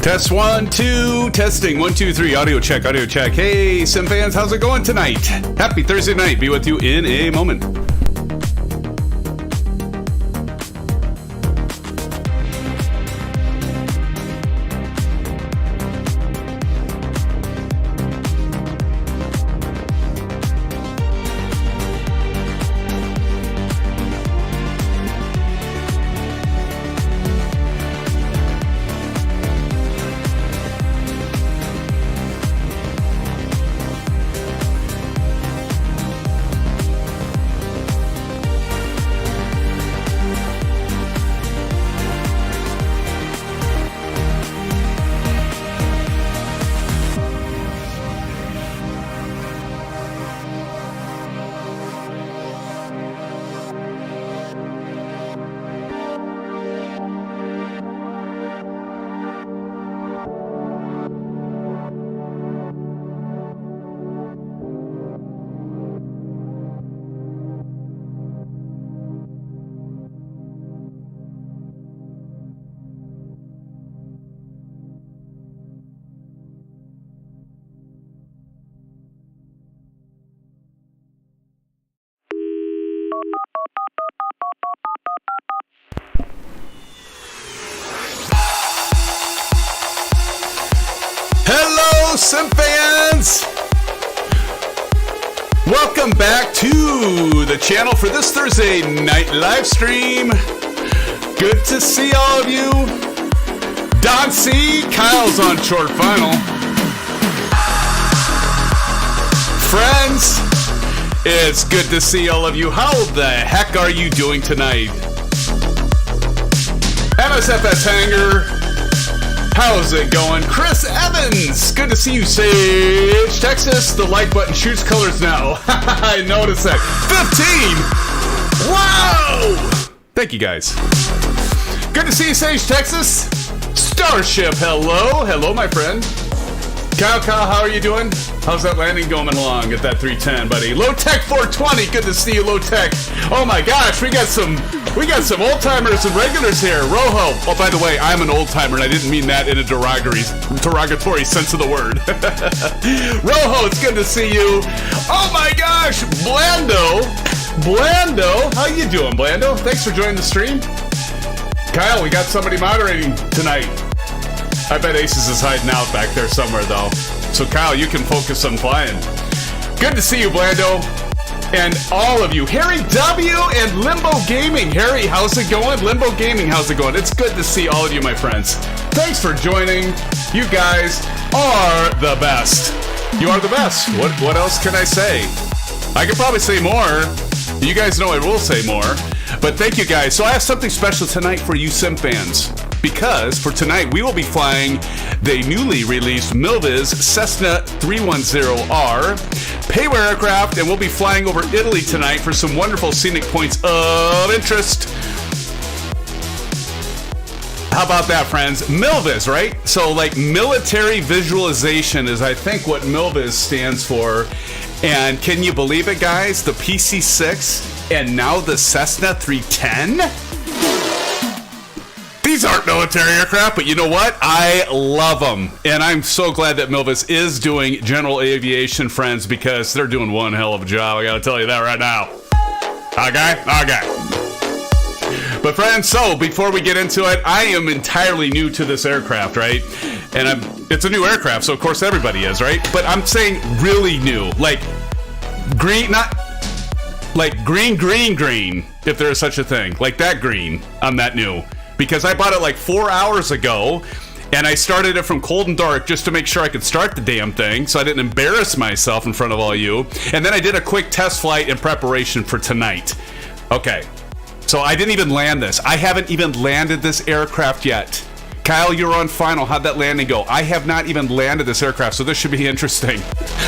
Test 1, 2, testing 1, 2, 3, audio check, audio check. Hey, Sim fans, how's it going tonight? Happy Thursday night. Be with you in a moment. Hello, Sim fans! Welcome back to the channel for this Thursday night live stream. Good to see all of you. Don C, Kyle's on short final. Friends, it's good to see all of you. How the heck are you doing tonight? MSFS Hanger. How's it going? Chris Evans! Good to see you, Sage, Texas. The like button shoots colors now. I noticed that. 15! Wow! Thank you, guys. Good to see you, Sage, Texas. Starship, hello. Hello, my friend. Kyle, how are you doing? How's that landing going along at that 310, buddy? Low Tech 420, good to see you, Low Tech. Oh my gosh, we got some old timers and regulars here. Rojo. Oh, by the way, I'm an old timer, and I didn't mean that in a derogatory sense of the word. Rojo, it's good to see you. Oh my gosh, Blando, how you doing, Blando? Thanks for joining the stream. Kyle, we got somebody moderating tonight. I bet ASUS is hiding out back there somewhere, though. So, Kyle, you can focus on playing. Good to see you, Blando. And all of you. Harry W. and Limbo Gaming. Harry, how's it going? Limbo Gaming, how's it going? It's good to see all of you, my friends. Thanks for joining. You guys are the best. You are the best. What else can I say? I could probably say more. You guys know I will say more. But thank you, guys. So I have something special tonight for you Sim fans. Because for tonight, we will be flying the newly released MILVZ Cessna 310R payware aircraft, and we'll be flying over Italy tonight for some wonderful scenic points of interest. How about that, friends? MILVZ, right? So, like, military visualization is, I think, what MILVZ stands for. And can you believe it, guys? The PC-6 and now the Cessna 310? These aren't military aircraft, but you know what? I love them. And I'm so glad that MilViz is doing general aviation, friends, because they're doing one hell of a job. I got to tell you that right now. Okay. But friends, so before we get into it, I am entirely new to this aircraft, right? And it's a new aircraft, so of course everybody is, right? But I'm saying really new. Like green, not like green, if there is such a thing. Like that green, I'm that new. Because I bought it like 4 hours ago, and I started it from cold and dark just to make sure I could start the damn thing, so I didn't embarrass myself in front of all you. And then I did a quick test flight in preparation for tonight. Okay, so I didn't even land this. I haven't even landed this aircraft yet. Kyle, you're on final. How'd that landing go? I have not even landed this aircraft, so this should be interesting.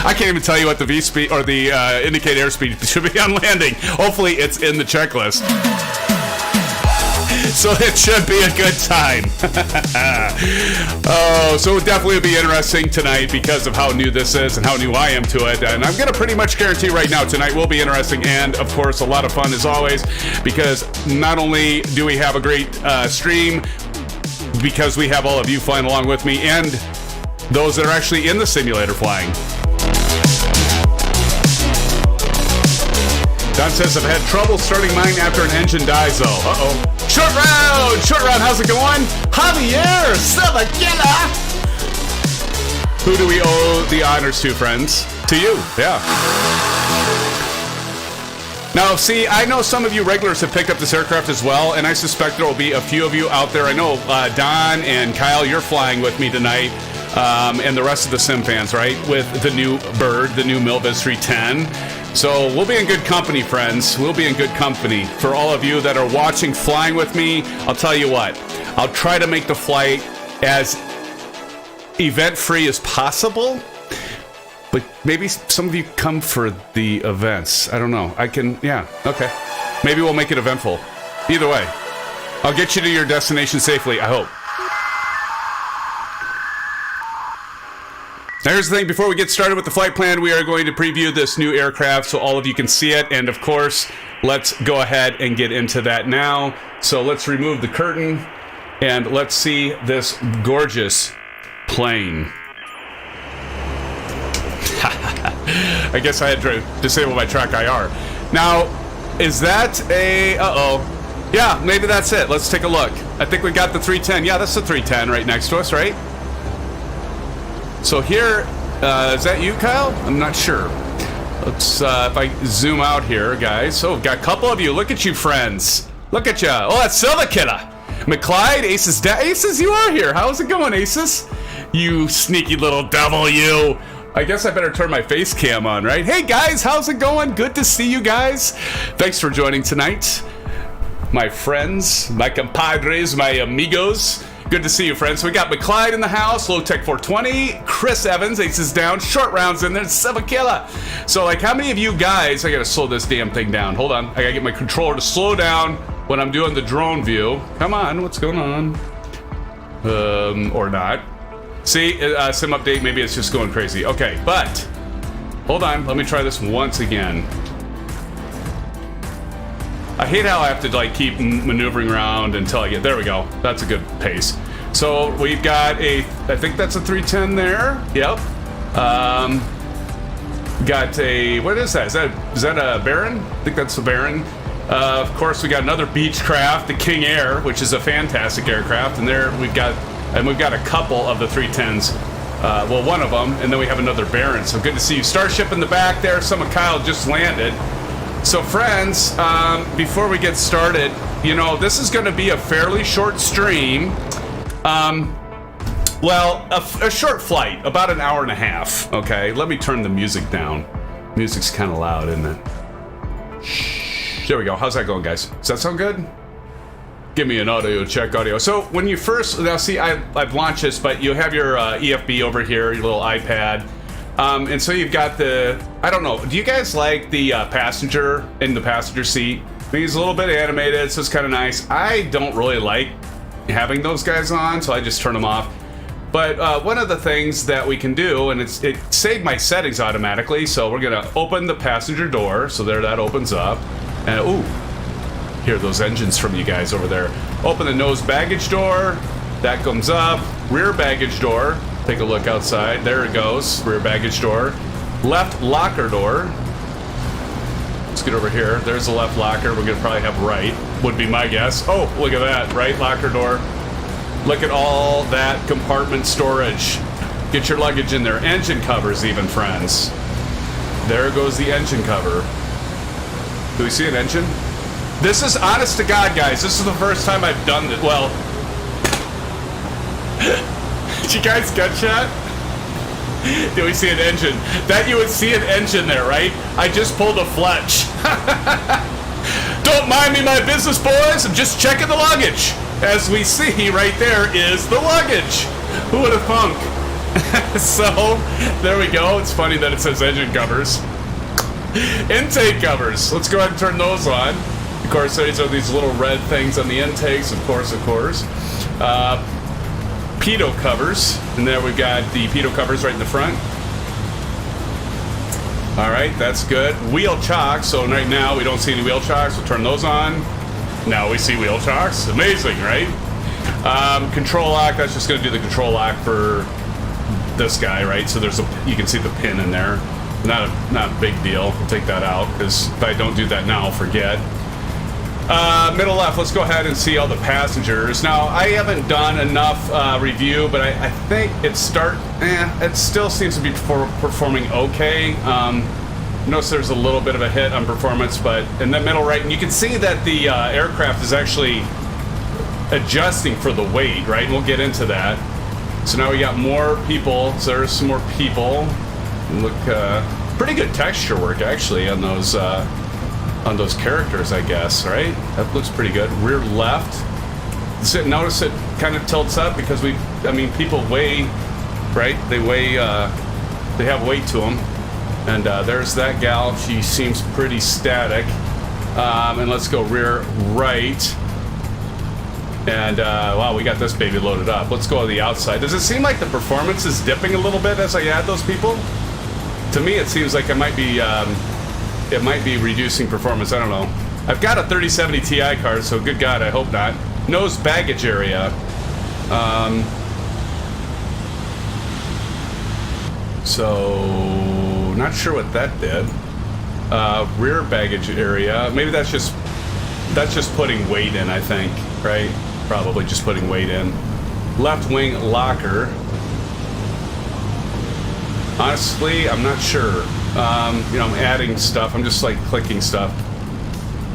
I can't even tell you what the V-speed or the indicate airspeed should be on landing. Hopefully it's in the checklist. So it should be a good time. Oh, so it definitely will be interesting tonight because of how new this is and how new I am to it. And I'm going to pretty much guarantee right now tonight will be interesting and, of course, a lot of fun as always, because not only do we have a great stream, because we have all of you flying along with me and those that are actually in the simulator flying. Don says, I've had trouble starting mine after an engine dies, though. Uh-oh. Short round, how's it going? Javier Sabakela! Who do we owe the honors to, friends? To you, yeah. Now, see, I know some of you regulars have picked up this aircraft as well, and I suspect there will be a few of you out there. I know Don and Kyle, you're flying with me tonight, and the rest of the sim fans, right? With the new bird, the new MilViz 310. So we'll be in good company, friends. We'll be in good company. For all of you that are watching, flying with me, I'll tell you what. I'll try to make the flight as event-free as possible. But maybe some of you come for the events. I don't know. Yeah, okay. Maybe we'll make it eventful. Either way, I'll get you to your destination safely, I hope. Now, here's the thing. Before we get started with the flight plan, we are going to preview this new aircraft so all of you can see it. And, of course, let's go ahead and get into that now. So let's remove the curtain and let's see this gorgeous plane. I guess I had to disable my track IR. Now, is that a... Uh-oh. Yeah, maybe that's it. Let's take a look. I think we got the 310. Yeah, that's the 310 right next to us, right? So here, is that you, Kyle? I'm not sure. Let's, if I zoom out here, guys. Oh, got a couple of you. Look at you, friends. Look at ya. Oh, that's Silva Killa. McClyde, Asus. Asus, you are here. How's it going, Asus? You sneaky little devil, you. I guess I better turn my face cam on, right? Hey, guys, how's it going? Good to see you guys. Thanks for joining tonight. My friends, my compadres, my amigos. Good to see you, friends. So we got McClyde in the house, Low Tech 420, Chris Evans, Aces down, short rounds in there, Sevakilla. So, like, how many of you guys, I gotta slow this damn thing down. Hold on. I gotta get my controller to slow down when I'm doing the drone view. Come on, what's going on? Or not. See, sim update, maybe it's just going crazy. Okay, but hold on, let me try this once again. I hate how I have to like keep maneuvering around until I get, there we go. That's a good pace. So we've got I think that's a 310 there. Yep. Got a, what is that? Is that a Baron? I think that's a Baron. Of course, we got another Beechcraft, the King Air, which is a fantastic aircraft. And there we've got a couple of the 310s. Well, one of them, and then we have another Baron. So good to see you. Starship in the back there. Some of Kyle just landed. So friends, before we get started, you know, this is going to be a fairly short stream. Well, a short flight, about an hour and a half. Okay, let me turn the music down. Music's kind of loud, isn't it? Shh. There we go. How's that going, guys? Does that sound good? Give me an audio check, audio. So when you first, now see, I've launched this, but you have your EFB over here, your little iPad. And so you've got the, I don't know, do you guys like the passenger in the passenger seat? I mean, he's a little bit animated, so it's kind of nice. I don't really like having those guys on, so I just turn them off. But one of the things that we can do, and it saved my settings automatically, so we're gonna open the passenger door, so there that opens up, and ooh, hear those engines from you guys over there. Open the nose baggage door, that comes up, rear baggage door, take a look outside, there it goes, rear baggage door, left locker door. Let's get over here, there's the left locker, we're gonna probably have right, would be my guess. Oh, look at that, right locker door. Look at all that compartment storage. Get your luggage in there. Engine covers even, friends. There goes the engine cover. Do we see an engine? This is honest to God, guys. This is the first time I've done this. Well, did you guys get that? Do we see an engine? That you would see an engine there, right? I just pulled a Fletch. Don't mind me, my business boys. I'm just checking the luggage. As we see right there is the luggage. Who would have thunk? So, there we go. It's funny that it says engine covers. Intake covers. Let's go ahead and turn those on. Of course, these are these little red things on the intakes, of course. Pitot covers. And there we've got the pitot covers right in the front. All right, that's good. Wheel chocks. So right now we don't see any wheel chocks. We'll turn those on. Now we see wheel chocks. Amazing, right? Control lock, that's just going to do the control lock for this guy, right? So there's you can see the pin in there. Not a big deal. We'll take that out, because if I don't do that now, forget. Middle left, let's go ahead and see all the passengers. Now, I haven't done enough review, but I think it still seems to be performing okay. Notice there's a little bit of a hit on performance, but in the middle right, and you can see that the aircraft is actually adjusting for the weight, right? And we'll get into that. So now we got more people. So there's some more people. Look, pretty good texture work actually on those characters, I guess, right? That looks pretty good. Rear left. Notice it kind of tilts up because people weigh, right? They weigh, they have weight to them. And there's that gal. She seems pretty static. And let's go rear right. And wow, we got this baby loaded up. Let's go on the outside. Does it seem like the performance is dipping a little bit as I add those people? To me, it seems like it might be reducing performance. I don't know. I've got a 3070 Ti card, so good God, I hope not. Nose baggage area. So not sure what that did. Rear baggage area. Maybe that's just putting weight in, I think, right? Probably just putting weight in. Left wing locker. Honestly, I'm not sure. I'm adding stuff. I'm just like clicking stuff.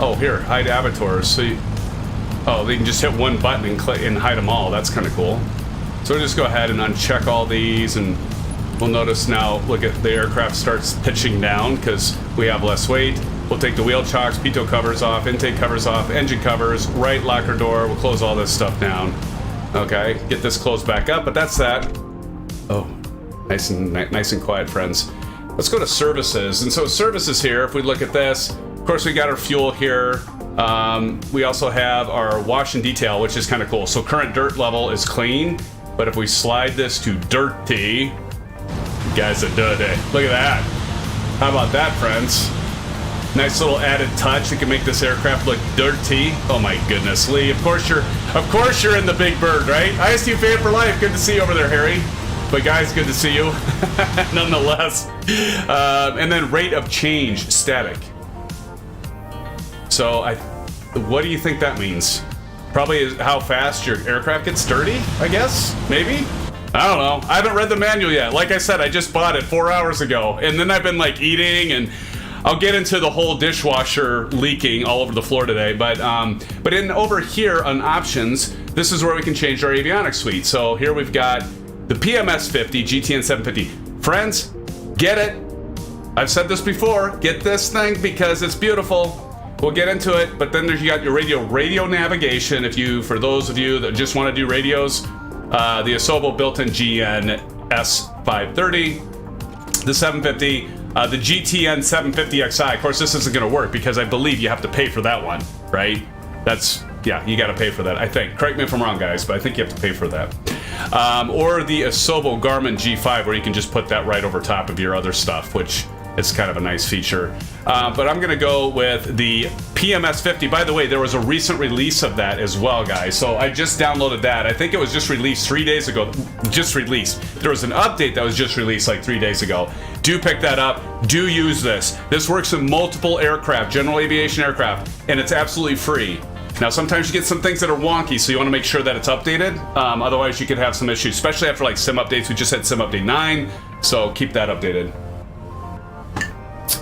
Oh, here, hide avatars. So, they can just hit one button and click and hide them all. That's kind of cool. So we'll just go ahead and uncheck all these, and we'll notice now. Look at the aircraft starts pitching down because we have less weight. We'll take the wheel chocks, pitot covers off, intake covers off, engine covers, right locker door. We'll close all this stuff down. Okay, get this closed back up, but that's that. Oh, nice and quiet, friends. Let's go to services. And so services here, if we look at this, of course we got our fuel here. We also have our wash and detail, which is kind of cool. So current dirt level is clean, but if we slide this to dirty, you guys are dirty. Look at that. How about that, friends? Nice little added touch that can make this aircraft look dirty. Oh my goodness, Lee. Of course you're in the Big Bird, right? ISU fan for life. Good to see you over there, Harry. But guys, good to see you, nonetheless. And then rate of change, static. So what do you think that means? Probably is how fast your aircraft gets dirty, I guess, maybe? I don't know. I haven't read the manual yet. Like I said, I just bought it 4 hours ago. And then I've been like eating, and I'll get into the whole dishwasher leaking all over the floor today. But in over here on options, this is where we can change our avionics suite. So here we've got the PMS50 GTN 750. Friends, get it. I've said this before. Get this thing because it's beautiful. We'll get into it, but then you got your radio navigation. For those of you that just want to do radios, the Asobo built-in GN S530, the 750, the GTN 750XI. Of course, this isn't going to work because I believe you have to pay for that one, right? Yeah, you got to pay for that, I think. Correct me if I'm wrong, guys, but I think you have to pay for that. Or the Asobo Garmin G5, where you can just put that right over top of your other stuff, which is kind of a nice feature. But I'm going to go with the PMS50. By the way, there was a recent release of that as well, guys. So I just downloaded that. I think it was just released 3 days ago. Just released. There was an update that was just released like 3 days ago. Do pick that up. Do use this. This works in multiple aircraft, general aviation aircraft, and it's absolutely free. Now, sometimes you get some things that are wonky, so you want to make sure that it's updated. Otherwise, you could have some issues, especially after like sim updates. We just had sim update 9, so keep that updated.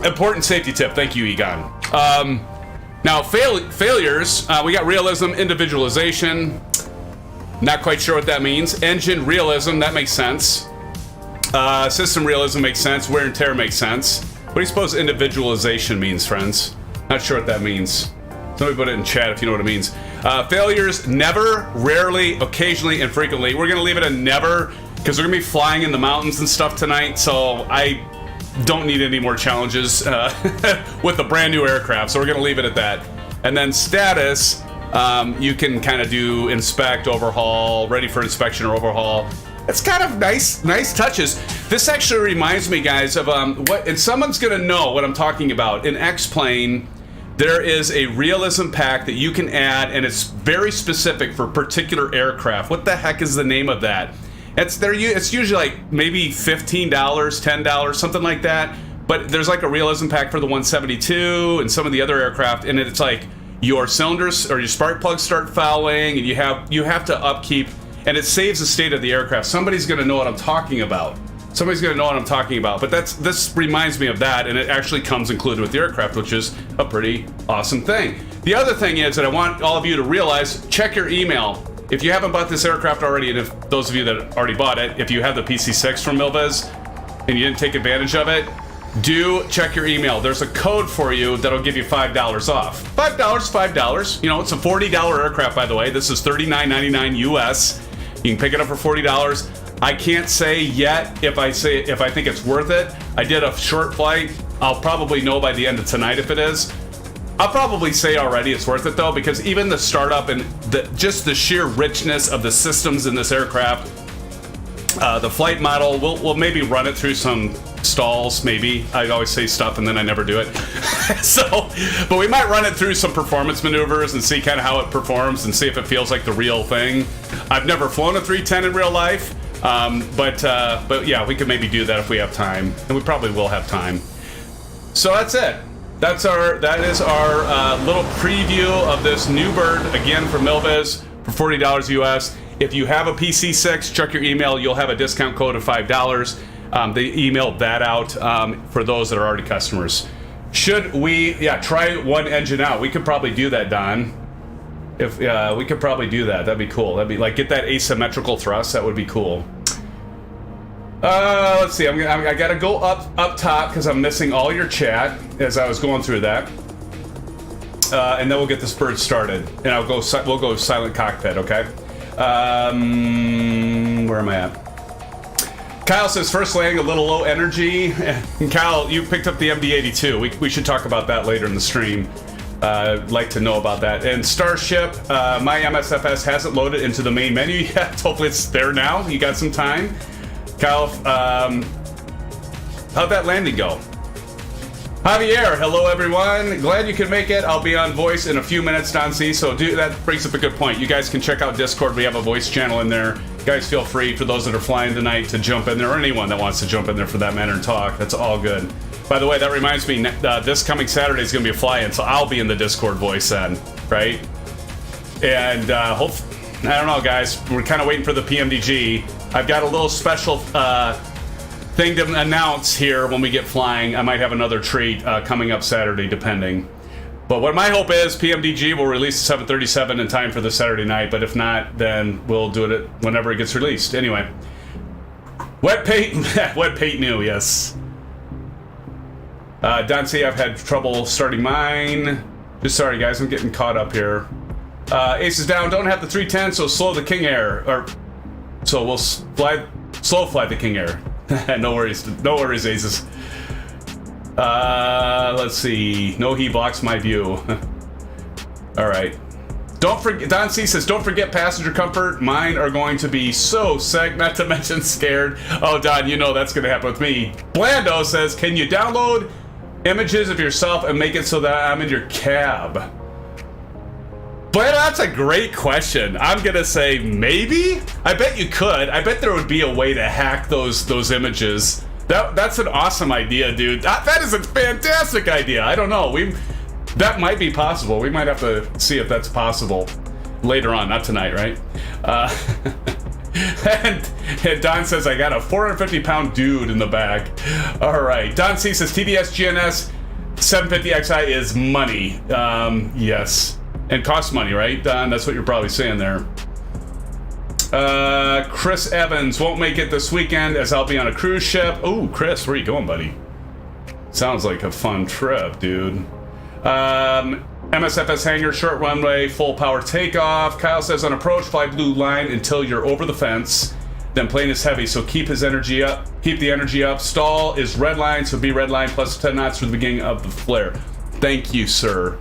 Important safety tip. Thank you, Egon. Now, failures. We got realism, individualization. Not quite sure what that means. Engine realism. That makes sense. System realism makes sense. Wear and tear makes sense. What do you suppose individualization means, friends? Not sure what that means. Somebody put it in chat if you know what it means. Failures, never, rarely, occasionally, and frequently. We're going to leave it at never because we're going to be flying in the mountains and stuff tonight, so I don't need any more challenges with a brand new aircraft, so we're going to leave it at that. And then status, you can kind of do inspect, overhaul, ready for inspection or overhaul. It's kind of nice touches. This actually reminds me, guys, of and someone's going to know what I'm talking about. In X-Plane, there is a realism pack that you can add, and it's very specific for particular aircraft. What the heck is the name of that? It's usually like maybe $15, $10, something like that. But there's like a realism pack for the 172 and some of the other aircraft, and it's like your cylinders or your spark plugs start fouling, and you have to upkeep, and it saves the state of the aircraft. Somebody's going to know what I'm talking about. Somebody's going to know what I'm talking about. But this reminds me of that, and it actually comes included with the aircraft, which is a pretty awesome thing. The other thing is that I want all of you to realize, check your email. If you haven't bought this aircraft already, and if those of you that already bought it, if you have the PC6 from MilViz and you didn't take advantage of it, do check your email. There's a code for you that'll give you $5 off. $5. You know, it's a $40 aircraft, by the way. This is $39.99 US. You can pick it up for $40. I can't say yet if I think it's worth it. I did a short flight. I'll probably know by the end of tonight if it is. I'll probably say already it's worth it though, because even the startup and just the sheer richness of the systems in this aircraft, the flight model, we'll maybe run it through some stalls, maybe. I always say stuff and then I never do it. But we might run it through some performance maneuvers and see kind of how it performs and see if it feels like the real thing. I've never flown a 310 in real life. But yeah, we could maybe do that if we have time, and we probably will have time. So that's it. That is our little preview of this new bird again from MilViz for $40 US. If you have a PC6, check your email. You'll have a discount code of $5. They emailed that out for those that are already customers. Should we? Yeah, try one engine out. We could probably do that, Don. If we could probably do that. That'd be cool. That'd be like get that asymmetrical thrust. That would be cool. Let's see. I gotta go up top because I'm missing all your chat as I was going through that, and then we'll get this bird started. And we'll go silent cockpit. Okay. Where am I at? Kyle says first landing a little low energy. And Kyle, you picked up the MD-82. We should talk about that later in the stream. Like to know about that. And Starship, my MSFS hasn't loaded into the main menu yet. Hopefully it's there now. You got some time. Kyle, how'd that landing go? Javier, hello everyone. Glad you could make it. I'll be on voice in a few minutes, Don C. So that brings up a good point. You guys can check out Discord. We have a voice channel in there. You guys feel free, for those that are flying tonight, to jump in there, or anyone that wants to jump in there for that matter and talk. That's all good. By the way, that reminds me, this coming Saturday is going to be a fly-in, so I'll be in the Discord voice then, right? And I don't know, guys. We're kind of waiting for the PMDG. I've got a little special thing to announce here when we get flying. I might have another treat coming up Saturday, depending. But what my hope is, PMDG will release the 737 in time for the Saturday night, but if not, then we'll do it whenever it gets released. Anyway. Wet paint new, yes. Don C, I've had trouble starting mine. Just sorry, guys, I'm getting caught up here. Ace is down, don't have the 310, so slow the King Air. So we'll slow fly the King Air. No worries, Aces. Let's see. No, he blocks my view. All right. Don't forget. Don C says, "Don't forget passenger comfort. Mine are going to be so sick. Not to mention scared." Oh, Don, you know that's going to happen with me. Blando says, "Can you download images of yourself and make it so that I'm in your cab?" But that's a great question. I'm gonna say maybe. I bet you could. I bet there would be a way to hack those images. That's an awesome idea, dude. That is a fantastic idea. I don't know. That might be possible. We might have to see if that's possible later on, not tonight, right? And Don says, I got a 450-pound dude in the back. All right. Don C says, TBS GNS 750XI is money. Yes. And costs money, right, Don? That's what you're probably saying there. Chris Evans won't make it this weekend as I'll be on a cruise ship. Oh, Chris, where are you going, buddy? Sounds like a fun trip, dude. MSFS hangar, short runway, full power takeoff. Kyle says on approach, fly blue line until you're over the fence. Then plane is heavy, so keep his energy up. Keep the energy up. Stall is red line, so be red line plus 10 knots for the beginning of the flare. Thank you, sir.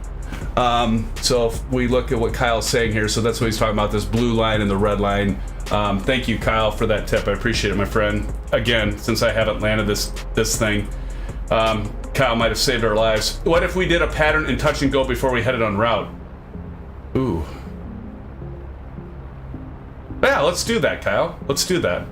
So if we look at what Kyle's saying here, so that's what he's talking about, this blue line and the red line. Thank you, Kyle, for that tip. I appreciate it, my friend. Again, since I haven't landed this thing. Kyle might have saved our lives. What if we did a pattern and touch and go before we headed on route? Ooh. Yeah, let's do that, Kyle. Let's do that.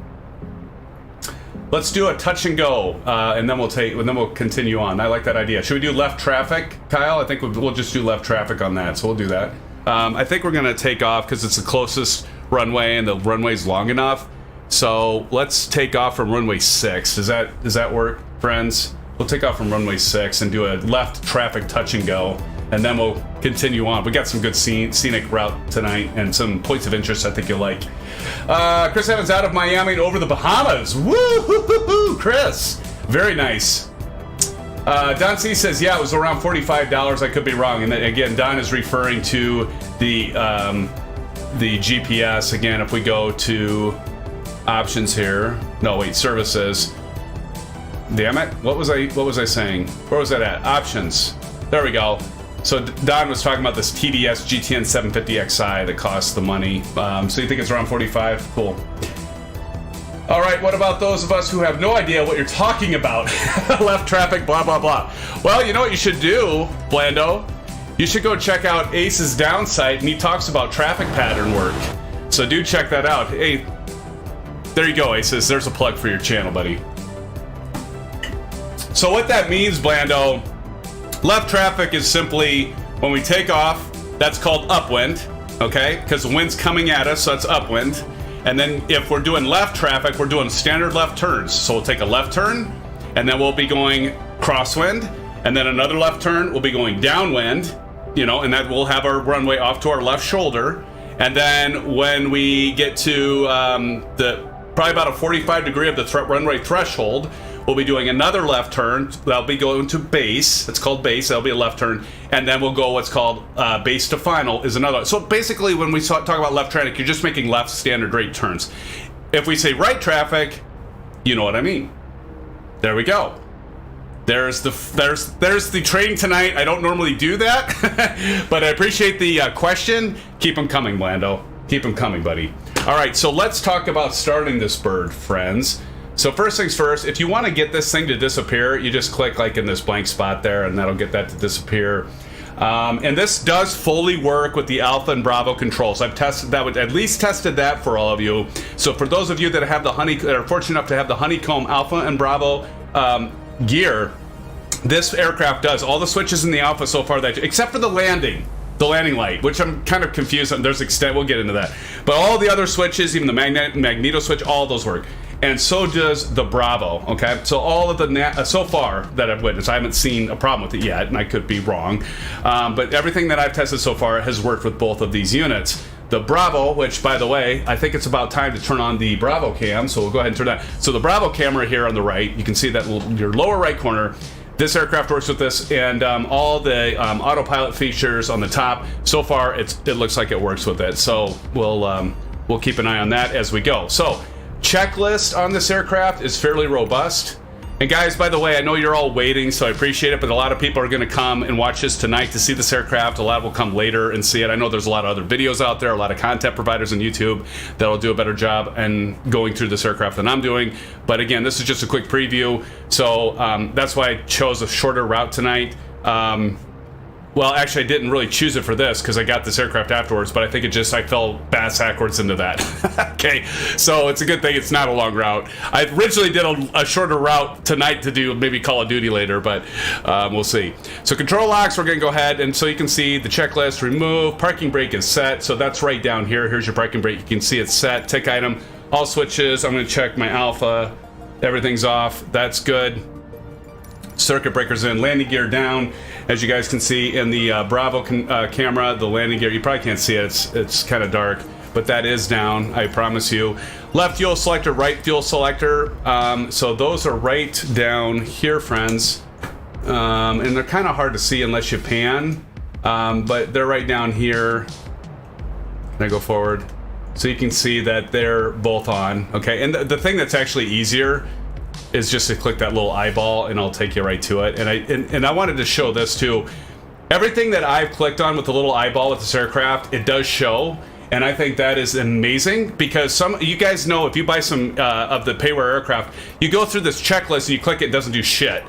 Let's do a touch and go, and then we'll continue on. I like that idea. Should we do left traffic, Kyle? I think we'll just do left traffic on that, so we'll do that. I think we're gonna take off because it's the closest runway and the runway's long enough. So let's take off from runway 6. Does that work, friends? We'll take off from runway 6 and do a left traffic touch and go, and then we'll continue on. We got some good scenic route tonight and some points of interest I think you'll like. Chris Evans out of Miami and over the Bahamas. Woo-hoo-hoo-hoo, Chris. Very nice. Don C says, yeah, it was around $45. I could be wrong. And then, again, Don is referring to the GPS. Again, if we go to options here. No, wait, services. Damn it. What was I saying? Where was that at? Options. There we go. So Don was talking about this TDS GTN 750XI that costs the money. So you think it's around 45? Cool. All right, what about those of us who have no idea what you're talking about? Left traffic, blah, blah, blah. Well, you know what you should do, Blando? You should go check out Ace's down site, and he talks about traffic pattern work. So do check that out. Hey, there you go, Aces. There's a plug for your channel, buddy. So what that means, Blando, left traffic is simply when we take off, that's called upwind, okay? Because the wind's coming at us, so that's upwind. And then if we're doing left traffic, we're doing standard left turns. So we'll take a left turn, and then we'll be going crosswind, and then another left turn, we'll be going downwind, you know, and that we'll have our runway off to our left shoulder. And then when we get to probably about a 45 degree of the runway threshold, we'll be doing another left turn. That'll be going to base. It's called base. That'll be a left turn. And then we'll go what's called base to final is another. So basically, when we talk about left traffic, you're just making left standard rate turns. If we say right traffic, you know what I mean. There we go. There's the training tonight. I don't normally do that, but I appreciate the question. Keep them coming, Blando. Keep them coming, buddy. All right, so let's talk about starting this bird, friends. So first things first, if you want to get this thing to disappear, you just click like in this blank spot there, and that'll get that to disappear. And this does fully work with the Alpha and Bravo controls. I've tested that, at least tested that for all of you. So for those of you that have that are fortunate enough to have the Honeycomb Alpha and Bravo gear, this aircraft does all the switches in the Alpha so far, that except for the landing light, which I'm kind of confused on. There's extent, we'll get into that. But all the other switches, even the magneto switch, all those work. And so does the Bravo, okay? So all of the, so far that I've witnessed, I haven't seen a problem with it yet, and I could be wrong. But everything that I've tested so far has worked with both of these units. The Bravo, which by the way, I think it's about time to turn on the Bravo cam, so we'll go ahead and turn that. So the Bravo camera here on the right, you can see that your lower right corner, this aircraft works with this, and all the autopilot features on the top. So far, it looks like it works with it. So we'll keep an eye on that as we go. So checklist on this aircraft is fairly robust. And guys, by the way, I know you're all waiting, so I appreciate it, but a lot of people are going to come and watch this tonight to see this aircraft. A lot will come later and see it. I know there's a lot of other videos out there, a lot of content providers on YouTube that'll do a better job and going through this aircraft than I'm doing. But again, this is just a quick preview, so that's why I chose a shorter route tonight. Well, actually, I didn't really choose it for this because I got this aircraft afterwards, but I think I fell bass backwards into that. Okay, so it's a good thing it's not a long route. I originally did a shorter route tonight to do maybe Call of Duty later, but we'll see. So control locks, we're going to go ahead, and so you can see the checklist, remove, parking brake is set, so that's right down here. Here's your parking brake. You can see it's set, tick item, all switches. I'm going to check my Alpha. Everything's off. That's good. Circuit breakers in, landing gear down. As you guys can see in the Bravo camera, the landing gear, you probably can't see it, it's kind of dark, but that is down, I promise you. Left fuel selector, right fuel selector, so those are right down here, friends, and they're kind of hard to see unless you pan, but they're right down here. Can I go forward? So you can see that they're both on, okay, and the thing that's actually easier is just to click that little eyeball and I'll take you right to it. And I wanted to show this too. Everything that I've clicked on with the little eyeball with this aircraft, it does show. And I think that is amazing because you guys know if you buy some of the payware aircraft, you go through this checklist and you click it doesn't do shit.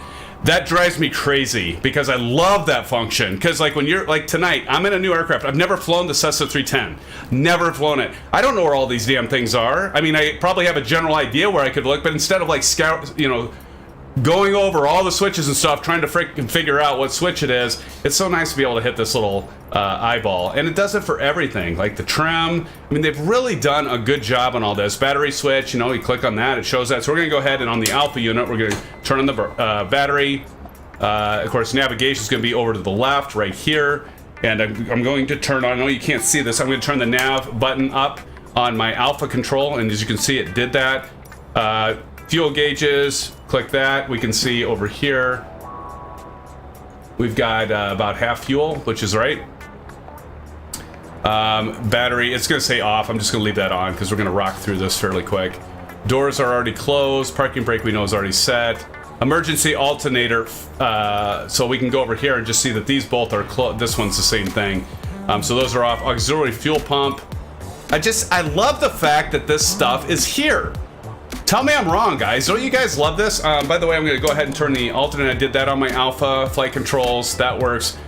That drives me crazy because I love that function. Because like when you're like tonight, I'm in a new aircraft. I've never flown the Cessna 310. Never flown it. I don't know where all these damn things are. I mean, I probably have a general idea where I could look, but instead of like scout, you know, going over all the switches and stuff, trying to freaking figure out what switch it is, it's so nice to be able to hit this little eyeball. And it does it for everything, like the trim. I mean, they've really done a good job on all this. Battery switch, you know, you click on that, it shows that. So we're gonna go ahead and on the Alpha unit, we're gonna turn on the battery. Of course, navigation is gonna be over to the left, right here. And I'm going to turn on, I know you can't see this, I'm gonna turn the nav button up on my Alpha control, and as you can see, it did that. Fuel gauges, click that. We can see over here we've got about half fuel, which is right. Battery, it's gonna say off. I'm just gonna leave that on because we're gonna rock through this fairly quick. Doors are already closed. Parking brake we know is already set. Emergency alternator, so we can go over here and just see that these both are closed. This one's the same thing. So those are off. Auxiliary fuel pump. I love the fact that this stuff is here. Tell me I'm wrong, guys. Don't you guys love this? By the way, I'm going to go ahead and turn the alternate. I did that on my Alpha flight controls. That works.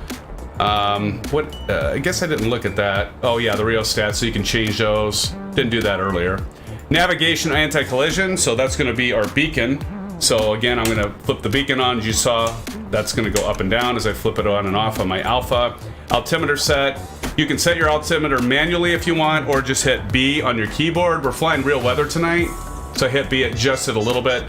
I guess I didn't look at that. Oh, yeah, the rheostat, so you can change those. Didn't do that earlier. Navigation anti-collision, so that's going to be our beacon. So, again, I'm going to flip the beacon on. As you saw, that's going to go up and down as I flip it on and off on my Alpha. Altimeter set. You can set your altimeter manually if you want, or just hit B on your keyboard. We're flying real weather tonight. So I hit B, adjust it a little bit.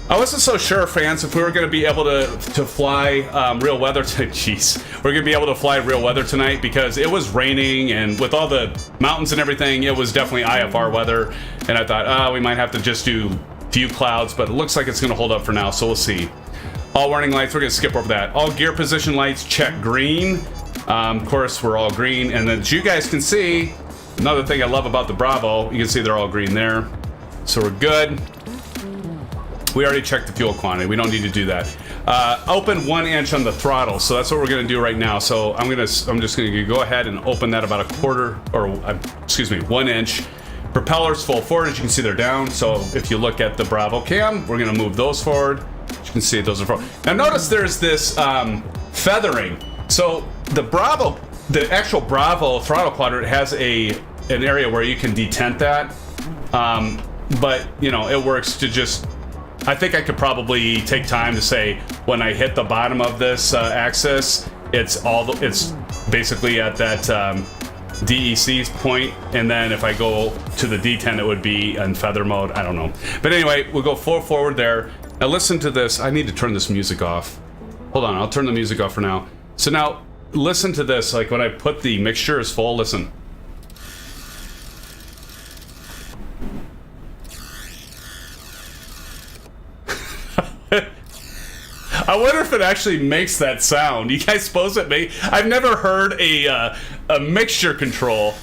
I wasn't so sure, fans, if we were going to be able to fly real weather tonight. Jeez, we're going to be able to fly real weather tonight because it was raining, and with all the mountains and everything, it was definitely IFR weather. And I thought, we might have to just do few clouds, but it looks like it's going to hold up for now, so we'll see. All warning lights, we're going to skip over that. All gear position lights, check green. Of course, we're all green. And then as you guys can see, another thing I love about the Bravo, you can see they're all green there. So we're good. We already checked the fuel quantity. We don't need to do that. Open 1 inch on the throttle. So that's what we're going to do right now. So I'm just going to go ahead and open that about 1 inch. Propellers full forward. As you can see, they're down. So if you look at the Bravo cam, we're going to move those forward. As you can see, those are forward. Now notice there's this feathering. So the actual Bravo throttle quadrant has an area where you can detent that. But, you know, it works to just... I think I could probably take time to say when I hit the bottom of this axis, it's basically at that DEC point, and then if I go to the detent, it would be in feather mode. I don't know. But anyway, we'll go forward there. Now listen to this. I need to turn this music off. Hold on, I'll turn the music off for now. So now, listen to this. Like when I put the mixture is full, listen. I wonder if it actually makes that sound. You guys suppose it may? I've never heard a mixture control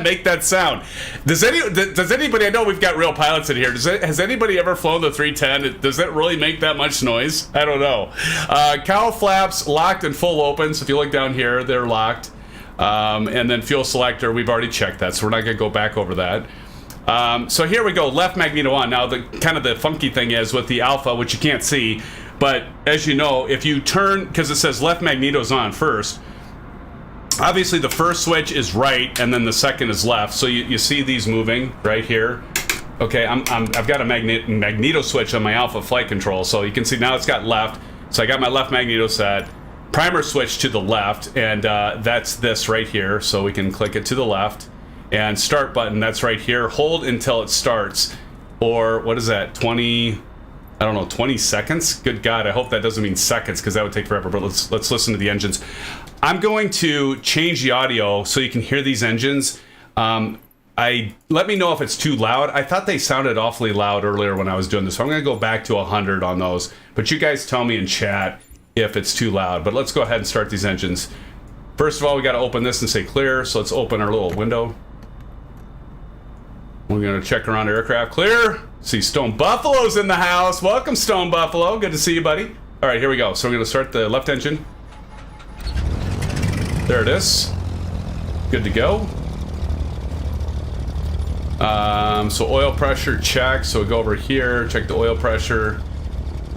make that sound. Does anybody? I know we've got real pilots in here. Has anybody ever flown the 310? Does it really make that much noise? I don't know. Cowl flaps locked and full open. So if you look down here, they're locked. And then fuel selector, we've already checked that, so we're not going to go back over that. So here we go, left magneto on. Now the kind of the funky thing is with the Alpha, which you can't see, but as you know, if you turn, because it says left magneto's on first, obviously the first switch is right and then the second is left. So you see these moving right here. Okay, I've got a magneto switch on my Alpha flight control, so you can see now it's got left. So I got my left magneto set, primer switch to the left, and that's this right here, so we can click it to the left. And start button, that's right here. Hold until it starts. Or what is that? 20 seconds? Good God, I hope that doesn't mean seconds because that would take forever. But let's listen to the engines. I'm going to change the audio so you can hear these engines. Let me know if it's too loud. I thought they sounded awfully loud earlier when I was doing this. So I'm going to go back to 100 on those. But you guys tell me in chat if it's too loud. But let's go ahead and start these engines. First of all, we got to open this and say clear. So let's open our little window. We're going to check around aircraft. Clear. See Stone Buffalo's in the house. Welcome, Stone Buffalo. Good to see you, buddy. All right, here we go. So we're going to start the left engine. There it is. Good to go. So oil pressure check. So we go over here, check the oil pressure.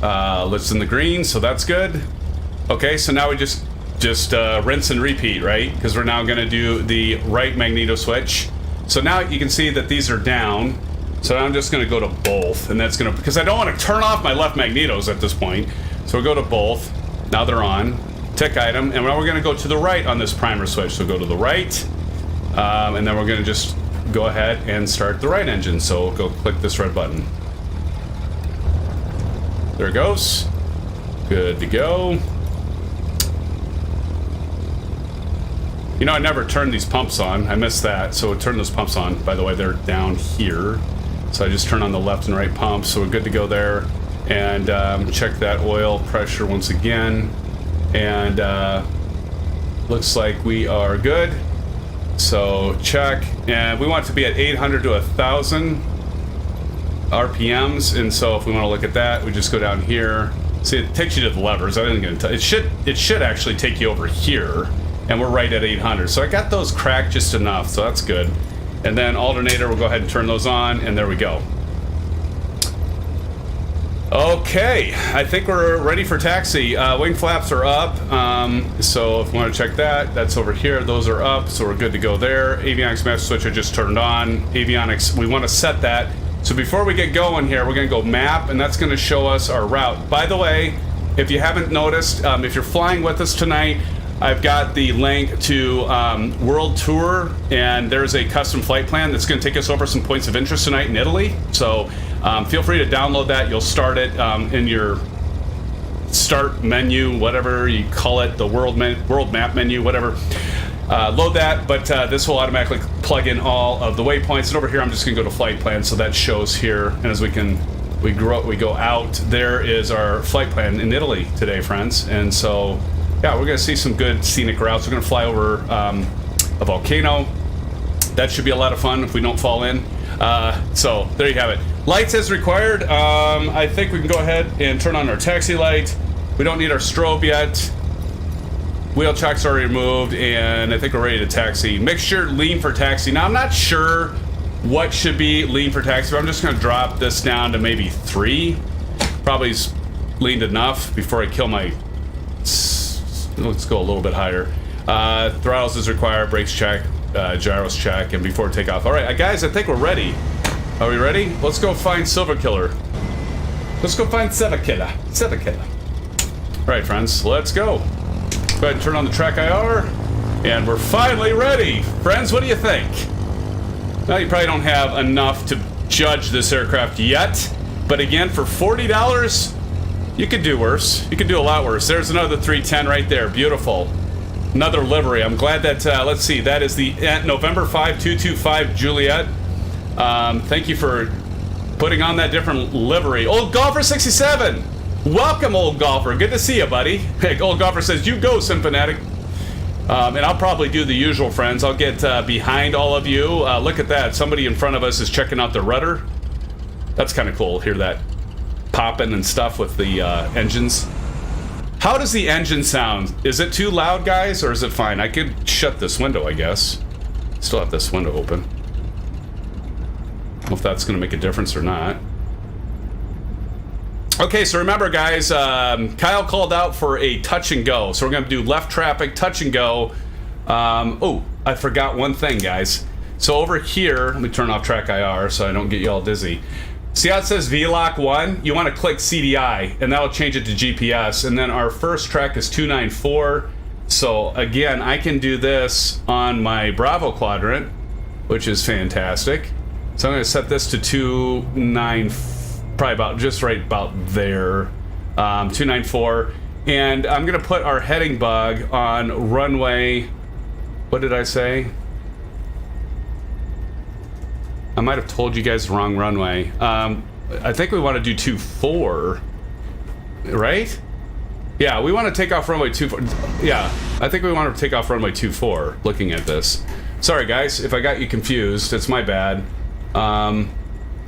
Lives in the green, so that's good. Okay, so now we just rinse and repeat, right? Because we're now going to do the right magneto switch. So now you can see that these are down. So I'm just going to go to both, and that's going to, because I don't want to turn off my left magnetos at this point. So we'll go to both. Now they're on. Tick item, and now we're going to go to the right on this primer switch. So go to the right, and then we're going to just go ahead and start the right engine. So go click this red button. There it goes. Good to go. You know, I never turned these pumps on. I missed that. So turn those pumps on. By the way, they're down here. So I just turn on the left and right pumps. So we're good to go there. And check that oil pressure once again. And looks like we are good. So check. And we want to be at 800 to 1,000 RPMs. And so if we want to look at that, we just go down here. See, it takes you to the levers. I didn't get into it. Should actually take you over here. And we're right at 800. So I got those cracked just enough, so that's good. And then alternator, we'll go ahead and turn those on, and there we go. Okay, I think we're ready for taxi. Wing flaps are up, so if you want to check that, that's over here. Those are up, so we're good to go there. Avionics master switch I just turned on. Avionics, we want to set that. So before we get going here, we're going to go map, and that's going to show us our route. By the way, if you haven't noticed, if you're flying with us tonight, I've got the link to World Tour, and there's a custom flight plan that's going to take us over some points of interest tonight in Italy. So feel free to download that. You'll start it in your start menu, whatever you call it, the world map menu, whatever. Load that, but this will automatically plug in all of the waypoints. And over here, I'm just going to go to flight plan, so that shows here. And as we go out, there is our flight plan in Italy today, friends. And so, yeah, we're going to see some good scenic routes. We're going to fly over a volcano. That should be a lot of fun if we don't fall in. So there you have it. Lights as required. I think we can go ahead and turn on our taxi light. We don't need our strobe yet. Wheel chocks are removed, and I think we're ready to taxi. Mixture, lean for taxi. Now, I'm not sure what should be lean for taxi, but I'm just going to drop this down to maybe 3. Probably leaned enough before I kill my... Let's go a little bit higher. Throttles is required, brakes check, gyros check, and before takeoff. All right, guys, I think we're ready. Are we ready? Let's go find Silver Killer. Let's go find Silver Killer. Silver Killer. All right, friends, let's go. Go ahead and turn on the track IR, and we're finally ready. Friends, what do you think? Well, you probably don't have enough to judge this aircraft yet, but again, for $40, you could do worse. You could do a lot worse. There's another 310 right there. Beautiful. Another livery. I'm glad that, let's see, that is the November 5225 Juliet. Thank you for putting on that different livery. Old Golfer 67. Welcome, Old Golfer. Good to see you, buddy. Hey, Old Golfer says, you go, Symphonic. And I'll probably do the usual, friends. I'll get behind all of you. Look at that. Somebody in front of us is checking out the rudder. That's kind of cool. Hear that popping and stuff with the engines. How does the engine sound? Is it too loud, guys, or is it fine? I could shut this window, I guess. Still have this window open. I don't know if that's going to make a difference or not. Okay, so remember, guys, Kyle called out for a touch and go. So we're going to do left traffic, touch and go. Oh, I forgot one thing, guys. So over here, let me turn off track IR so I don't get you all dizzy. See how it says VLOC 1? You want to click CDI, and that'll change it to GPS. And then our first track is 294. So again, I can do this on my Bravo quadrant, which is fantastic. So I'm going to set this to 294. Probably about just right about there, 294, and I'm gonna put our heading bug on runway. What did I say? I might have told you guys the wrong runway. I think we want to do 24, right? Yeah, we want to take off runway 24. Yeah, I think we want to take off runway 24. Looking at this, sorry guys if I got you confused. It's my bad.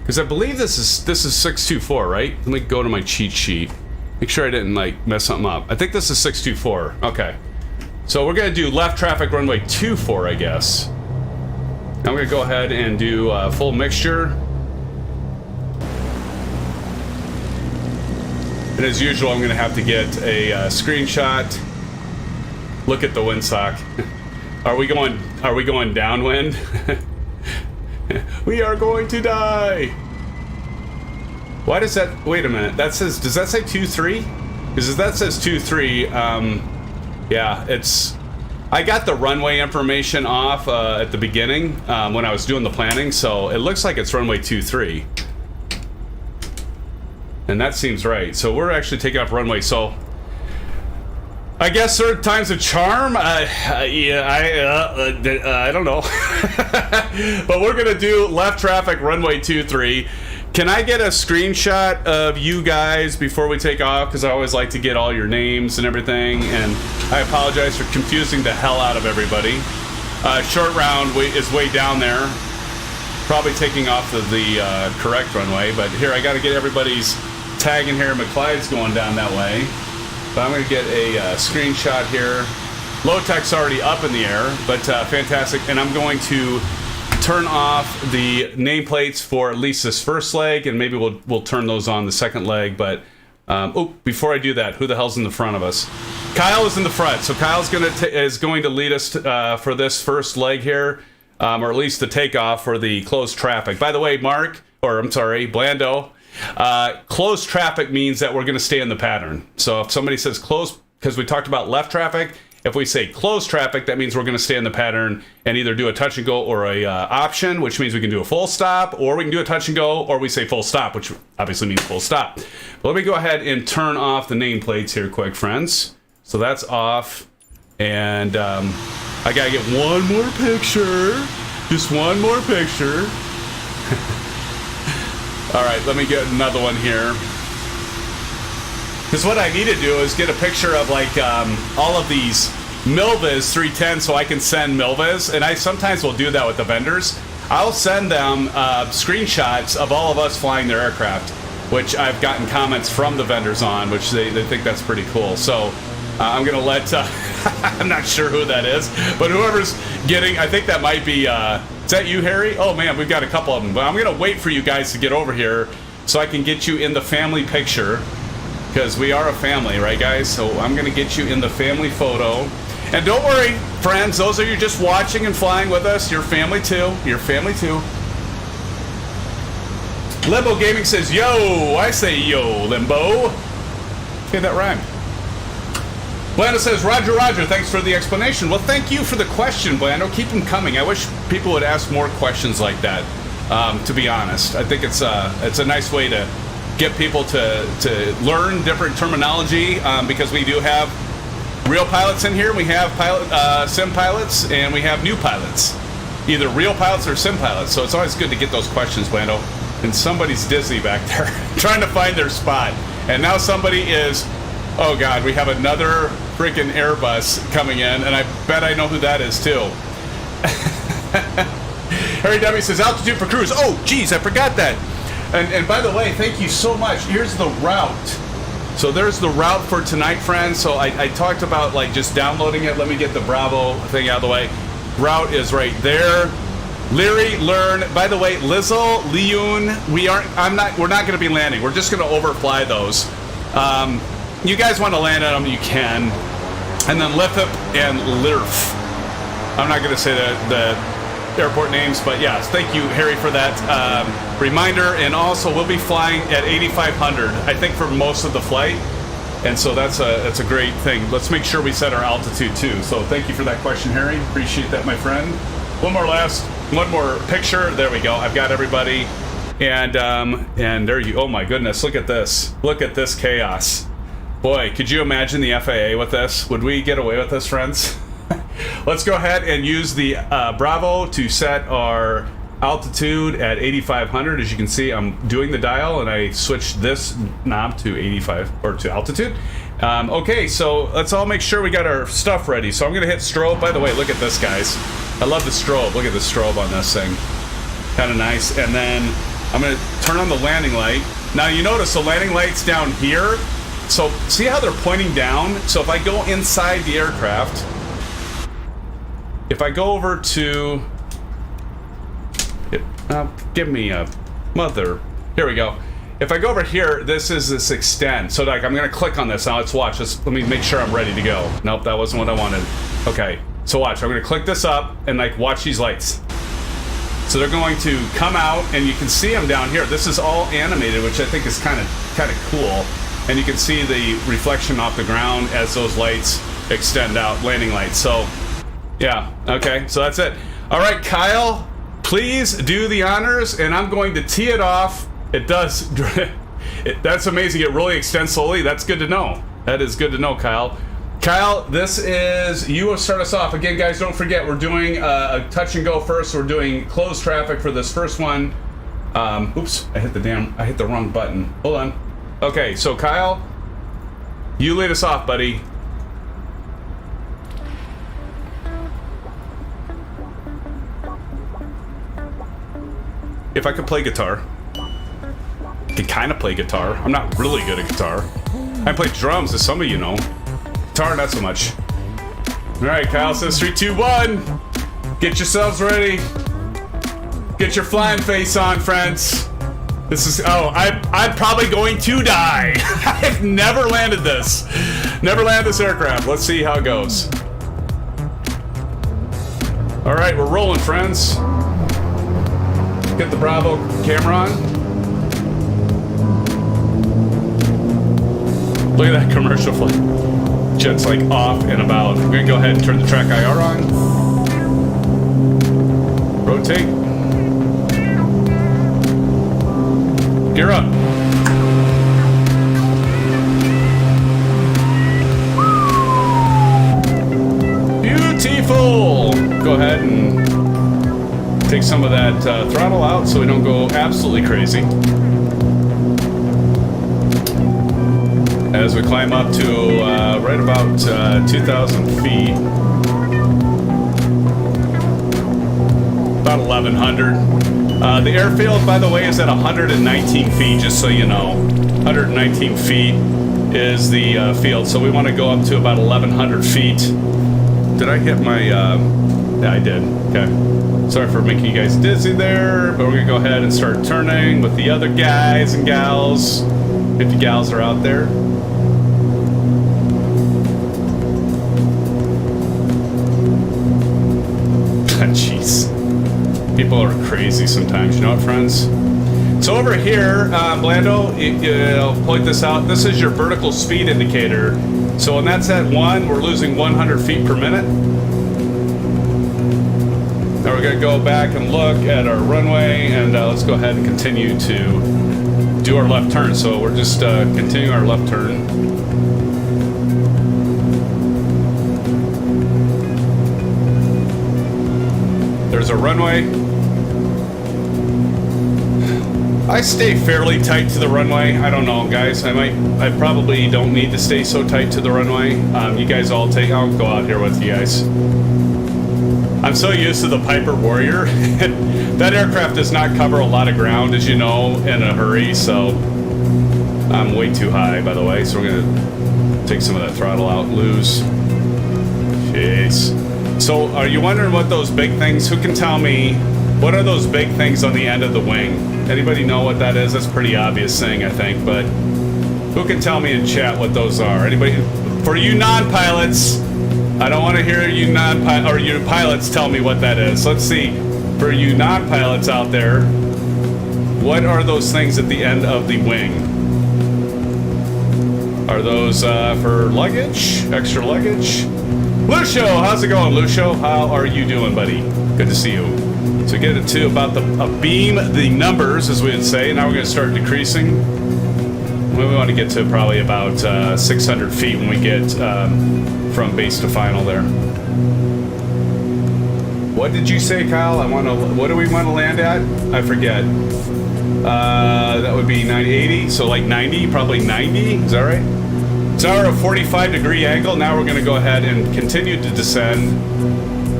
Because I believe this is 624, right? Let me go to my cheat sheet. Make sure I didn't like mess something up. I think this is 624. Okay. So we're gonna do left traffic runway 24, I guess. Now I'm gonna go ahead and do full mixture. And as usual, I'm gonna have to get a screenshot. Look at the windsock. Are we going downwind? We are going to die. Why does that, wait a minute, that says, does that say 2-3? Because that says 2-3, yeah, it's, I got the runway information off at the beginning when I was doing the planning, so it looks like it's runway 23. And that seems right. So we're actually taking off runway, so I guess third time's a charm. Yeah, I don't know. But we're gonna do left traffic runway 23. Can I get a screenshot of you guys before we take off? Because I always like to get all your names and everything. And I apologize for confusing the hell out of everybody. Short round is way down there. Probably taking off the correct runway. But here, I got to get everybody's tag in here. McFly's going down that way. But I'm going to get a screenshot here. Low tech's already up in the air, but fantastic. And I'm going to turn off the nameplates for at least this first leg, and maybe we'll turn those on the second leg. But oh, before I do that, who the hell's in the front of us? Kyle is in the front, so Kyle's is going to lead us for this first leg here, or at least the takeoff for the closed traffic. By the way, Mark, or I'm sorry, Blando. Closed traffic means that we're going to stay in the pattern. So if somebody says closed, because we talked about left traffic, if we say closed traffic, that means we're going to stay in the pattern and either do a touch and go or a option, which means we can do a full stop, or we can do a touch and go, or we say full stop, which obviously means full stop. But let me go ahead and turn off the nameplates here quick, friends. So that's off, and I gotta get one more picture, just one more picture. All right, let me get another one here. Because what I need to do is get a picture of like all of these MilVZ 310 so I can send MilVZ, and I sometimes will do that with the vendors. I'll send them screenshots of all of us flying their aircraft, which I've gotten comments from the vendors on, which they think that's pretty cool. So I'm gonna let, I'm not sure who that is, but whoever's getting, I think that might be, is that you, Harry? Oh man, we've got a couple of them. But I'm gonna wait for you guys to get over here so I can get you in the family picture, because we are a family, right guys? So I'm gonna get you in the family photo. And don't worry, friends, those of you just watching and flying with us, you're family too. You're family too. Limbo Gaming says, yo, I say yo, Limbo. Okay, that rhymed. Blando says, Roger, Roger, thanks for the explanation. Well, thank you for the question, Blando. Keep them coming. I wish people would ask more questions like that, to be honest. I think it's a nice way to get people to learn different terminology, because we do have real pilots in here. We have sim pilots, and we have new pilots. Either real pilots or sim pilots. So it's always good to get those questions, Blando. And somebody's dizzy back there trying to find their spot. And now somebody is... Oh God, we have another freaking Airbus coming in, and I bet I know who that is too. Harry W says altitude for cruise. Oh, geez, I forgot that. And by the way, thank you so much. Here's the route. So there's the route for tonight, friends. So I talked about like just downloading it. Let me get the Bravo thing out of the way. Route is right there. LIRI-LIRN. By the way, LIZL-LIUN. We're not going to be landing. We're just going to overfly those. You guys want to land on them, you can. And then LIFP and LIRF. I'm not going to say the airport names, but yes, thank you, Harry, for that reminder. And also, we'll be flying at 8,500, I think, for most of the flight. And so that's a great thing. Let's make sure we set our altitude too. So thank you for that question, Harry. Appreciate that, my friend. One more picture. There we go. I've got everybody. And there you. Oh my goodness! Look at this. Look at this chaos. Boy, could you imagine the FAA with this? Would we get away with this, friends? Let's go ahead and use the Bravo to set our altitude at 8,500. As you can see, I'm doing the dial, and I switched this knob to 85, or to altitude. Okay, so let's all make sure we got our stuff ready. So I'm gonna hit strobe. By the way, look at this, guys. I love the strobe. Look at the strobe on this thing. Kind of nice. And then I'm gonna turn on the landing light. Now you notice the landing light's down here. So see how they're pointing down? So if I go inside the aircraft, if I go over to, give me a mother, here we go. if I go over here, this is this extend. So like I'm gonna click on this now. Let's watch this. Let me make sure I'm ready to go. Nope, that wasn't what I wanted. Okay, so watch. I'm gonna click this up and like watch these lights. So they're going to come out, and you can see them down here. This is all animated, which I think is kind of cool. And you can see the reflection off the ground as those lights extend out, landing lights. So yeah, okay, so that's it. All right, Kyle, please do the honors, and I'm going to tee it off. It does. That's amazing. It really extends slowly. That's good to know. That is good to know, Kyle. Kyle, this is, you will start us off. Again, guys, don't forget, we're doing a touch and go first. We're doing closed traffic for this first one. Oops, I hit the wrong button. Hold on. Okay, so Kyle, you lead us off, buddy. If I could play guitar. I can kind of play guitar. I'm not really good at guitar. I play drums, as some of you know. Guitar, not so much. All right, Kyle says 3, 2, 1. Get yourselves ready. Get your flying face on, friends. This is, oh, I'm probably going to die. I've never landed this. Never landed this aircraft. Let's see how it goes. All right, we're rolling, friends. Get the Bravo camera on. Look at that commercial flight. Jet's like off and about. I'm gonna go ahead and turn the track IR on. Rotate. Gear up. Beautiful. Go ahead and take some of that throttle out so we don't go absolutely crazy. As we climb up to right about 2,000 feet. About 1,100. The airfield, by the way, is at 119 feet, just so you know. 119 feet is the field, so we want to go up to about 1,100 feet. Did I hit my... yeah, I did. Okay. Sorry for making you guys dizzy there, but we're going to go ahead and start turning with the other guys and gals, if you gals are out there. Jeez. People are crazy sometimes, you know what, friends? So over here, Blando, I'll point this out. This is your vertical speed indicator. So when that's at 1, we're losing 100 feet per minute. Now we're going to go back and look at our runway, and let's go ahead and continue to do our left turn. So we're just continuing our left turn. There's a runway. I stay fairly tight to the runway. I don't know, guys. I probably don't need to stay so tight to the runway. You guys all take, I'll go out here with you guys. I'm so used to the Piper Warrior. That aircraft does not cover a lot of ground, as you know, in a hurry, so I'm way too high, by the way, so we're gonna take some of that throttle out, lose. Jeez. So, are you wondering what those big things, who can tell me, what are those big things on the end of the wing? Anybody know what that is? That's a pretty obvious thing, I think, but who can tell me in chat what those are? Anybody? For you non-pilots, I don't want to hear you non-pilot, or you pilots tell me what that is. Let's see. For you non-pilots out there, what are those things at the end of the wing? Are those for luggage? Extra luggage? Lucio, how's it going, Lucio? How are you doing, buddy? Good to see you. So get it to about a beam the numbers, as we would say. Now we're going to start decreasing. We want to get to probably about 600 feet when we get from base to final there. What did you say, Kyle? What do we want to land at? I forget. That would be 80, so like 90, probably 90. Is that right? So we're at a 45-degree angle. Now we're going to go ahead and continue to descend.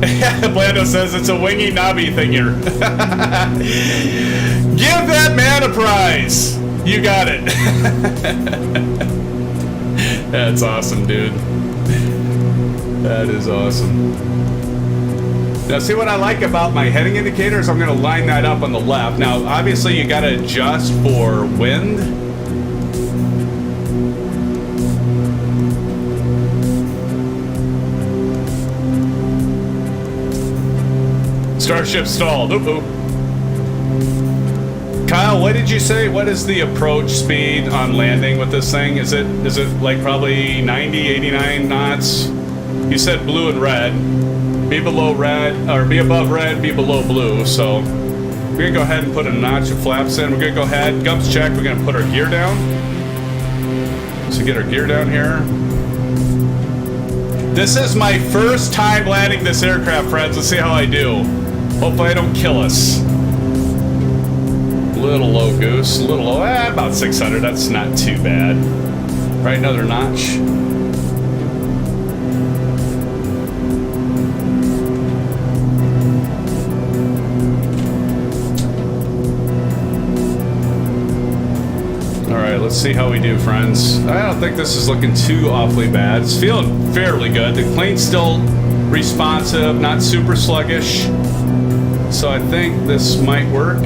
Blando says it's a wingy knobby thing here. Give that man a prize. You got it. That's awesome, dude. That is awesome. Now see what I like about my heading indicators? I'm gonna line that up on the left. Now obviously you gotta adjust for wind. Starship stalled. Oop, oop. Kyle, what did you say? What is the approach speed on landing with this thing? Is it like probably 90, 89 knots? You said blue and red. Be below red, or be above red, be below blue. So we're gonna go ahead and put a notch of flaps in. We're gonna go ahead, Gumps check, we're gonna put our gear down. So get our gear down here. This is my first time landing this aircraft, friends. Let's see how I do. Hopefully I don't kill us. Little low goose, a little low, about 600, that's not too bad. Right, another notch. All right, let's see how we do, friends. I don't think this is looking too awfully bad. It's feeling fairly good. The plane's still responsive, not super sluggish. So I think this might work.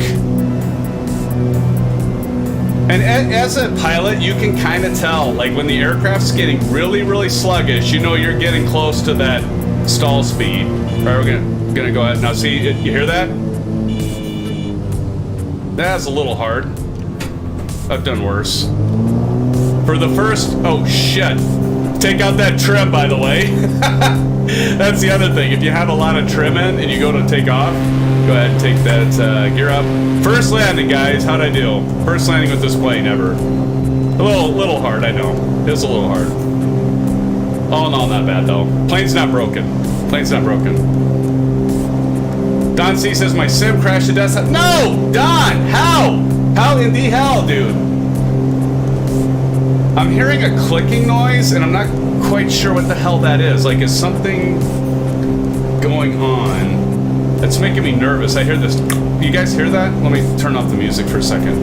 And as a pilot, you can kind of tell, like when the aircraft's getting really, really sluggish, you know you're getting close to that stall speed. All right, we're gonna go ahead. Now see, you hear that? That's a little hard. I've done worse. For the first, oh shit. Take out that trim, by the way. That's the other thing. If you have a lot of trim in and you go to take off, go ahead and take that gear up. First landing, guys. How'd I do? First landing with this plane ever. A little hard, I know. It was a little hard. Oh no, not bad though. Plane's not broken. Plane's not broken. Don C says my sim crashed to death. No, Don. How? How in the hell, dude? I'm hearing a clicking noise, and I'm not quite sure what the hell that is. Like, is something going on? That's making me nervous. I hear this. You guys hear that? Let me turn off the music for a second.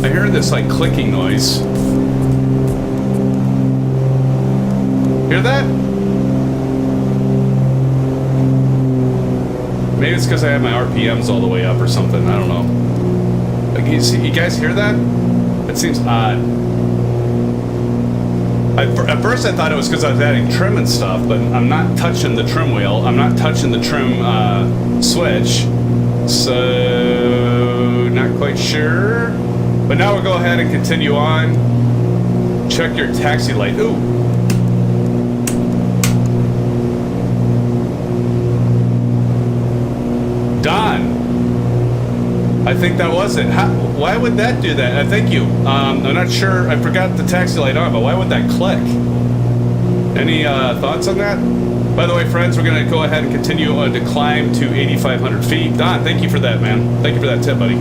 I hear this, like, clicking noise. Hear that? Maybe it's because I have my RPMs all the way up or something. I don't know. Like, you guys hear that? It seems odd. At first I thought it was because I was adding trim and stuff, but I'm not touching the trim wheel. I'm not touching the trim switch. So, not quite sure. But now we'll go ahead and continue on. Check your taxi light. Ooh. Don. I think that was it. Why would that do that? Thank you. I'm not sure. I forgot the taxi light on, but why would that click? Any thoughts on that? By the way, friends, we're going to go ahead and continue to climb to 8,500 feet. Don, thank you for that, man. Thank you for that tip, buddy.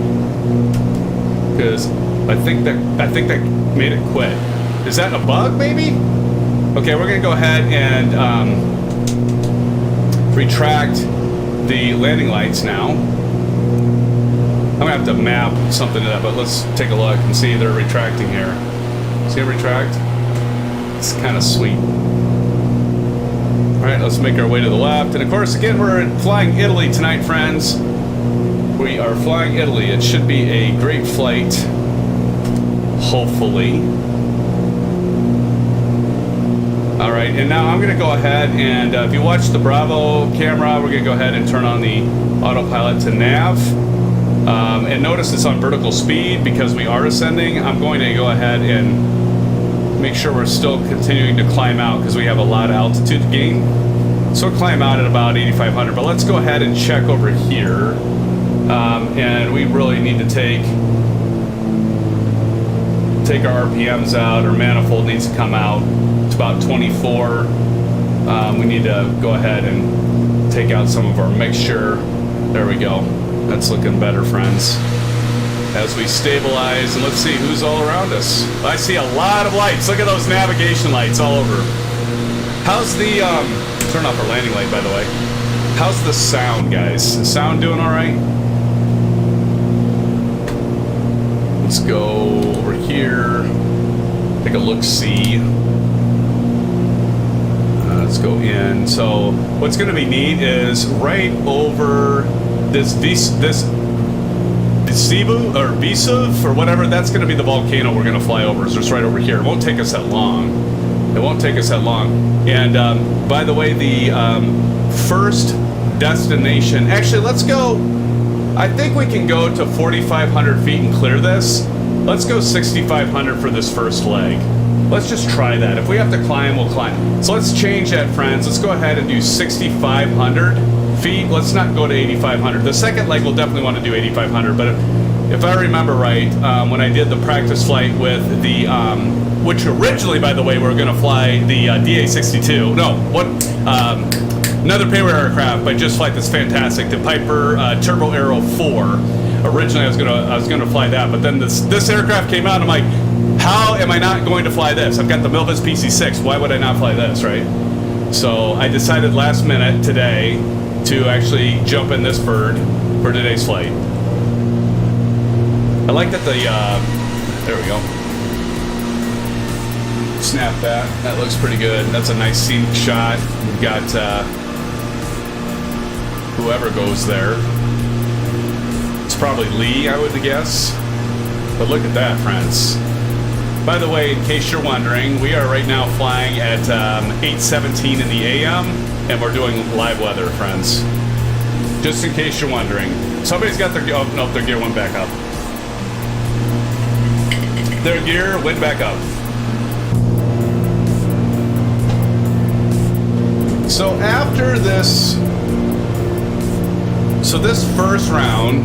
Because I think that made it quit. Is that a bug, maybe? Okay, we're going to go ahead and retract the landing lights now. I'm gonna have to map something to that, but let's take a look and see they're retracting here. See it retract? It's kind of sweet. All right, let's make our way to the left. And of course, again, we're flying Italy tonight, friends. We are flying Italy. It should be a great flight, hopefully. All right, and now I'm gonna go ahead and if you watch the Bravo camera, we're gonna go ahead and turn on the autopilot to nav. And notice it's on vertical speed because we are ascending. I'm going to go ahead and make sure we're still continuing to climb out because we have a lot of altitude to gain. So we'll climb out at about 8,500, but let's go ahead and check over here. And we really need to take our RPMs out. Our manifold needs to come out. It's about 24. We need to go ahead and take out some of our mixture. There we go. That's looking better, friends. As we stabilize, and let's see who's all around us. I see a lot of lights. Look at those navigation lights all over. How's the, turn off our landing light, by the way. How's the sound, guys? The sound doing all right? Let's go over here. Take a look-see. let's go in. So what's going to be neat is right over this Visivu or Visiv or whatever, that's going to be the volcano we're going to fly over. So it's right over here. It won't take us that long. It won't take us that long. And by the way, the first destination, actually, let's go. I think we can go to 4,500 feet and clear this. Let's go 6,500 for this first leg. Let's just try that. If we have to climb, we'll climb. So let's change that, friends. Let's go ahead and do 6,500 feet. Let's not go to 8,500. The second leg, we'll definitely want to do 8,500. But if I remember right, when I did the practice flight with the, which originally, by the way, we were going to fly the DA-62. No, what? Another payware aircraft, but just flight that's fantastic. The Piper Turbo Aero 4. Originally, I was gonna fly that, but then this aircraft came out. And I'm like, how am I not going to fly this? I've got the MilViz PC6. Why would I not fly this, right? So I decided last minute today to actually jump in this bird for today's flight. I like that the there we go. Snap that. That looks pretty good. That's a nice scenic shot. We've got whoever goes there. It's probably Lee, I would guess. But look at that, friends. By the way, in case you're wondering, we are right now flying at 8:17 in the AM, and we're doing live weather, friends. Just in case you're wondering. Somebody's got their... Oh, no, their gear went back up. Their gear went back up. So after this... So this first round,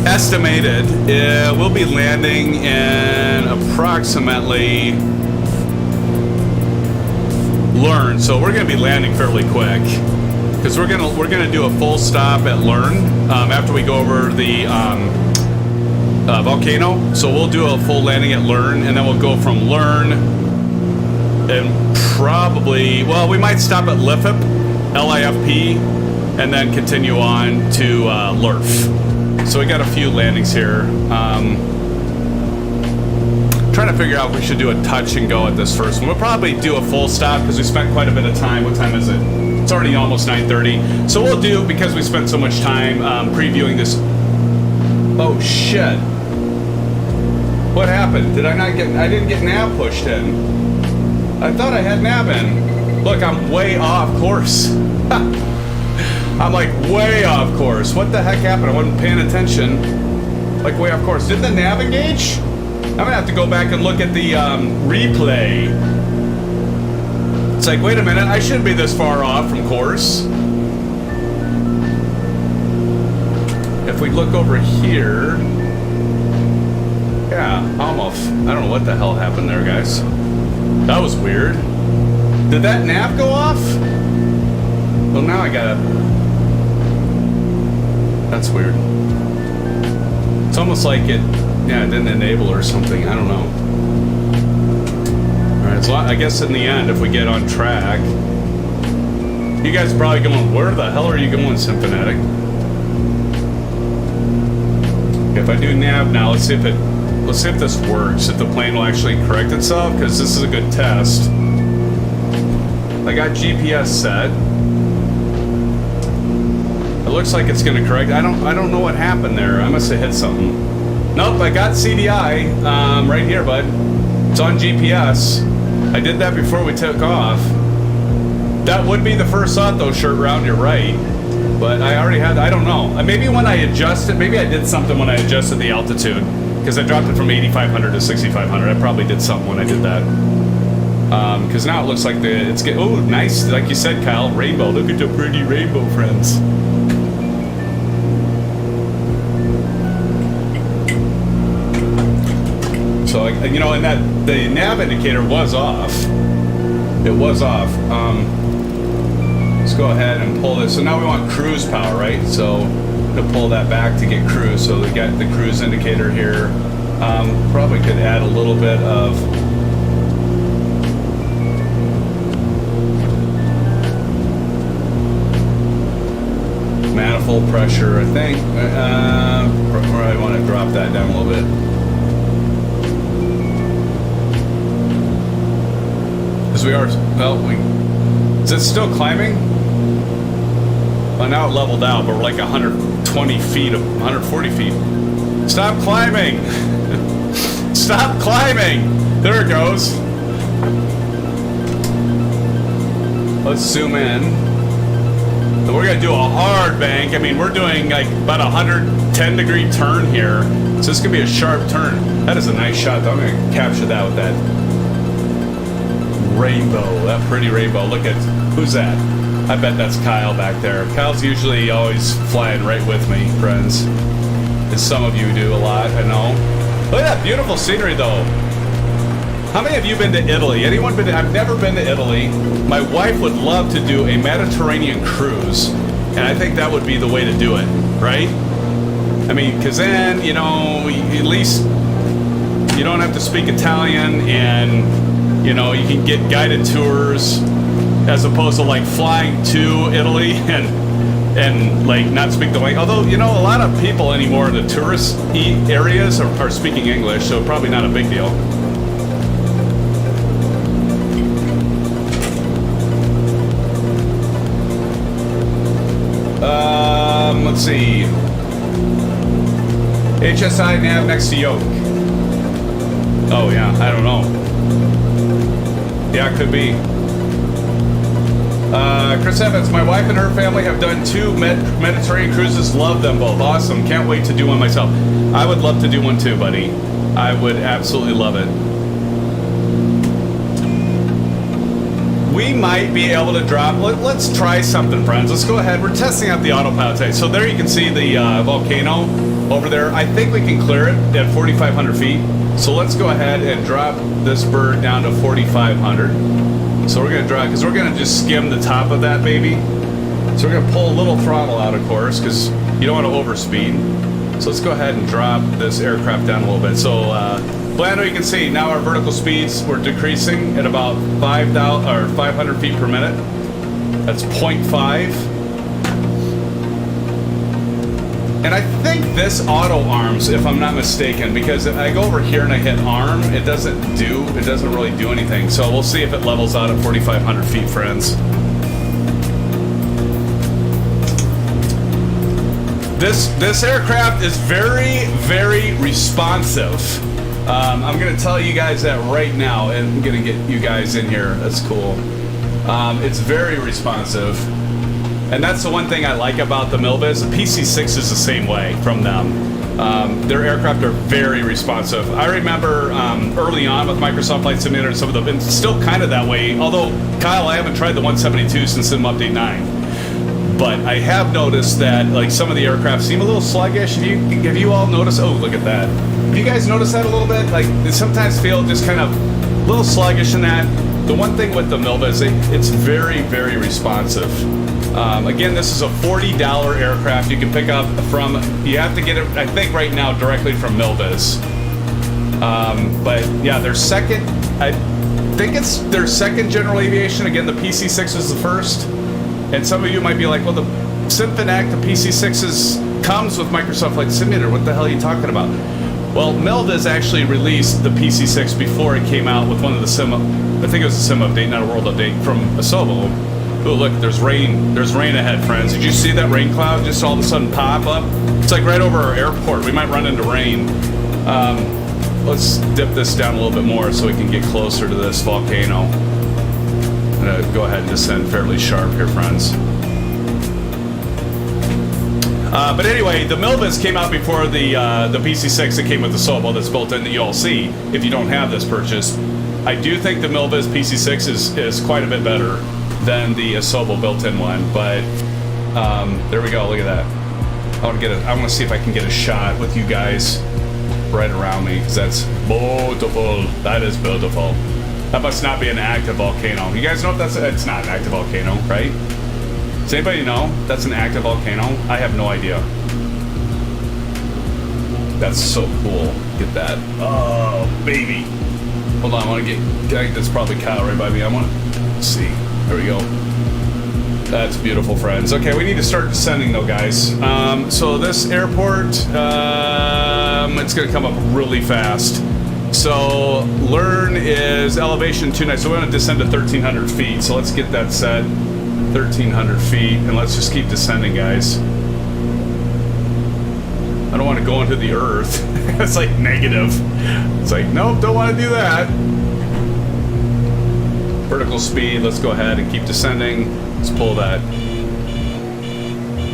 estimated, we'll be landing in approximately LIRN. So we're going to be landing fairly quick because we're gonna do a full stop at LIRN after we go over the volcano. So we'll do a full landing at LIRN, and then we'll go from LIRN and probably, well, we might stop at LIFP, and then continue on to LIRF. So we got a few landings here. Trying to figure out if we should do a touch and go at this first one. We'll probably do a full stop because we spent quite a bit of time. What time is it? It's already almost 9:30. So we'll do, because we spent so much time previewing this. Oh shit. What happened? Did I not get, I didn't get nav pushed in. I thought I had nav in. Look, I'm way off course. I'm like way off course. What the heck happened? I wasn't paying attention. Like way off course. Did the nav engage? I'm gonna have to go back and look at the replay. It's like, wait a minute, I shouldn't be this far off from course. If we look over here, yeah, almost. I don't know what the hell happened there, guys. That was weird. Did that nav go off? Well, now I gotta... That's weird. It's almost like it, yeah, it didn't enable or something. I don't know. All right, so I guess in the end, if we get on track, you guys are probably going, where the hell are you going, Symphonetic? If I do nav now, let's see if this works. If the plane will actually correct itself, because this is a good test. I got GPS set. It looks like it's going to correct. I don't know what happened there. I must have hit something. Nope, I got CDI right here, bud. It's on GPS. I did that before we took off. That would be the first thought, though, shirt round. You're right. But I already had, I don't know. Maybe when I adjusted, maybe I did something when I adjusted the altitude. Because I dropped it from 8,500 to 6,500. I probably did something when I did that. Because now it looks like it's getting, oh, nice. Like you said, Kyle, rainbow. Look at the pretty rainbow, friends. So, you know, and that the nav indicator was off. It was off. Let's go ahead and pull this. So now we want cruise power, right? So to pull that back to get cruise. So we got the cruise indicator here. Probably could add a little bit of manifold pressure, I think. Probably want to drop that down a little bit. Because we are, well, Is it still climbing? Well, now it leveled out, but we're like 120 feet, 140 feet. Stop climbing! Stop climbing! There it goes. Let's zoom in. And we're gonna do a hard bank. I mean, we're doing like about 110-degree turn here. So this could be a sharp turn. That is a nice shot, though. I'm gonna capture that with that rainbow, that pretty rainbow. Look at, who's that? I bet that's Kyle back there. Kyle's usually always flying right with me, friends. As some of you do a lot, I know. Look at that beautiful scenery, though. How many of you been to Italy? Anyone been to, I've never been to Italy. My wife would love to do a Mediterranean cruise, and I think that would be the way to do it, right? I mean, because then, you know, at least you don't have to speak Italian, and, you know, you can get guided tours as opposed to, like, flying to Italy and like, not speak the language. Although, you know, a lot of people anymore in the tourist areas are speaking English, so probably not a big deal. Let's see. HSI nav next to yoke. Oh yeah, I don't know. Yeah, it could be. Chris Evans, my wife and her family have done 2 Mediterranean cruises. Love them both. Awesome. Can't wait to do one myself. I would love to do one too, buddy. I would absolutely love it. We might be able to drop. Let's try something, friends. Let's go ahead. We're testing out the autopilot today. So there you can see the volcano over there. I think we can clear it at 4,500 feet. So let's go ahead and drop this bird down to 4,500. So we're gonna drive, because we're gonna just skim the top of that baby. So we're gonna pull a little throttle out, of course, because you don't want to overspeed. So let's go ahead and drop this aircraft down a little bit. So Blando, you can see now our vertical speeds, we're decreasing at about 500 feet per minute. That's 0.5. And I think this auto arms, if I'm not mistaken, because if I go over here and I hit arm, it doesn't really do anything. So we'll see if it levels out at 4,500 feet, friends. This aircraft is very, very responsive. I'm going to tell you guys that right now, and I'm going to get you guys in here. That's cool. It's very responsive. And that's the one thing I like about the MilViz. The PC6 is the same way from them. Their aircraft are very responsive. I remember early on with Microsoft Flight Simulator and some of them, it's still kind of that way. Although, Kyle, I haven't tried the 172 since Sim Update 9. But I have noticed that like some of the aircraft seem a little sluggish. Have you all noticed? Oh, look at that. Have you guys noticed that a little bit? Like, they sometimes feel just kind of a little sluggish in that. The one thing with the MilViz, it's very, very responsive. Again, this is a $40 aircraft you can pick up from, you have to get it, I think right now, directly from MilViz. But yeah, their second, I think it's their second general aviation. Again, the PC6 is the first. And some of you might be like, well, the Symphonic, the PC6 comes with Microsoft Flight Simulator. What the hell are you talking about? Well, MilViz actually released the PC6 before it came out with one of the Sim, I think it was a Sim update, not a world update, from Asobo. Oh, look, there's rain ahead, friends. Did you see that rain cloud just all of a sudden pop up? It's like right over our airport. We might run into rain. Let's dip this down a little bit more so we can get closer to this volcano. I'm gonna go ahead and descend fairly sharp here, friends. But anyway, the MilViz came out before the PC6 that came with the Asobo that's built in that you all see if you don't have this purchase. I do think the MilViz PC6 is quite a bit better than the Asobo built-in one, but there we go. Look at that. I want to see if I can get a shot with you guys right around me, because that's beautiful. That is beautiful. That must not be an active volcano. You guys know if it's not an active volcano, right? Does anybody know that's an active volcano? I have no idea. That's so cool. Get that. Oh, baby. Hold on, I want to get, I think that's probably Kyle right by me. I want to see. There we go. That's beautiful, friends. Okay, we need to start descending though, guys. So this airport, it's gonna come up really fast. So learn is elevation 290. So we're going to descend to 1,300 feet. So let's get that set. 1,300 feet, and let's just keep descending, guys. I don't want to go into the earth. It's like negative. It's like, nope, don't want to do that. Vertical speed, let's go ahead and keep descending. Let's pull that.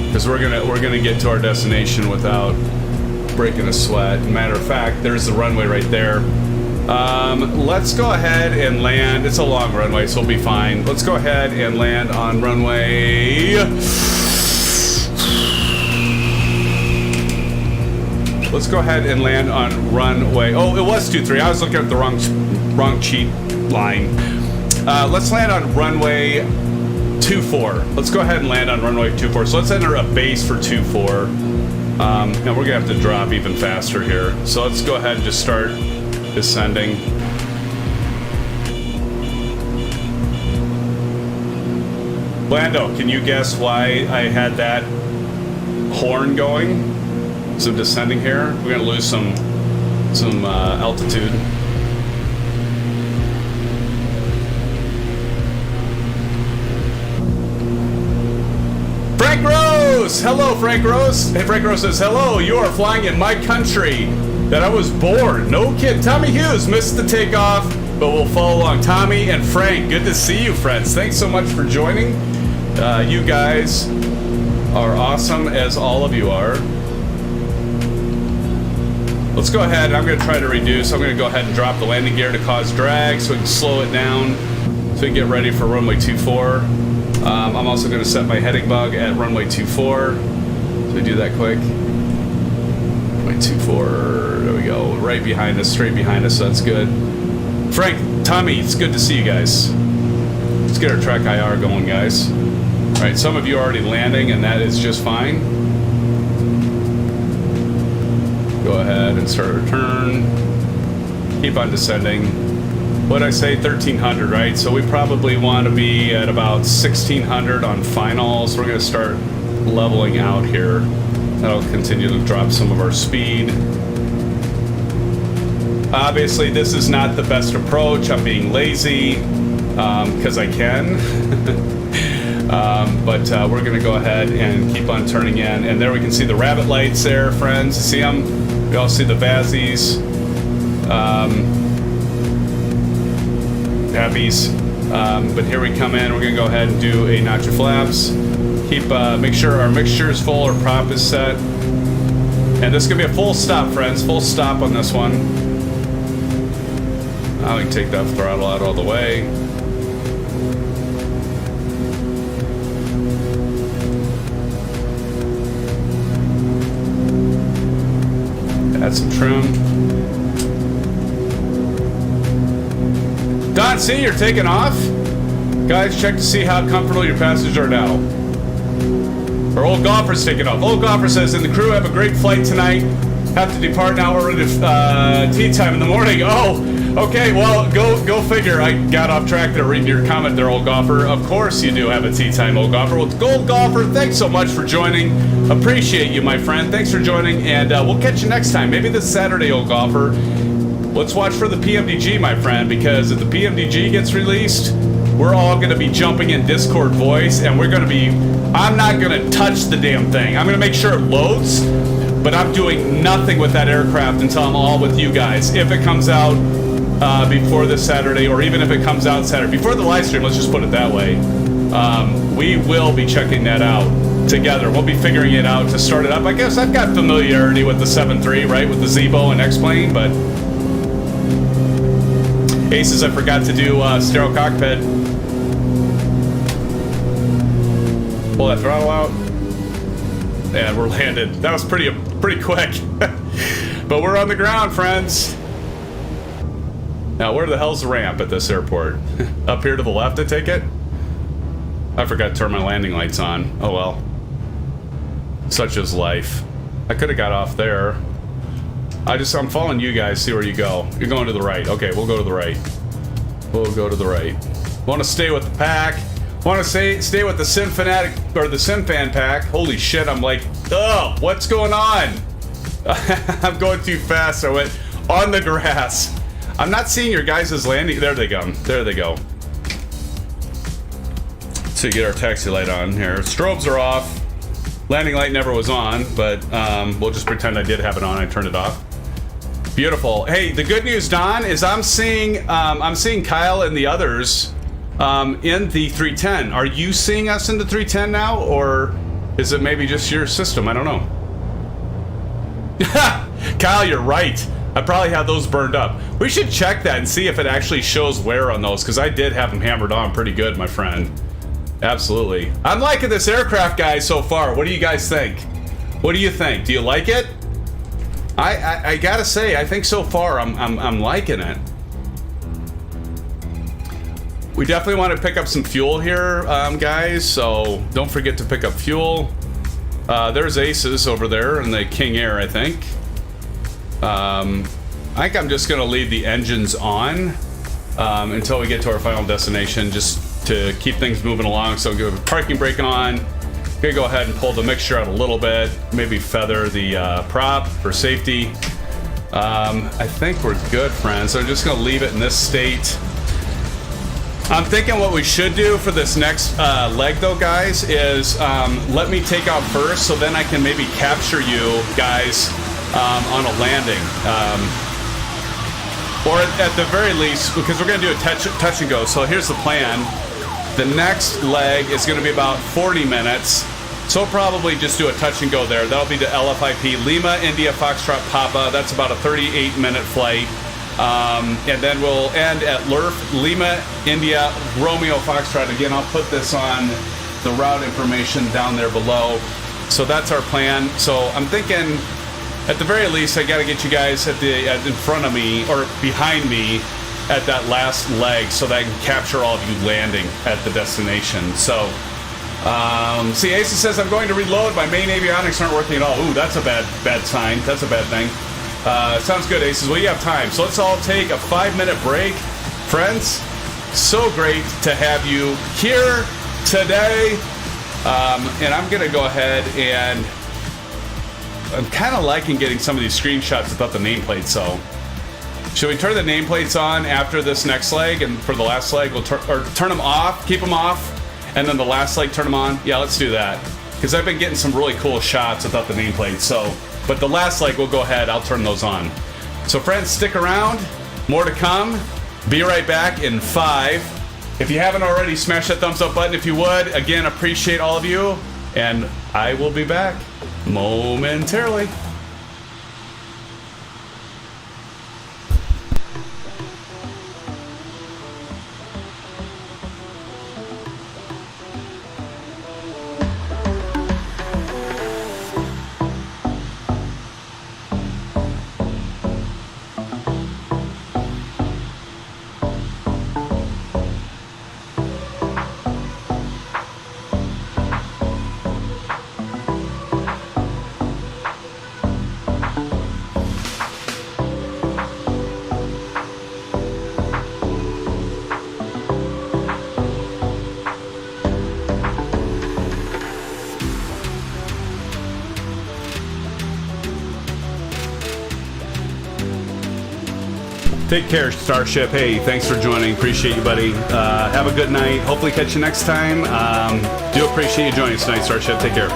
Because we're gonna get to our destination without breaking a sweat. Matter of fact, there's the runway right there. Let's go ahead and land. It's a long runway, so we'll be fine. Let's go ahead and land on runway. Let's go ahead and land on runway. Oh, it was 23. I was looking at the wrong cheat line. Let's land on runway 24. Let's go ahead and land on runway 24. So let's enter a base for 24. And we're gonna have to drop even faster here. So let's go ahead and just start descending. Lando, can you guess why I had that horn going? Some descending here. We're gonna lose some altitude. Frank Rose! Hello, Frank Rose. Hey, Frank Rose says, hello, you are flying in my country that I was born. No kid. Tommy Hughes missed the takeoff, but we'll follow along. Tommy and Frank, good to see you, friends. Thanks so much for joining. You guys are awesome, as all of you are. Let's go ahead. I'm going to try to reduce. I'm going to go ahead and drop the landing gear to cause drag so we can slow it down so we can get ready for runway 24. I'm also going to set my heading bug at runway 24. So we do that quick. Runway 24. There we go. Right behind us, straight behind us. So that's good. Frank, Tommy, it's good to see you guys. Let's get our track IR going, guys. All right, some of you are already landing, and that is just fine. Go ahead and start our turn. Keep on descending. What'd I say? 1,300, right? So we probably want to be at about 1,600 on final. So we're going to start leveling out here. That'll continue to drop some of our speed. Obviously, this is not the best approach. I'm being lazy because I can. But we're going to go ahead and keep on turning in. And there we can see the rabbit lights there, friends. See them? We all see the Vazzies. Abbies. But here we come in. We're going to go ahead and do a notch of flaps. Keep, make sure our mixture is full, our prop is set. And this is going to be a full stop, friends. Full stop on this one. Now we can take that throttle out all the way. Add some trim. Don C, you're taking off? Guys, check to see how comfortable your passengers are now. Our old golfer's taking off. Old golfer says, and the crew have a great flight tonight. Have to depart now. We're ready to tea time in the morning. Oh, okay. Well, go figure. I got off track there reading your comment there, old golfer. Of course you do have a tea time, old golfer. Well, Gold Golfer, thanks so much for joining. Appreciate you, my friend. Thanks for joining, and we'll catch you next time. Maybe this Saturday, old golfer. Let's watch for the PMDG, my friend, because if the PMDG gets released, we're all going to be jumping in Discord voice, and we're going to be... I'm not going to touch the damn thing. I'm going to make sure it loads, but I'm doing nothing with that aircraft until I'm all with you guys. If it comes out before this Saturday, or even if it comes out Saturday, before the live stream, let's just put it that way. We will be checking that out together. We'll be figuring it out to start it up. I guess I've got familiarity with the 7.3, right, with the Zebo and X-Plane, but... Aces, I forgot to do stereo cockpit. Pull that throttle out. And we're landed. That was pretty quick. But we're on the ground, friends. Now, where the hell's the ramp at this airport? Up here to the left, I take it? I forgot to turn my landing lights on. Oh well. Such is life. I could have got off there. I'm following you guys, see where you go. You're going to the right. Okay, we'll go to the right. We'll go to the right. Want to stay with the pack. Want to stay with the Sim Fanatic, or the Sim Fan pack. Holy shit, I'm like, oh, what's going on? I'm going too fast. I went on the grass. I'm not seeing your guys' landing. There they go. There they go. So you get our taxi light on here. Strobes are off. Landing light never was on, but we'll just pretend I did have it on. I turned it off. Beautiful. Hey, the good news, Don, is I'm seeing Kyle and the others in the 310. Are you seeing us in the 310 now, or is it maybe just your system? I don't know. Kyle, you're right. I probably have those burned up. We should check that and see if it actually shows wear on those, because I did have them hammered on pretty good, my friend. Absolutely. I'm liking this aircraft, guys, so far. What do you guys think? What do you think? Do you like it? I gotta say, I think so far I'm liking it. We definitely want to pick up some fuel here, guys, so don't forget to pick up fuel. There's ASUS over there in the King Air, I think. I think I'm just gonna leave the engines on until we get to our final destination, just to keep things moving along. So go parking brake on. Gonna go ahead and pull the mixture out a little bit, maybe feather the prop for safety. I think we're good, friends. So I'm just gonna leave it in this state. I'm thinking what we should do for this next leg, though, guys, is let me take off first, so then I can maybe capture you guys on a landing. Or at the very least, because we're gonna do a touch and go. So here's the plan. The next leg is gonna be about 40 minutes. So we'll probably just do a touch and go there. That'll be to LFIP, Lima, India, Foxtrot, Papa. That's about a 38-minute flight. And then we'll end at LIRF, Lima, India, Romeo, Foxtrot. Again, I'll put this on the route information down there below. So that's our plan. So I'm thinking, at the very least, I got to get you guys in front of me or behind me at that last leg, so that I can capture all of you landing at the destination. So, see, ASUS says I'm going to reload. My main avionics aren't working at all. Ooh, that's a bad sign. That's a bad thing. Sounds good, ASUS. Well, you have time, so let's all take a 5-minute break, friends. So great to have you here today. And I'm gonna go ahead and I'm kind of liking getting some of these screenshots without the nameplate. So, should we turn the nameplates on after this next leg, and for the last leg we'll turn them off, keep them off, and then the last leg turn them on? Yeah, let's do that, because I've been getting some really cool shots without the nameplate. So, but the last leg we'll go ahead, I'll turn those on. So friends, stick around, more to come. Be right back in 5. If you haven't already, smash that thumbs up button if you would. Again, appreciate all of you, and I will be back momentarily. Take care, Starship. Hey, thanks for joining. Appreciate you, buddy. Have a good night. Hopefully catch you next time. Do appreciate you joining us tonight, Starship. Take care.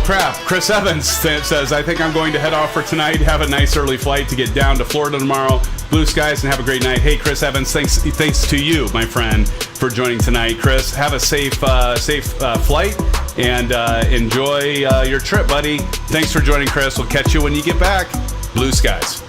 Crap. Chris Evans says, I think I'm going to head off for tonight. Have a nice early flight to get down to Florida tomorrow. Blue skies, and have a great night. Hey, Chris Evans, thanks to you, my friend, for joining tonight. Chris, have a safe flight, and enjoy your trip, buddy. Thanks for joining, Chris. We'll catch you when you get back. Blue skies.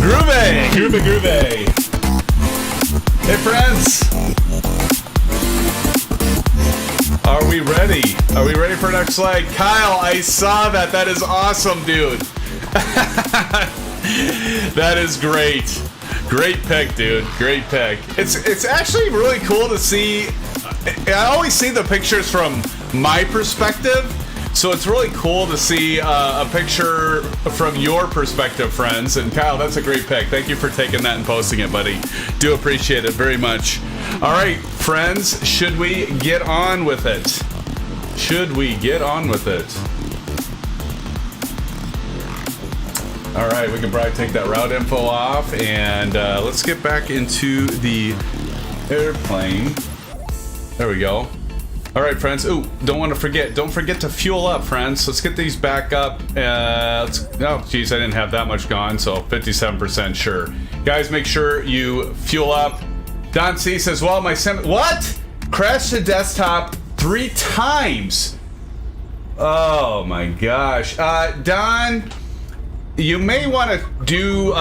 Groovy, groovy, groovy. Hey friends, are we ready? Are we ready for our next leg? Kyle, I saw that. That is awesome, dude. That is great. Great pick, dude. Great pick. It's actually really cool to see. I always see the pictures from my perspective, so it's really cool to see a picture from your perspective, friends. And Kyle, that's a great pick. Thank you for taking that and posting it, buddy. Do appreciate it very much. All right, friends, should we get on with it? Should we get on with it? All right, we can probably take that route info off, and let's get back into the airplane. There we go. All right, friends. Ooh, don't forget to fuel up, friends. Let's get these back up. Oh, geez, I didn't have that much gone, so 57% sure. Guys, make sure you fuel up. Don C says, well, my what? Crashed the desktop 3 times. Oh my gosh. Don, you may want to do,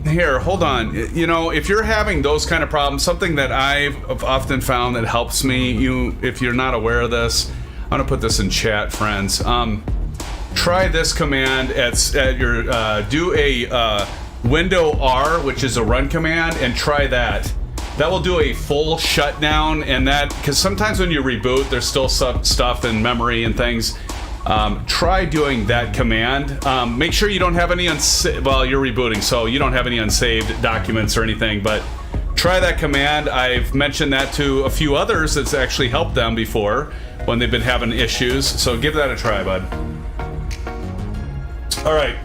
here, hold on. You know, if you're having those kind of problems, something that I've often found that helps me, if you're not aware of this, I'm going to put this in chat, friends. Try this command at your, do a window R, which is a run command, and try that. That will do a full shutdown, and that, because sometimes when you reboot, there's still some stuff in memory and things. Try doing that command. Make sure you don't have any well, you're rebooting, so you don't have any unsaved documents or anything, but try that command. I've mentioned that to a few others that's actually helped them before when they've been having issues, so give that a try, bud. All right,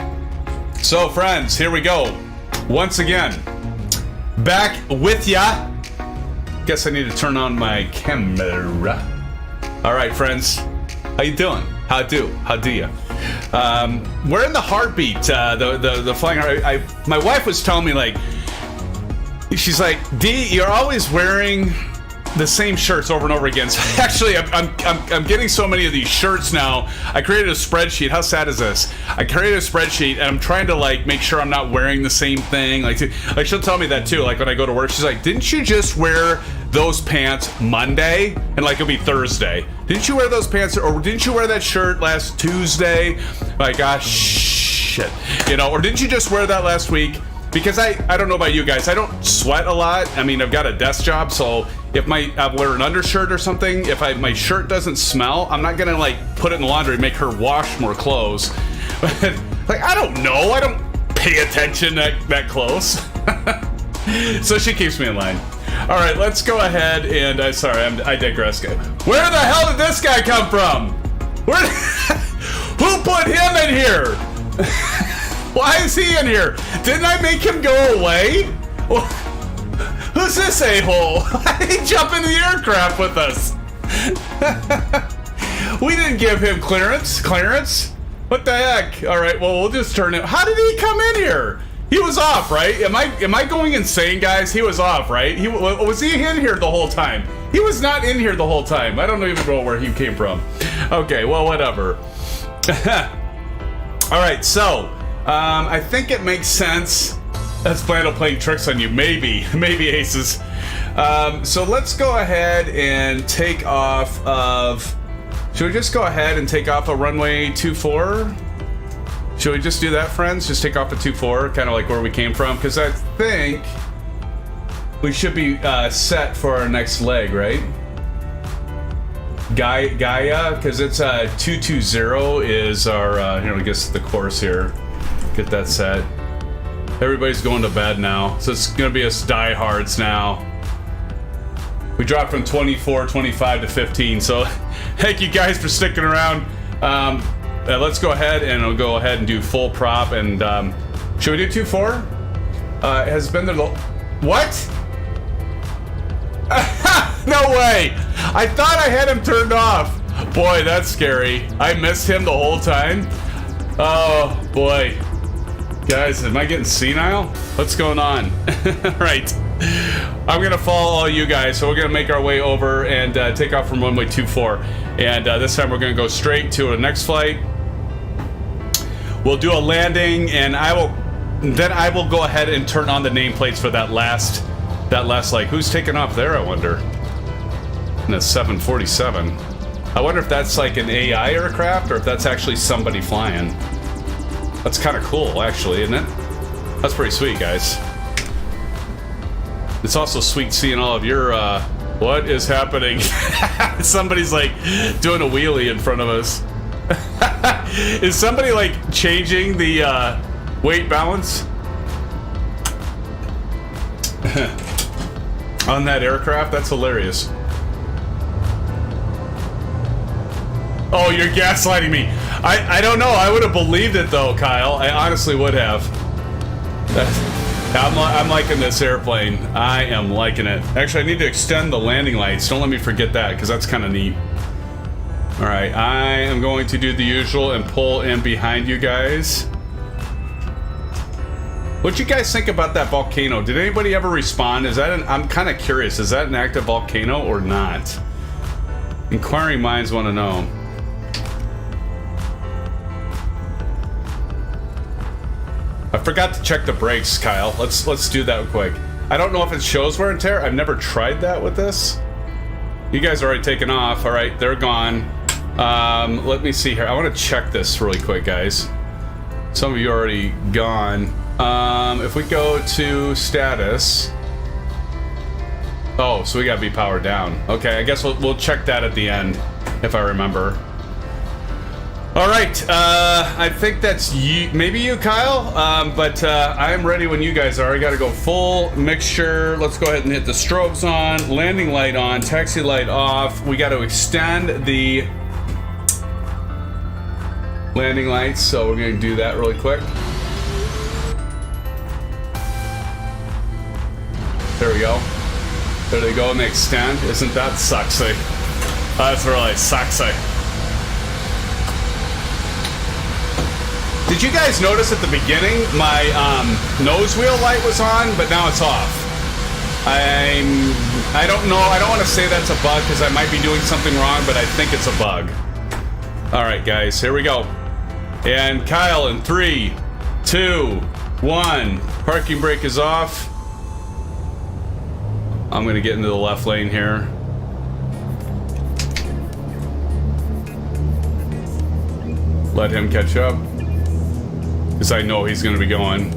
so friends, here we go. Once again, back with ya. Guess I need to turn on my camera. All right, friends, how you doing? How do you? We're in the heartbeat, the flying heart. My wife was telling me, like, she's like, D, you're always wearing the same shirts over and over again. So actually, I'm getting so many of these shirts now. I created a spreadsheet. How sad is this? I created a spreadsheet, and I'm trying to, like, make sure I'm not wearing the same thing. Like she'll tell me that too. Like when I go to work, she's like, "Didn't you just wear those pants Monday?" And like it'll be Thursday. "Didn't you wear those pants, or didn't you wear that shirt last Tuesday?" Like, gosh, shit, you know. Or didn't you just wear that last week? Because I don't know about you guys, I don't sweat a lot. I mean, I've got a desk job, so if I wear an undershirt or something, if my shirt doesn't smell, I'm not gonna like put it in the laundry and make her wash more clothes. Like, I don't know, I don't pay attention that close. So she keeps me in line. All right, let's go ahead and I digress. Where the hell did this guy come from? Who put him in here? Why is he in here? Didn't I make him go away? Who's this a-hole? Why did he jump into the aircraft with us? We didn't give him clearance. What the heck? All right, well, we'll just turn it. How did he come in here? He was off, right? Am I going insane, guys? He was off, right? Was he in here the whole time? He was not in here the whole time. I don't even know where he came from. Okay, well, whatever. All right, so I think it makes sense. Let's plan on playing tricks on you. Maybe Aces. So let's go ahead and take off of... Should we just go ahead and take off a runway 24? Should we just do that, friends? Just take off a 24, kind of like where we came from? Because I think we should be set for our next leg, right? Gaia, because it's 220 is our, here, I guess the course here. Get that set. Everybody's going to bed now, so it's gonna be us diehards now. We dropped from 24, 25 to 15, so thank you guys for sticking around. Let's go ahead and we'll go ahead and do full prop, and should we do 2-4? Has been there what? No way! I thought I had him turned off. Boy, that's scary. I missed him the whole time. Oh boy. Guys, am I getting senile? What's going on? Right. I'm gonna follow all you guys, so we're gonna make our way over and take off from runway 24. And this time we're gonna go straight to the next flight. We'll do a landing, and I will then I will go ahead and turn on the nameplates for that last like, who's taking off there, I wonder? And a 747. I wonder if that's like an AI aircraft or if that's actually somebody flying. That's kind of cool, actually, isn't it? That's pretty sweet, guys. It's also sweet seeing all of your, what is happening? Somebody's like doing a wheelie in front of us. Is somebody like changing the weight balance on that aircraft? That's hilarious. Oh, you're gaslighting me. I don't know. I would have believed it though, Kyle. I honestly would have. I'm liking this airplane. I am liking it. Actually, I need to extend the landing lights. Don't let me forget that, because that's kind of neat. All right, I am going to do the usual and pull in behind you guys. What'd you guys think about that volcano? Did anybody ever respond? Is that I'm kind of curious. Is that an active volcano or not? Inquiring minds want to know. I forgot to check the brakes, Kyle. Let's do that quick. I don't know if it shows wear and tear. I've never tried that with this. You guys are already taken off. All right, they're gone. Let me see here. I want to check this really quick, guys. Some of you are already gone. If we go to status. Oh, so we gotta be powered down. Okay, I guess we'll check that at the end, if I remember. All right, I think that's you, maybe you, Kyle, but I'm ready when you guys are. I gotta go full mixture. Let's go ahead and hit the strobes on, landing light on, taxi light off. We gotta extend the landing lights, so we're gonna do that really quick. There we go. There they go, and they extend. Isn't that sexy? That's really sexy. Did you guys notice at the beginning my nose wheel light was on, but now it's off? I don't know. I don't want to say that's a bug because I might be doing something wrong, but I think it's a bug. All right, guys, here we go. And Kyle, in 3, 2, 1. Parking brake is off. I'm gonna get into the left lane here. Let him catch up. Because I know he's going to be going.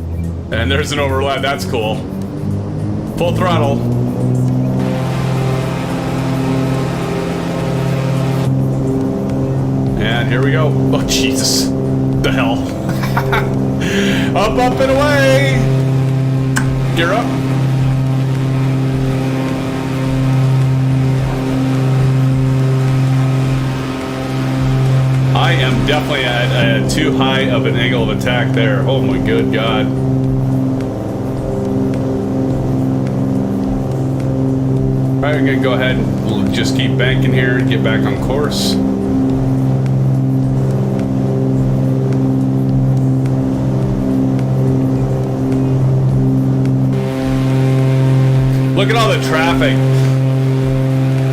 And there's an overlap. That's cool. Full throttle. And here we go. Oh, Jesus. The hell. Up, up, and away. Gear up. I am definitely at too high of an angle of attack there. Oh my good God. Alright, I'm gonna go ahead and just keep banking here and get back on course. Look at all the traffic.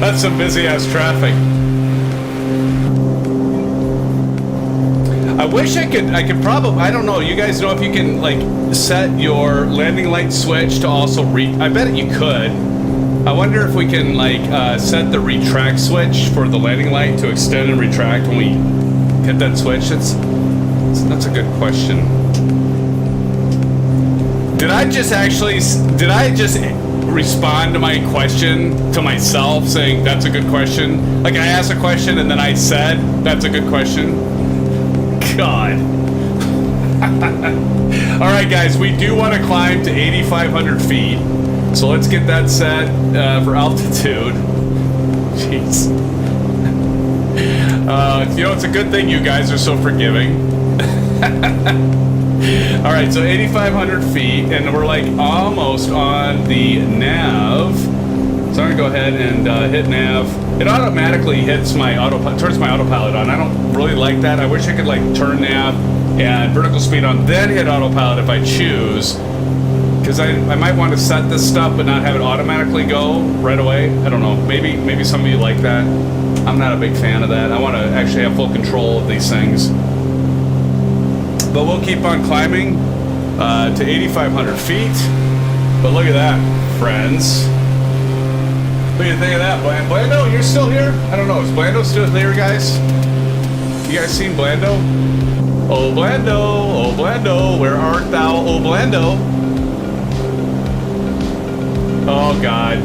That's some busy ass traffic. I wish I could probably, I don't know, you guys know if you can like set your landing light switch to also I bet you could. I wonder if we can like set the retract switch for the landing light to extend and retract when we hit that switch. That's a good question. Did I just respond to my question to myself saying that's a good question? Like I asked a question and then I said that's a good question? God. All right, guys, we do want to climb to 8,500 feet. So let's get that set for altitude. Jeez. You know, it's a good thing you guys are so forgiving. All right, so 8,500 feet, and we're like almost on the nav. So I'm gonna go ahead and hit nav. It automatically hits my turns my autopilot on. I don't really like that. I wish I could like turn nav and vertical speed on, then hit autopilot if I choose. Because I might want to set this stuff but not have it automatically go right away. I don't know. Maybe some of you like that. I'm not a big fan of that. I want to actually have full control of these things. But we'll keep on climbing. to 8,500 feet. But look at that, friends. What do you think of that, Blando? You're still here? I don't know. Is Blando still there, guys? You guys seen Blando? Oh, Blando, where art thou, oh, Blando? Oh, God.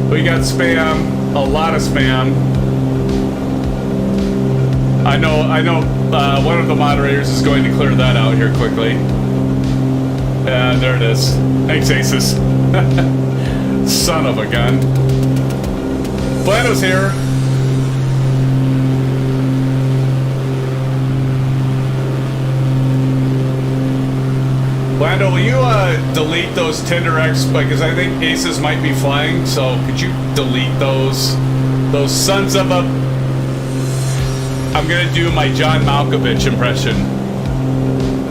We got spam. A lot of spam. I know, one of the moderators is going to clear that out here quickly. Yeah, there it is. Thanks, Asus. Son of a gun. Blando's here. Blando, will you delete those TinderX, because I think Aces might be flying, so could you delete those sons of a... I'm gonna do my John Malkovich impression.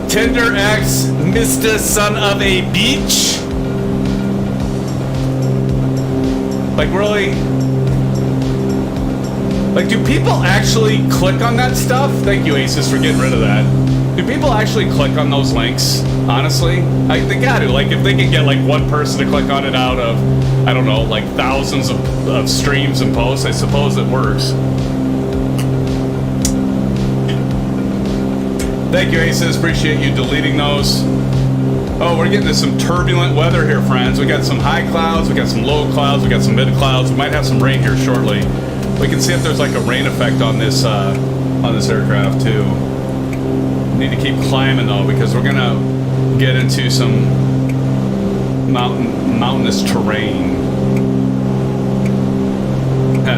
TinderX, Mr. Son of a Beach? Like, really? Like, do people actually click on that stuff? Thank you, Aces, for getting rid of that. Do people actually click on those links? Honestly? They gotta. Like, if they can get, like, one person to click on it out of, I don't know, like, thousands of streams and posts, I suppose it works. Thank you, Aces. Appreciate you deleting those. Oh, we're getting to some turbulent weather here, friends. We got some high clouds, we got some low clouds, we got some mid clouds. We might have some rain here shortly. We can see if there's like a rain effect on this aircraft too. We need to keep climbing though, because we're gonna get into some mountainous terrain.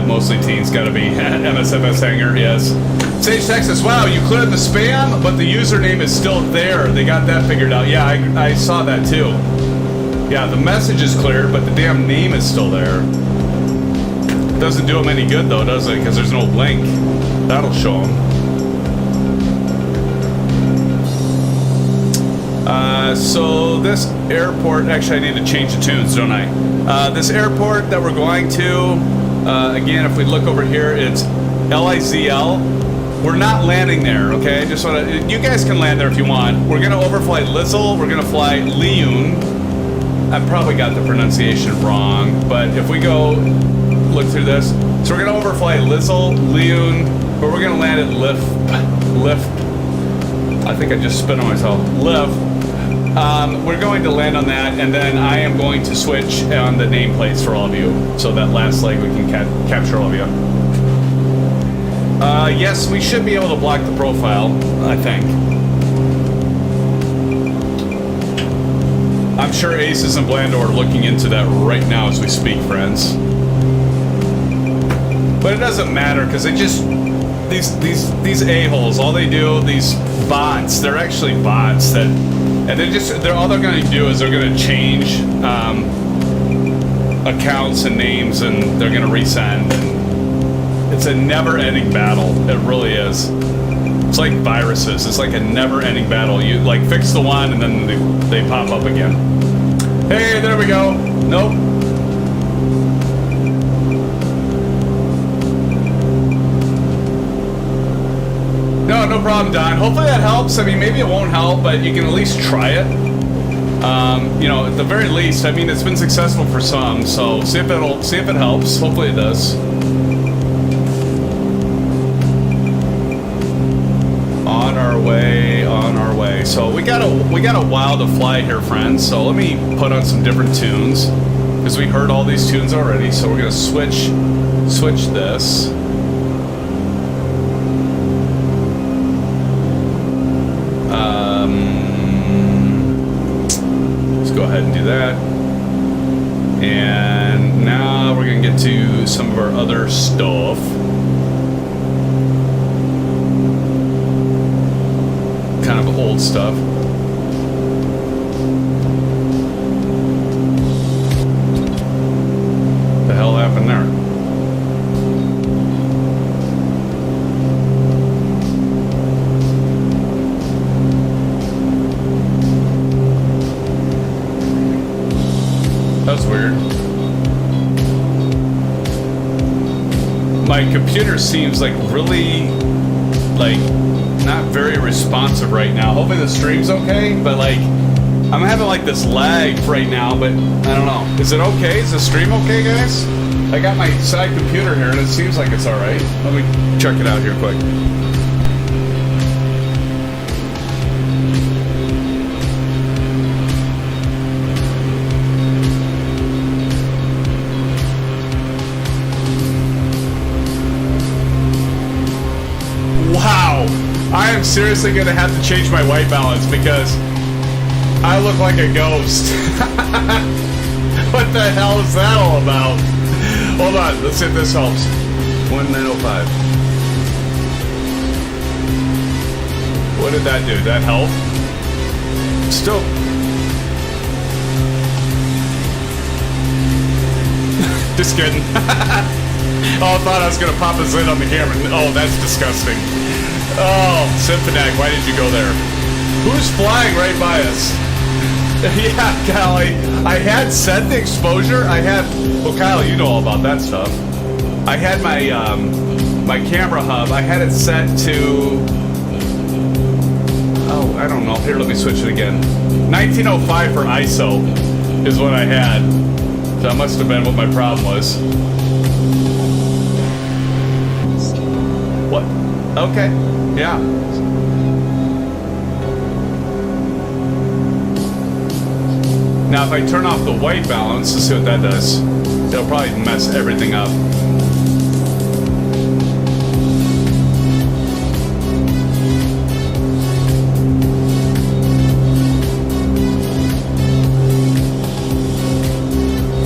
Mostly teens, gotta be. MSFS hangar, yes. Sage Texas, wow, you cleared the spam, but the username is still there. They got that figured out. Yeah, I saw that too. Yeah, the message is cleared, but the damn name is still there. Doesn't do them any good though, does it? Because there's no link. That'll show them. So this airport, actually I need to change the tunes, don't I? This airport that we're going to, again, if we look over here, it's LIZL. We're not landing there, okay? Just want to, you guys can land there if you want. We're gonna overfly LIZL, we're gonna fly LIUN. I probably got the pronunciation wrong, but if we go look through this, so we're gonna overfly LIZL-LIUN, but we're gonna land at LIF. I think I just spit on myself. LIF. We're going to land on that, and then I am going to switch on the nameplates for all of you, so that last leg we can capture all of you. Yes, we should be able to block the profile, I think. I'm sure Aces and Blando are looking into that right now as we speak, friends. But it doesn't matter, because they just... These a-holes, all they do, these bots, they're actually bots that... And they're all they're going to do is they're going to change accounts and names, and they're going to resend. And it's a never-ending battle. It really is. It's like viruses. It's like a never-ending battle. You like fix the one, and then they pop up again. Hey, there we go. Nope. No problem, Don. Hopefully that helps. I mean, maybe it won't help, but you can at least try it. You know, at the very least, I mean, it's been successful for some, so see if it helps. Hopefully it does. On our way. So we got a while to fly here, friends. So let me put on some different tunes, because we heard all these tunes already. So we're gonna switch this. Go ahead and do that. And now we're gonna get to some of our other stuff. Kind of old stuff. The hell happened there? That's weird. My computer seems like really, like, not very responsive right now. Hopefully the stream's okay, but like, I'm having like this lag right now, but I don't know. Is it okay? Is the stream okay, guys? I got my side computer here and it seems like it's alright. Let me check it out here quick. Wow! I am seriously gonna have to change my white balance because I look like a ghost. What the hell is that all about? Hold on, let's see if this helps. 1905. What did that do? Did that help? Still. Just kidding. Oh, I thought I was gonna pop us in on the camera. Oh, that's disgusting. Oh, Symphonic, why did you go there? Who's flying right by us? Yeah, Kyle, I had set the exposure. I had, well, Kyle, you know all about that stuff. I had my my camera hub. I had it set to, oh, I don't know. Here, let me switch it again. 1905 for ISO is what I had. So that must have been what my problem was. What? Okay. Yeah. Now, if I turn off the white balance, let's see what that does. It'll probably mess everything up.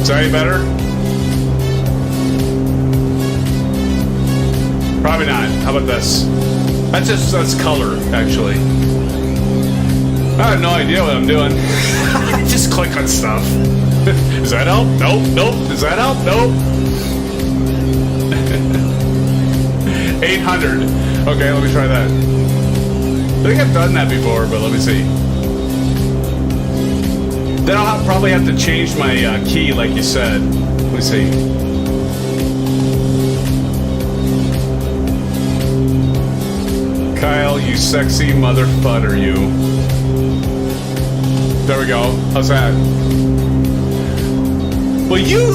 Is that any better? Probably not. How about this? That's color, actually. I have no idea what I'm doing. Just click on stuff. Does that help? Nope, nope. Does that help? Nope. 800. Okay, let me try that. I think I've done that before, but let me see. Then I'll probably have to change my key, like you said. Let me see. Kyle, you sexy motherfucker, you. There we go. How's that? Well, you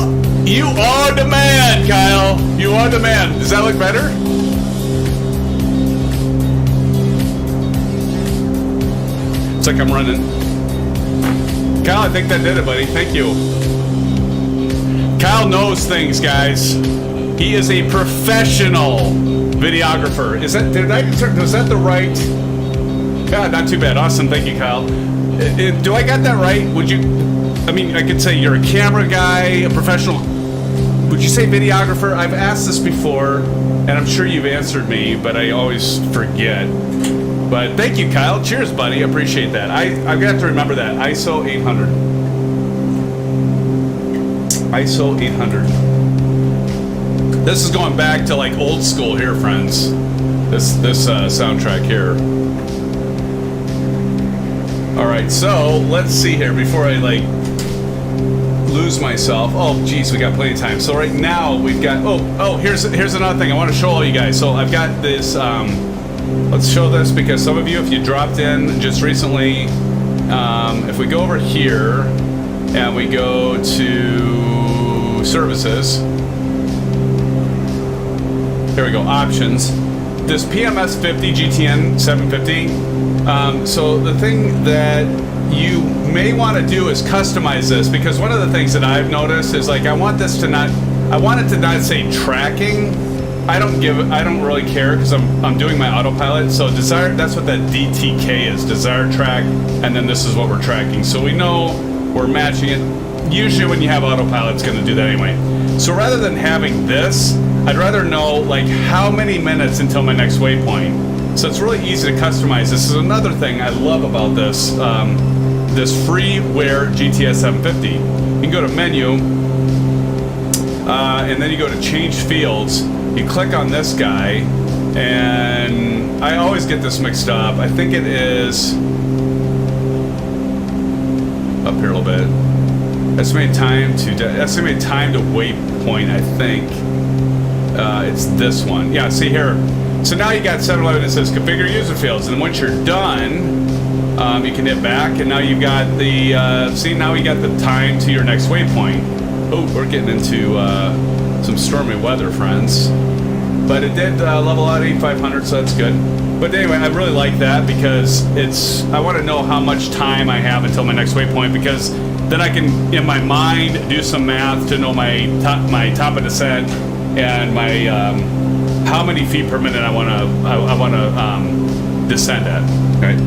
are the man, Kyle. You are the man. Does that look better? It's like I'm running. Kyle, I think that did it, buddy. Thank you. Kyle knows things, guys. He is a professional videographer. Is that, was that the right? God, not too bad. Awesome. Thank you, Kyle. Do I got that right? Would you, I mean, I could say you're a camera guy, a professional. Would you say videographer? I've asked this before, and I'm sure you've answered me, but I always forget. But thank you, Kyle. Cheers, buddy. Appreciate that. I've got to remember that. ISO 800. ISO 800. This is going back to like old school here, friends. This soundtrack here. All right, so let's see here before I like lose myself. Oh, geez, we got plenty of time. So right now we've got. Oh, here's another thing I want to show all you guys. So I've got this. Let's show this because some of you, if you dropped in just recently, if we go over here and we go to services, here we go, options. This PMS 50 GTN 750. So the thing that you may want to do is customize this, because one of the things that I've noticed is like I want it to not say tracking. I don't really care because I'm doing my autopilot. So desire, that's what that DTK is, desired track, and then this is what we're tracking. So we know we're matching it. Usually when you have autopilot, it's going to do that anyway. So rather than having this, I'd rather know like how many minutes until my next waypoint. So it's really easy to customize. This is another thing I love about this this freeware GTS 750. You can go to menu, and then you go to change fields. You click on this guy, and I always get this mixed up. I think it is up here a little bit. Estimated time to waypoint, I think. It's this one. Yeah, see here. So now you got 711. It says configure user fields, and then once you're done, You can hit back, and now you've got the, see, now you got the time to your next waypoint. Oh, we're getting into some stormy weather, friends. But it did level out 8500, so that's good. But anyway, I really like that because it's, I want to know how much time I have until my next waypoint, because then I can, in my mind, do some math to know my top of descent and my, how many feet per minute I want to descend at, okay?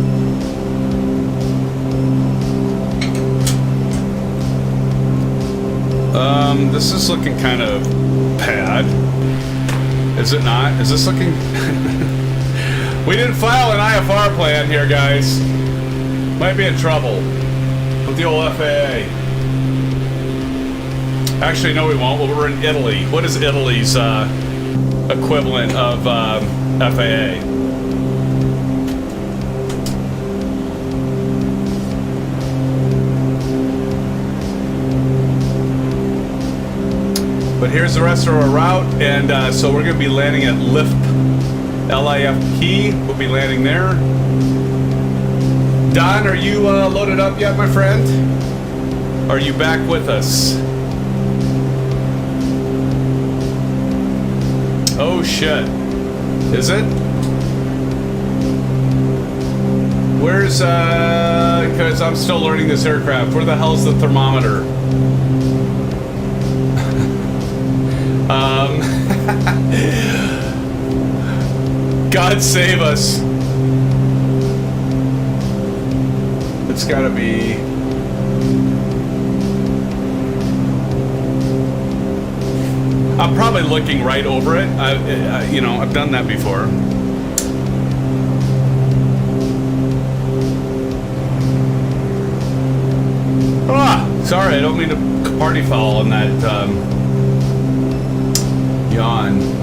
This is looking kind of bad. Is it not? Is this looking... We didn't file an IFR plan here, guys. Might be in trouble with the old FAA. Actually, no, we won't. Well, we're in Italy. What is Italy's equivalent of FAA? But here's the rest of our route, and so we're going to be landing at LIFP, L-I-F-P. We'll be landing there. Don, are you loaded up yet, my friend? Are you back with us? Oh shit. Is it? Where's, because I'm still learning this aircraft. Where the hell's the thermometer? God save us. It's gotta be... I'm probably looking right over it. You know, I've done that before. Ah, sorry, I don't mean to party foul on that yawn.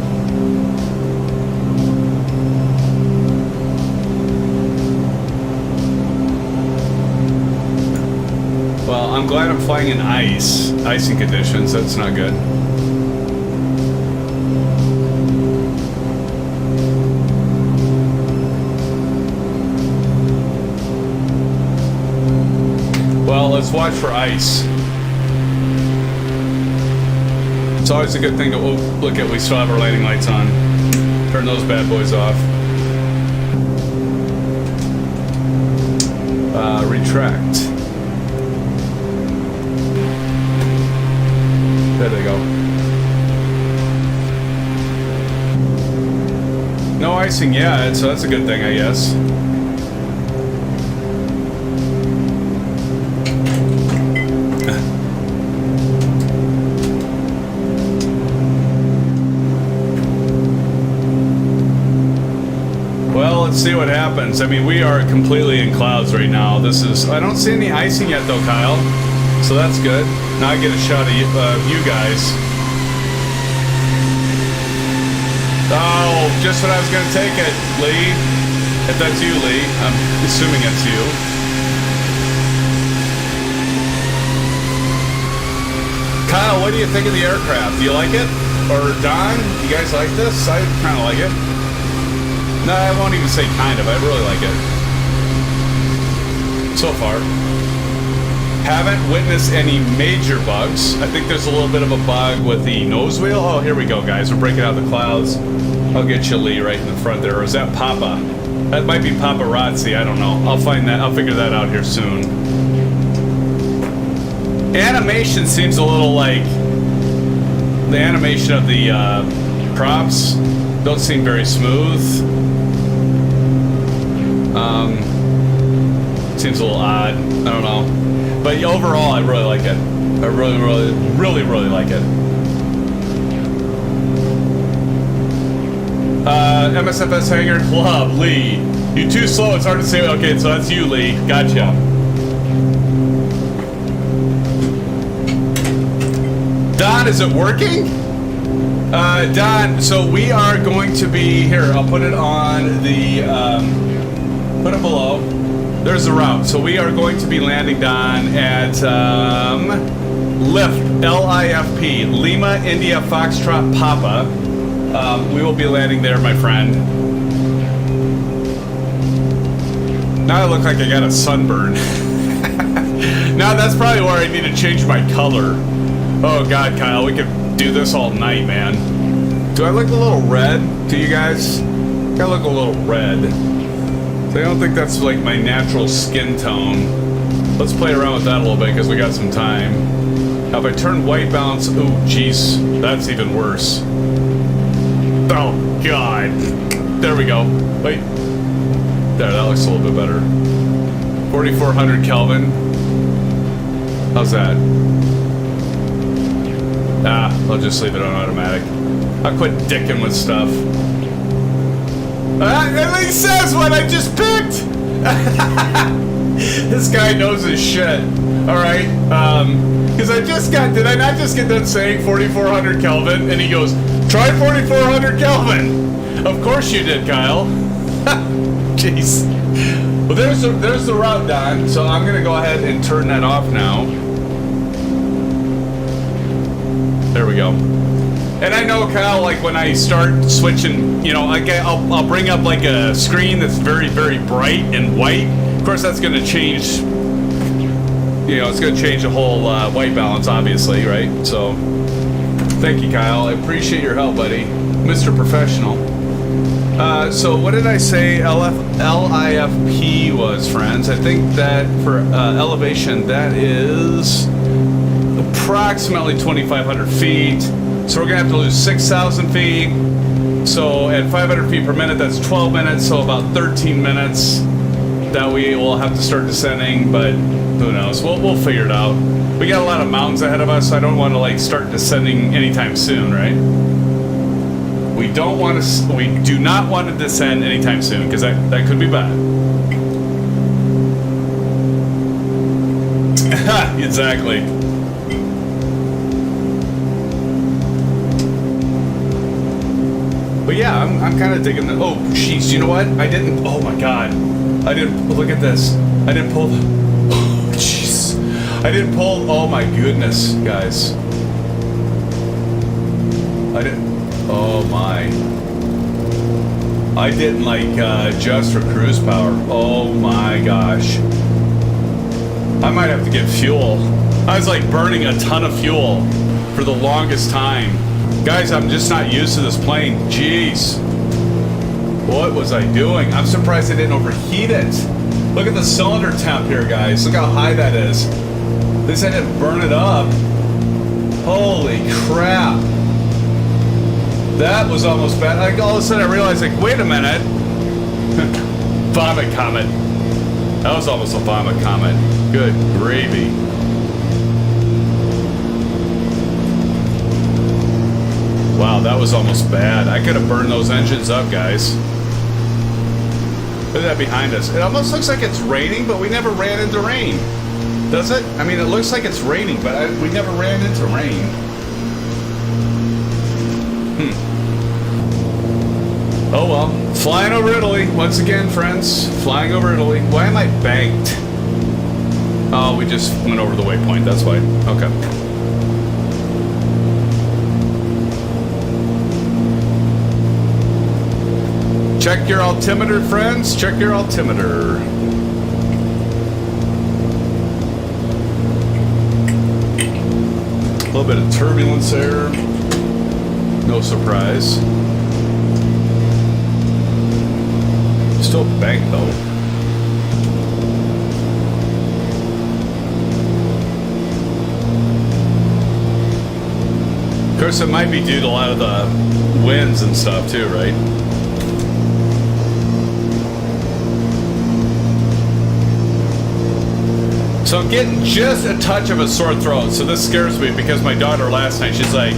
Well, I'm glad I'm flying in icing conditions. That's not good. Well, let's watch for ice. It's always a good thing to look at. We still have our landing lights on. Turn those bad boys off. Retract. There they go. No icing yet, so that's a good thing, I guess. Well, let's see what happens. I mean, we are completely in clouds right now. This is... I don't see any icing yet, though, Kyle. So that's good. Now I get a shot of you guys. Oh, just when I was going to take it, Lee. If that's you, Lee. I'm assuming it's you. Kyle, what do you think of the aircraft? Do you like it? Or Don, you guys like this? I kind of like it. No, I won't even say kind of. I really like it. So far. Haven't witnessed any major bugs. I think there's a little bit of a bug with the nose wheel. Oh, here we go, guys. We're breaking out the clouds. I'll get you, Lee, right in the front there. Or is that Papa? That might be paparazzi. I don't know. I'll find that. I'll figure that out here soon. Animation seems a little like... The animation of the props don't seem very smooth. Seems a little odd. I don't know. But overall, I really like it. I really like it. MSFS Hangar Club, Lee. You too slow, it's hard to say. Okay, so that's you, Lee. Gotcha. Don, is it working? Don, so we are going to be... Here, I'll put it on the... put it below. There's the route. So we are going to be landing, Don, at LIFP, L-I-F-P, Lima, India, Foxtrot, Papa. We will be landing there, my friend. Now I look like I got a sunburn. Now that's probably where I need to change my color. Oh God, Kyle, we could do this all night, man. Do I look a little red to you guys? I look a little red. So I don't think that's like my natural skin tone. Let's play around with that a little bit because we got some time. Now if I turn white balance, oh jeez, that's even worse. Oh God. There we go. Wait. There, that looks a little bit better. 4,400 Kelvin. How's that? Ah, I'll just leave it on automatic. I'll quit dicking with stuff. At least says what I just picked! This guy knows his shit. Alright, because I just got, did I not just get done saying 4,400 Kelvin? And he goes, try 4,400 Kelvin! Of course you did, Kyle. Jeez. Well, there's the route done, so I'm gonna go ahead and turn that off now. There we go. And I know, Kyle, like when I start switching, you know, like I'll bring up like a screen that's very, very bright and white. Of course, that's gonna change. You know, it's gonna change the whole white balance, obviously, right? So, thank you, Kyle. I appreciate your help, buddy, Mr. Professional. So what did I say LIFP was, friends? I think that for elevation, that is approximately 2,500 feet. So we're gonna have to lose 6,000 feet. So at 500 feet per minute, that's 12 minutes. So about 13 minutes that we will have to start descending, but who knows? We'll figure it out. We got a lot of mountains ahead of us, so I don't want to like start descending anytime soon, right? We don't want to. We do not want to descend anytime soon because that could be bad. Exactly. But yeah, I'm kind of digging the. Oh, jeez, you know what? I didn't. Oh my God, I didn't. Look at this. I didn't pull the. Oh, jeez. I didn't pull. Oh my goodness, guys. I didn't. Oh my. I didn't like adjust for cruise power. Oh my gosh. I might have to get fuel. I was like burning a ton of fuel for the longest time. Guys, I'm just not used to this plane. Jeez. What was I doing? I'm surprised I didn't overheat it. Look at the cylinder temp here, guys. Look how high that is. At least I didn't burn it up. Holy crap. That was almost bad. Like all of a sudden I realized, like, wait a minute. Vomit comet. That was almost a vomit comet. Good gravy. Wow, that was almost bad. I could have burned those engines up, guys. Look at that behind us. It almost looks like it's raining, but we never ran into rain. Does it? I mean, it looks like it's raining, but we never ran into rain. Oh well, flying over Italy once again, friends. Flying over Italy. Why am I banked? Oh, we just went over the waypoint. That's why. Okay. Check your altimeter, friends. Check your altimeter. A little bit of turbulence there. No surprise. Still banked though. Of course, it might be due to a lot of the winds and stuff too, right? So I'm getting just a touch of a sore throat. So this scares me because my daughter last night, she's like,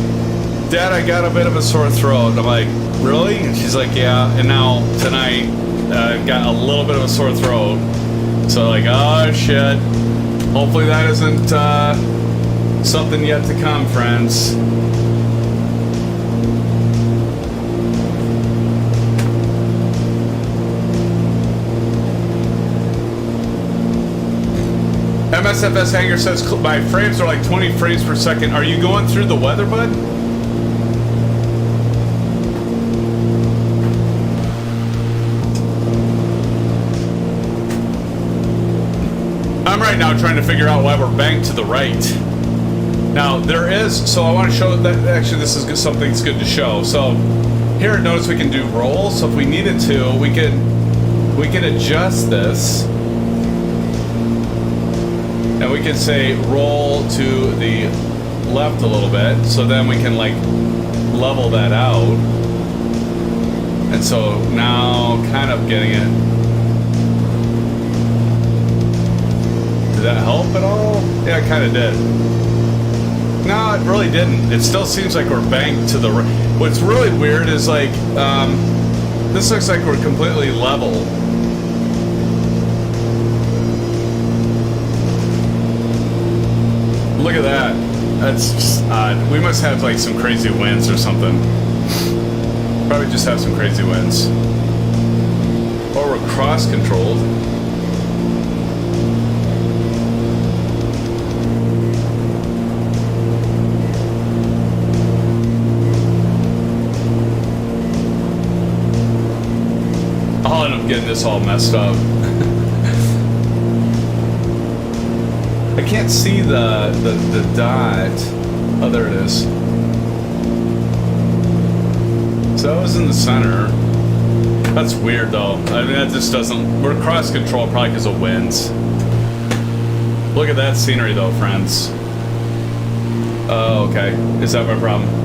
Dad, I got a bit of a sore throat. And I'm like, really? And she's like, yeah. And now tonight, I've got a little bit of a sore throat. So like, oh shit. Hopefully that isn't something yet to come, friends. MSFS Hanger says my frames are like 20 frames per second. Are you going through the weather, bud? right now trying to figure out why we're banked to the right. Now there is, so I want to show that actually this is something that's good to show. So here, notice we can do roll. So if we needed to, we could adjust this, and we could say roll to the left a little bit. So then we can like level that out. And so now, kind of getting it. Did that help at all? Yeah, it kind of did. No, it really didn't. It still seems like we're banked to the right. What's really weird is like, this looks like we're completely level. Look at that. That's just odd. We must have like some crazy winds or something. Probably just have some crazy winds. Or we're cross-controlled. I'll end up getting this all messed up. I can't see the dot. Oh, there it is. So that was in the center. That's weird though. I mean, that just doesn't... We're cross-control probably because of winds. Look at that scenery though, friends. Oh, okay. Is that my problem?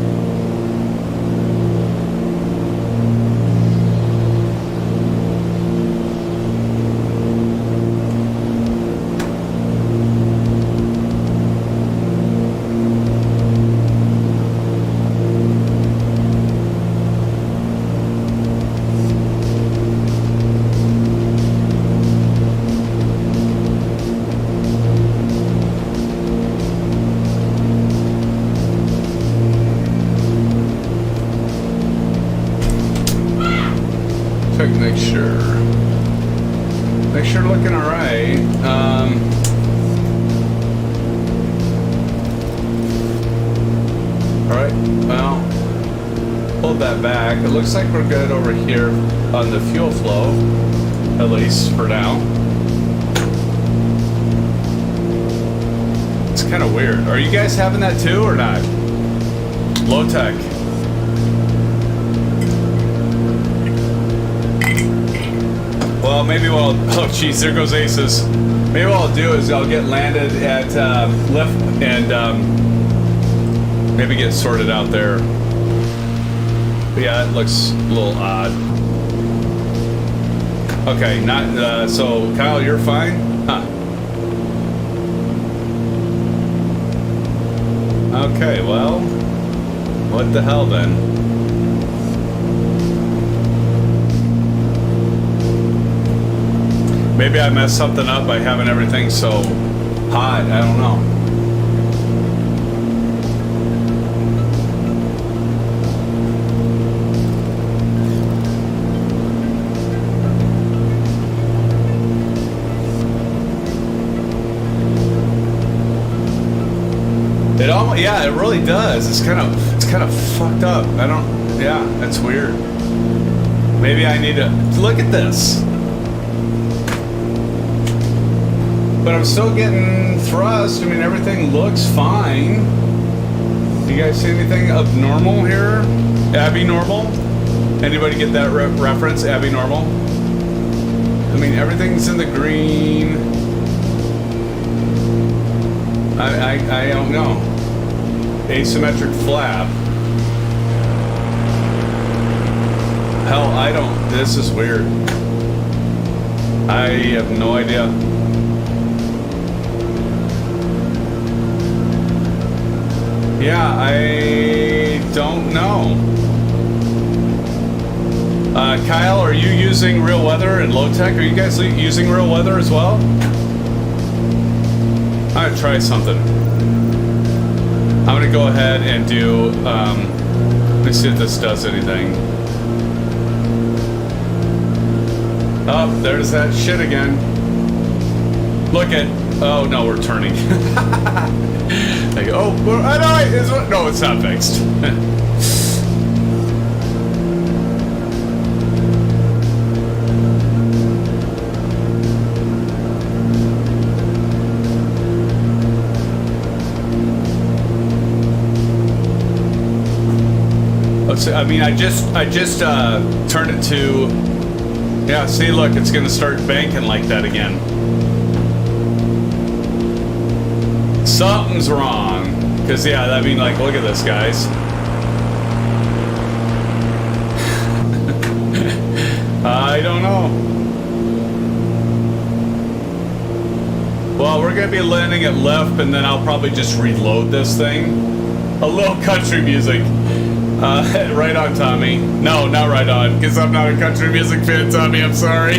Make sure looking all right. All right, well, hold that back. It looks like we're good over here on the fuel flow, at least for now. It's kind of weird. Are you guys having that too or not? Low tech. Well, maybe we'll... Oh, geez, there goes ASUS. Maybe what I'll do is I'll get landed at LIFP and maybe get sorted out there. But yeah, it looks a little odd. Okay, not... so, Kyle, you're fine? Huh. Okay, well... What the hell, then? Maybe I messed something up by having everything so hot. I don't know. It almost, yeah, it really does. It's kind of fucked up. I don't, yeah, that's weird. Maybe I need to look at this. But I'm still getting thrust. I mean, everything looks fine. You guys see anything abnormal here? Abby normal? Anybody get that reference? Abby normal? I mean, everything's in the green. I don't know. Asymmetric flap. Hell, I don't. This is weird. I have no idea. Yeah, I don't know. Kyle, are you using real weather and low tech? Are you guys using real weather as well? I'm gonna try something. I'm gonna go ahead and do, let me see if this does anything. Oh, there's that shit again. Look at, oh no, we're turning. Like, oh, I know, no, it's not fixed. Let's see, I mean, I just turned it to, yeah, see, look, it's gonna start banking like that again. Something's wrong. Because, yeah, I mean, like, look at this, guys. I don't know. Well, we're going to be landing at LIFP, and then I'll probably just reload this thing. A little country music. Right on, Tommy. No, not right on, because I'm not a country music fan, Tommy. I'm sorry.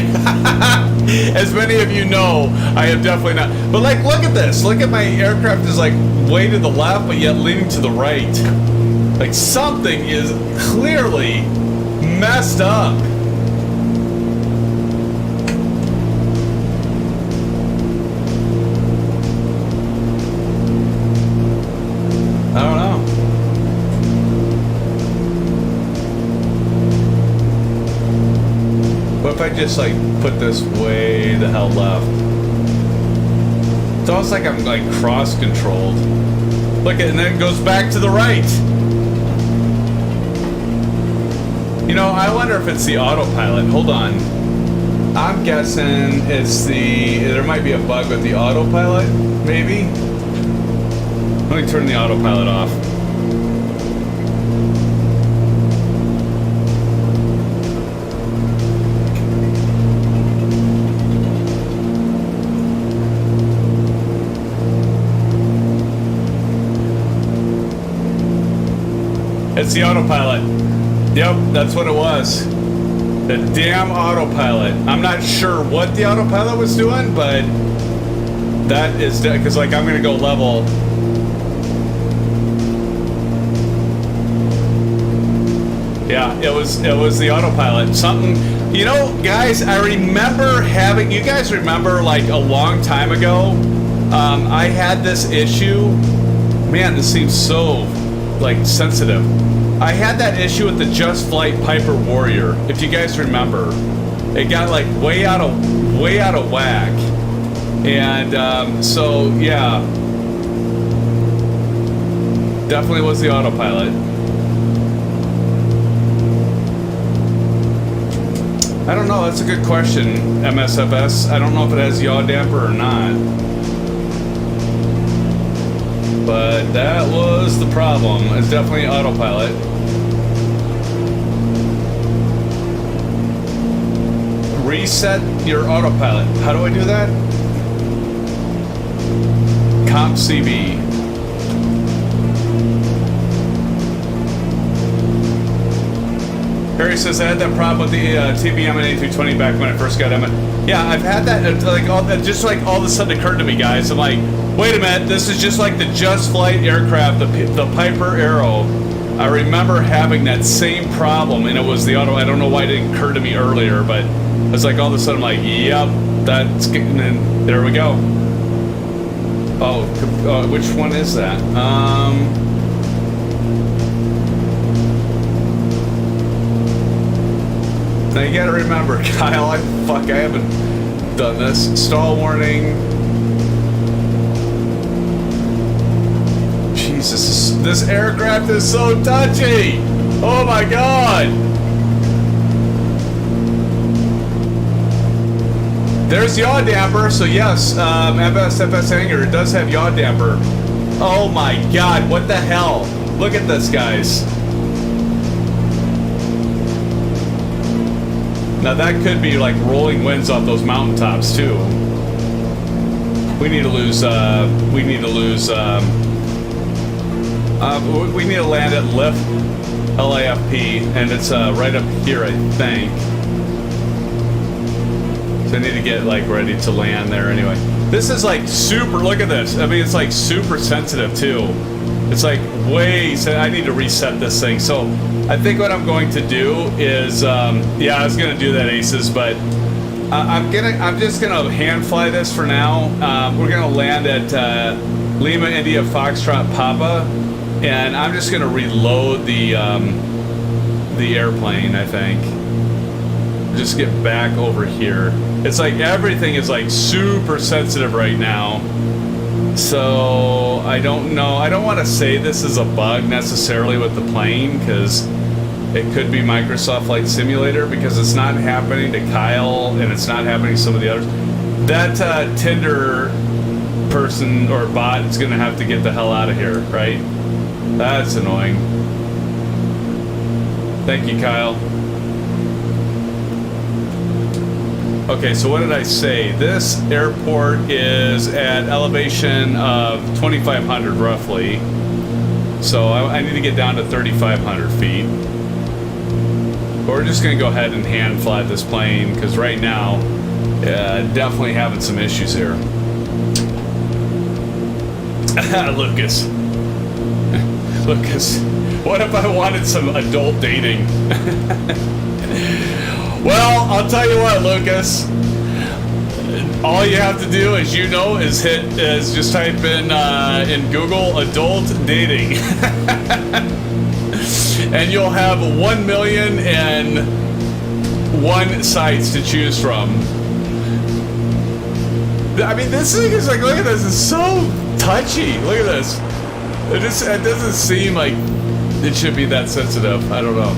As many of you know, I am definitely not. But, like, look at this. Look at my aircraft is, like, way to the left, but yet leaning to the right. Like, something is clearly messed up. I don't know. What if I just like put this way the hell left? It's almost like I'm like cross-controlled. Look at, and then it goes back to the right. You know, I wonder if it's the autopilot. Hold on. I'm guessing it's the, there might be a bug with the autopilot, maybe? Let me turn the autopilot off. It's the autopilot. Yep, that's what it was. The damn autopilot. I'm not sure what the autopilot was doing, but that is, because like I'm gonna go level. Yeah, it was the autopilot. Something, you know, guys, I remember having, you guys remember like a long time ago, I had this issue. Man, this seems so like sensitive. I had that issue with the Just Flight Piper Warrior, if you guys remember. It got like way out of whack. And so yeah, definitely was the autopilot. I don't know, that's a good question, MSFS. I don't know if it has yaw damper or not. But that was the problem. It's definitely autopilot. Reset your autopilot. How do I do that? Comp CB. Harry says, I had that problem with the TBM and A320 back when I first got them. Yeah, I've had that, like, just like all of a sudden occurred to me, guys. I'm like, wait a minute, this is just like the Just Flight aircraft, the Piper Arrow. I remember having that same problem, and it was the auto. I don't know why it didn't occur to me earlier, but it's like all of a sudden I'm like, yep, that's getting in. There we go. Oh, which one is that? Now you gotta remember, Kyle, I haven't done this. Stall warning. Jesus, this aircraft is so touchy. Oh my God. There's yaw damper, so yes, MSFS Hangar, it does have yaw damper. Oh my God, what the hell? Look at this, guys. Now that could be like rolling winds off those mountaintops too. We need to lose, we need to land at LIFP, and it's right up here, I think. So I need to get like ready to land there anyway. This is like super, look at this. I mean, it's like super sensitive too. It's like way, I need to reset this thing. So I think what I'm going to do is, yeah, I was gonna do that, Aces, but I'm just gonna hand fly this for now. We're gonna land at Lima India Foxtrot Papa, and I'm just gonna reload the airplane, I think. Just get back over here. It's like everything is like super sensitive right now. So I don't know. I don't want to say this is a bug necessarily with the plane, because it could be Microsoft Flight Simulator, because it's not happening to Kyle and it's not happening to some of the others. That Tinder person or bot is going to have to get the hell out of here, right? That's annoying. Thank you, Kyle. Okay, so what did I say? This airport is at elevation of 2,500 roughly. So I need to get down to 3,500 feet. But we're just going to go ahead and hand fly this plane, because right now, definitely having some issues here. Lucas. Lucas, what if I wanted some adult dating? Well, I'll tell you what, Lucas. All you have to do, as you know, is just type in Google adult dating. And you'll have 1,000,001 sites to choose from. I mean, this thing is like, look at this, it's so touchy. Look at this. It doesn't seem like it should be that sensitive. I don't know.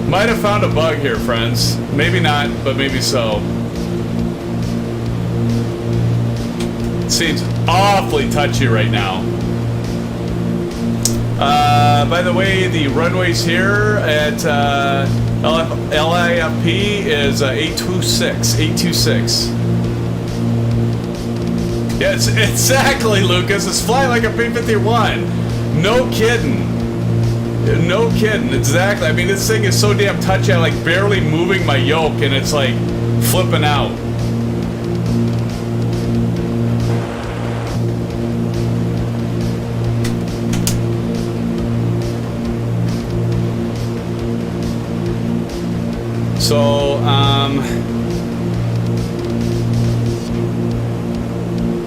Might have found a bug here, friends. Maybe not, but maybe so. It seems awfully touchy right now. By the way, the runways here at LIFP is 826. 826. Yeah, it's exactly, Lucas. It's flying like a P-51. No kidding. No kidding. Exactly. I mean, this thing is so damn touchy. I'm like barely moving my yoke, and it's like flipping out. So,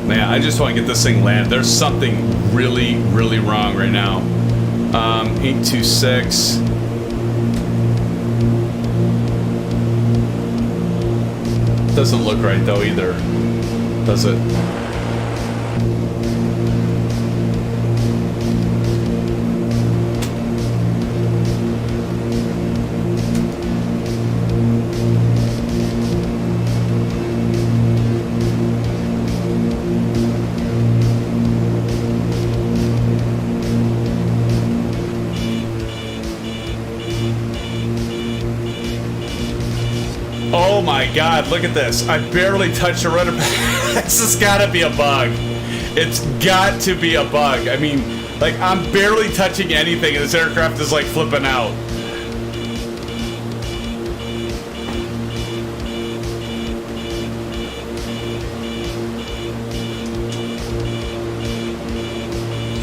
man, I just want to get this thing landed. There's something really, really wrong right now. 826. Doesn't look right though either, does it? Oh my God, look at this. I barely touched the rudder. This has gotta be a bug. It's got to be a bug. I mean, like, I'm barely touching anything and this aircraft is like flipping out.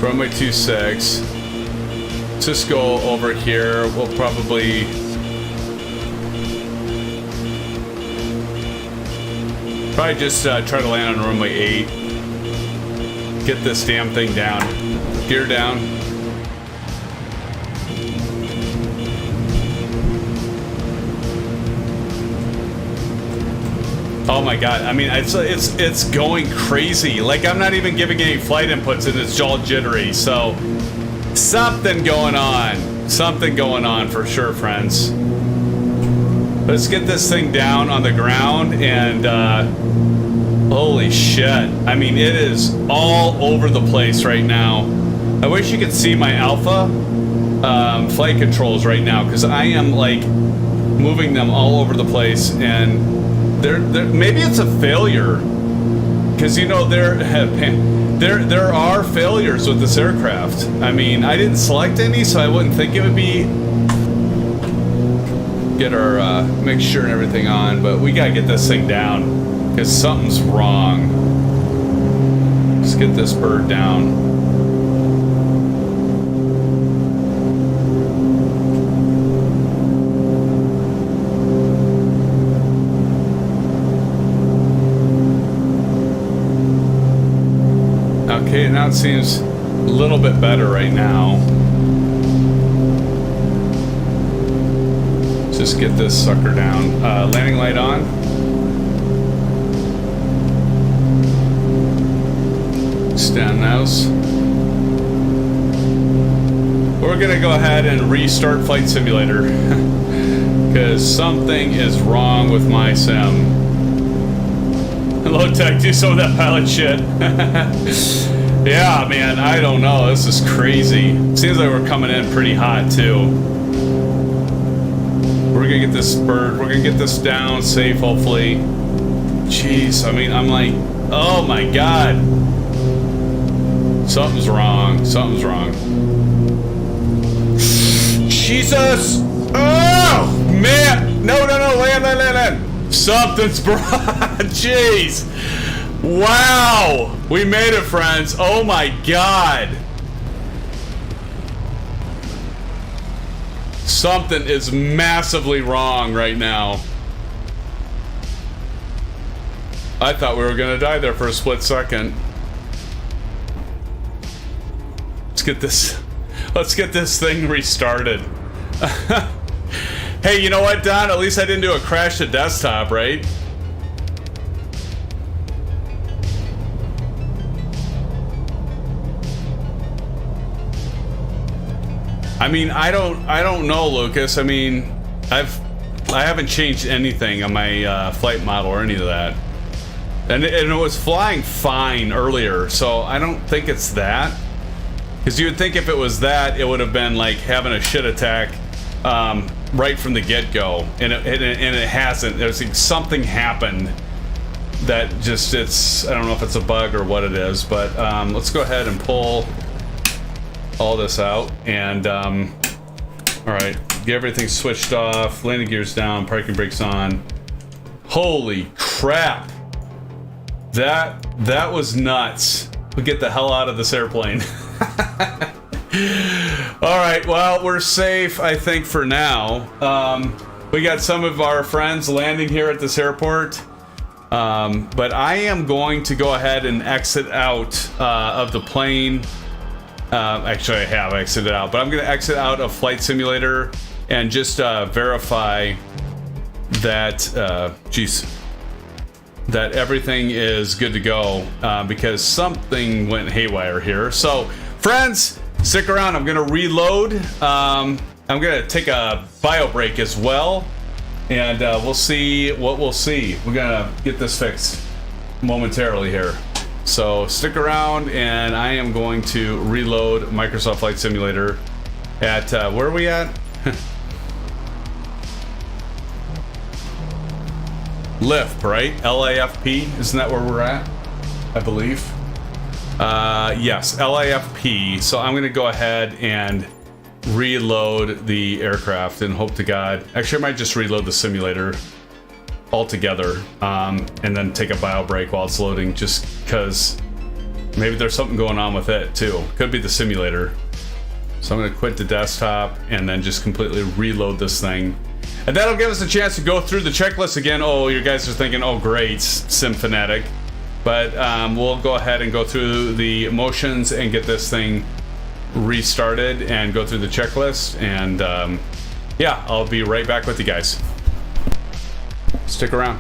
Runway 26. Just go over here. We'll probably... Probably just try to land on runway 8. Get this damn thing down. Gear down. Oh my God! I mean, it's going crazy. Like, I'm not even giving any flight inputs, and it's all jittery. So something going on. Something going on for sure, friends. Let's get this thing down on the ground, and holy shit. I mean, it is all over the place right now. I wish you could see my Alpha flight controls right now, because I am like moving them all over the place, and they're maybe it's a failure, because you know there are failures with this aircraft. I mean, I didn't select any, so I wouldn't think it would be. Get our mixture and everything on, but we gotta get this thing down because something's wrong. Let's get this bird down. Okay, now it seems a little bit better right now. Just get this sucker down. Landing light on. Extend those. we're gonna go ahead and restart Flight Simulator because something is wrong with my sim. Hello, Tech, do some of that pilot shit. Yeah, man, I don't know. This is crazy. Seems like we're coming in pretty hot, too. We're gonna get this bird. We're gonna get this down safe, hopefully. Jeez, I mean, I'm like, oh my god. Something's wrong. Something's wrong. Jesus! Oh, man! No, land. Something's brought. Jeez. Wow. We made it, friends. Oh my god. Something is massively wrong right now. I thought we were gonna die there for a split second. Let's get this thing restarted. Hey, you know what, Don? At least I didn't do a crash to desktop, right? I mean, I don't know, Lucas. I mean, I haven't changed anything on my flight model or any of that. And it was flying fine earlier, so I don't think it's that. Because you would think if it was that, it would have been like having a shit attack right from the get-go, and it hasn't. There's like, something happened that just I don't know if it's a bug or what it is, but let's go ahead and pull all this out and all right, get everything switched off, landing gears down, parking brakes on. Holy crap, that was nuts. We'll get the hell out of this airplane. All right, well, we're safe, I think, for now. We got some of our friends landing here at this airport, but I am going to go ahead and exit out of the plane. Actually, I have exited out, but I'm going to exit out of Flight Simulator and just verify that, that everything is good to go, because something went haywire here. So, friends, stick around. I'm going to reload. I'm going to take a bio break as well, and we'll see what we'll see. We're going to get this fixed momentarily here. So stick around, and I am going to reload Microsoft Flight Simulator at, where are we at? LIFP, right? LIFP, isn't that where we're at? I believe. Yes, LIFP. So I'm going to go ahead and reload the aircraft and hope to God. Actually, I might just reload the simulator altogether, and then take a bio break while it's loading, just because maybe there's something going on with it too. Could be the simulator. So I'm going to quit the desktop and then just completely reload this thing. And that'll give us a chance to go through the checklist again. Oh, you guys are thinking, oh great, Sim Fanatic. But we'll go ahead and go through the motions and get this thing restarted and go through the checklist. And yeah, I'll be right back with you guys. Stick around.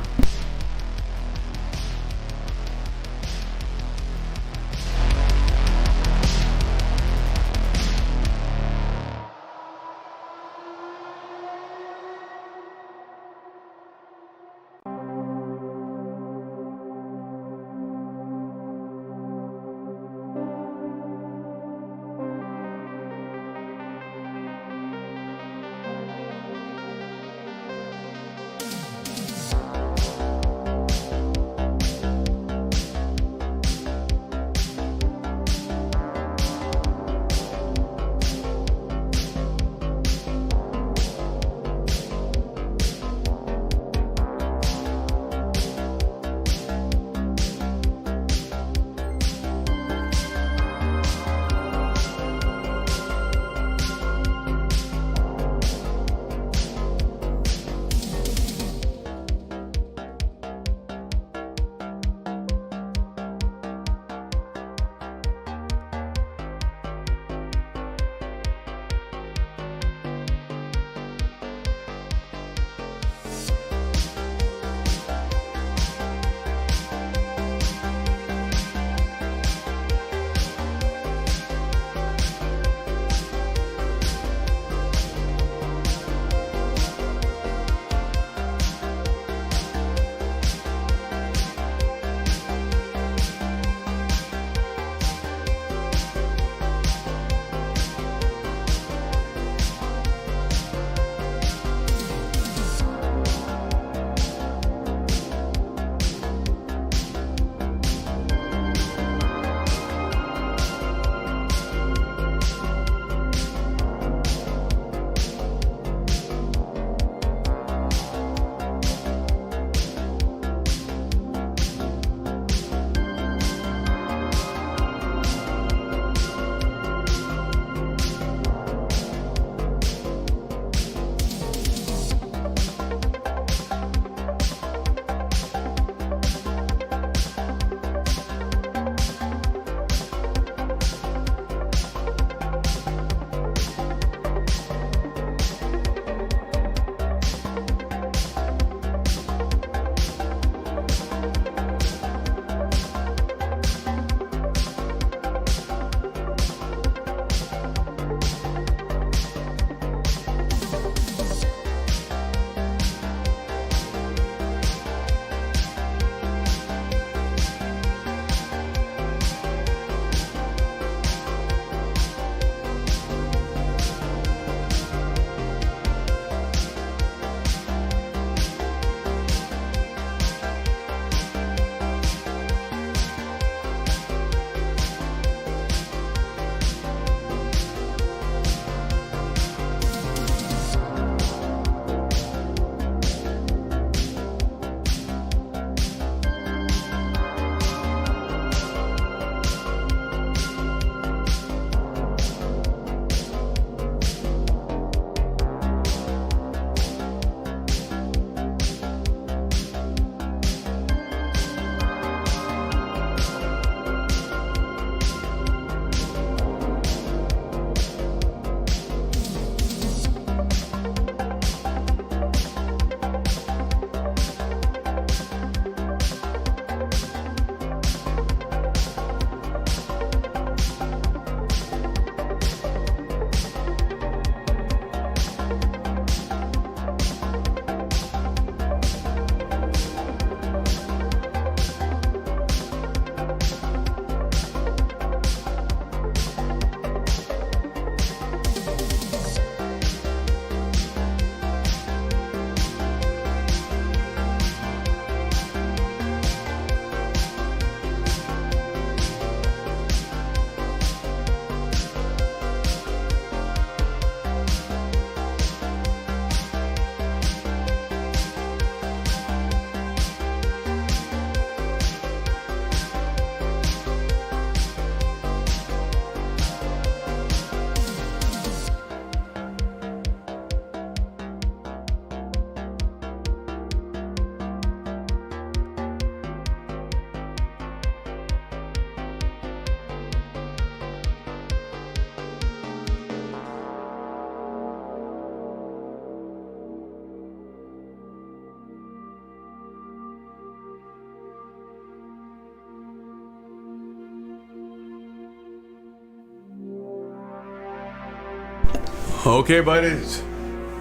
Okay, buddies,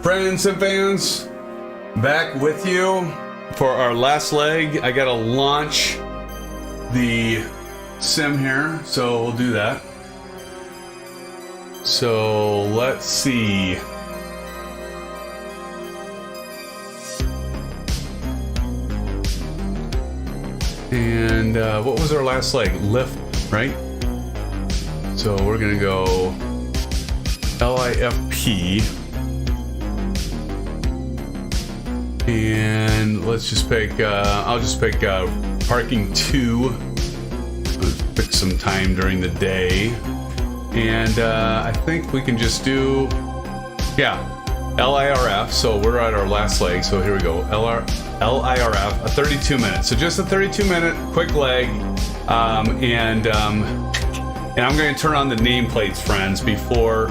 friends and fans, back with you for our last leg. I gotta launch the sim here, so we'll do that. So let's see. And what was our last leg? Lift, right? So we're gonna go LIFP, and let's just pick. I'll just pick parking 2. Let's pick some time during the day, and I think we can just do, yeah, LIRF. So we're at our last leg. So here we go. LIRF, a 32 minute. So just a 32-minute quick leg, and I'm going to turn on the nameplates, friends, before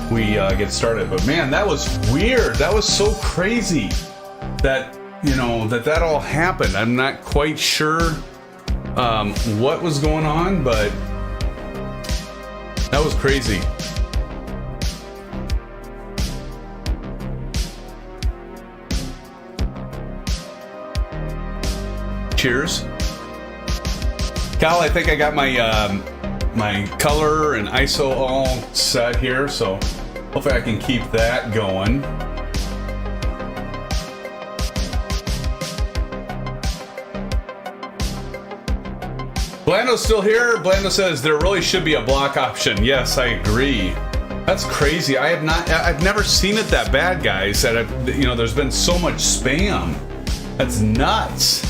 we get started. But man, that was weird. That was so crazy that, you know, that all happened. I'm not quite sure what was going on, but that was crazy. Cheers. Cal, I think I got my my color and ISO all set here, so hopefully I can keep that going. Blando's still here. Blando says there really should be a block option. Yes, I agree. That's crazy. I've never seen it that bad, guys. That you know, there's been so much spam. That's nuts.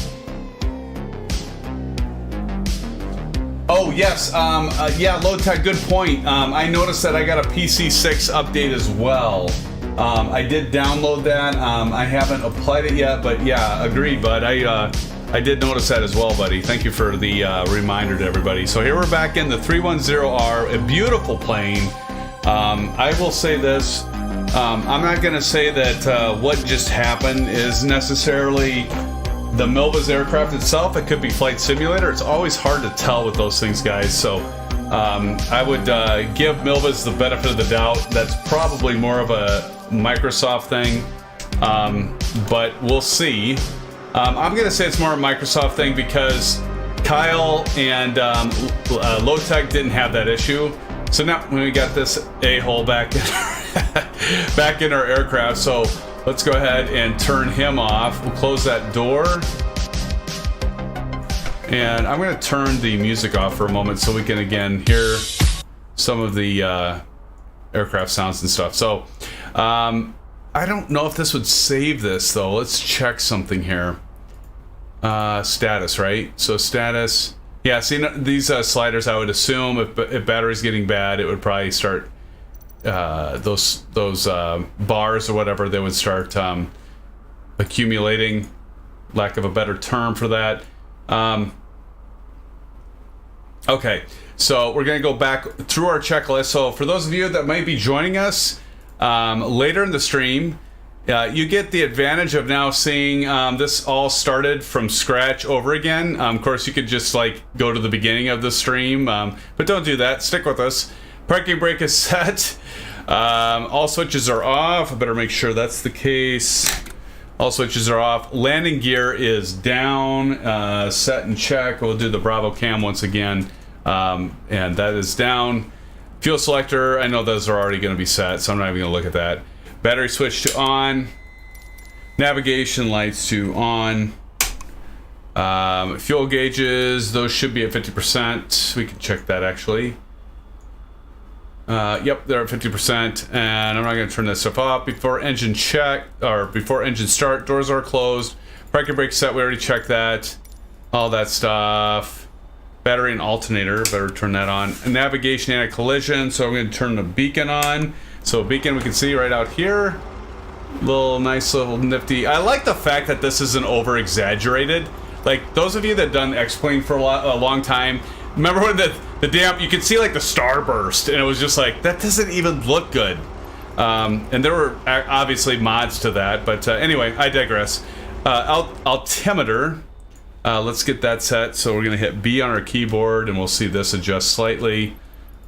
Oh yes, yeah, Low Tech, good point. I noticed that I got a PC6 update as well. I did download that. I haven't applied it yet, but yeah, agreed, bud. I did notice that as well, buddy. Thank you for the reminder to everybody. So here we're back in the 310R, a beautiful plane. I will say this, I'm not gonna say that what just happened is necessarily the MilViz aircraft itself. It could be Flight Simulator. It's always hard to tell with those things, guys. So I would give MilViz the benefit of the doubt. That's probably more of a Microsoft thing, but we'll see. I'm gonna say it's more a Microsoft thing because Kyle and Low Tech didn't have that issue. So now when we got this a-hole back back in our aircraft, so let's go ahead and turn him off. We'll close that door. And I'm going to turn the music off for a moment so we can again hear some of the aircraft sounds and stuff. So I don't know if this would save this though. Let's check something here. Status, right? So status. Yeah, see these sliders, I would assume if battery's getting bad, it would probably start those bars or whatever, they would start accumulating, lack of a better term for that. Okay, so we're gonna go back through our checklist. So for those of you that might be joining us later in the stream, you get the advantage of now seeing this all started from scratch over again. Of course, you could just like go to the beginning of the stream, but don't do that. Stick with us. Parking brake is set. All switches are off. I better make sure that's the case. All switches are off. Landing gear is down. Set and check. We'll do the Bravo cam once again. And that is down. Fuel selector, I know those are already going to be set, so I'm not even going to look at that. Battery switch to on. Navigation lights to on. Fuel gauges, those should be at 50%. We can check that actually. Yep, they're at 50%, and I'm not going to turn that stuff off. Before engine check, or before engine start, doors are closed. Parking brake set, we already checked that. All that stuff. Battery and alternator, better turn that on. And navigation anti-collision, so I'm going to turn the beacon on. So beacon we can see right out here. Nice little nifty. I like the fact that this isn't over-exaggerated. Like, those of you that done X-Plane for a long time, remember when the damn, you could see like the starburst, and it was just like, that doesn't even look good. And there were obviously mods to that, but anyway, I digress. Altimeter, let's get that set. So we're gonna hit B on our keyboard, and we'll see this adjust slightly.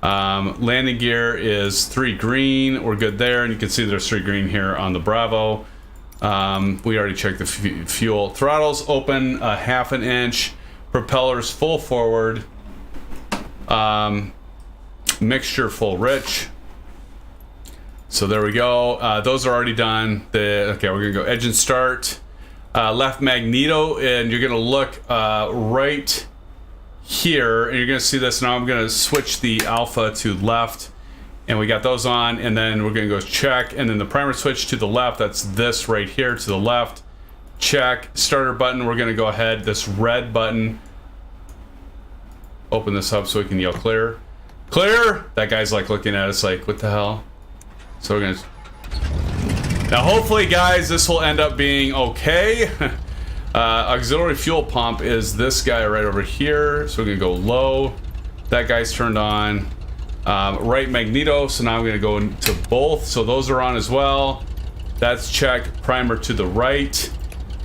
Landing gear is 3 green. We're good there, and you can see there's 3 green here on the Bravo. We already checked the fuel. Throttles open 1/2 inch. Propellers full forward. Mixture full rich. So there we go. Those are already done. Okay, we're gonna go edge and start. Left magneto, and you're gonna look right here, and you're gonna see this. Now I'm gonna switch the alpha to left, and we got those on, and then we're gonna go check, and then the primer switch to the left. That's this right here to the left. Check. Starter button, we're gonna go ahead, this red button. Open this up so we can yell clear. Clear! That guy's like looking at us like, what the hell? So we're gonna... Now hopefully, guys, this will end up being okay. Auxiliary fuel pump is this guy right over here. So we're gonna go low. That guy's turned on. Right magneto, so now I'm gonna go into both. So those are on as well. That's checked. Primer to the right.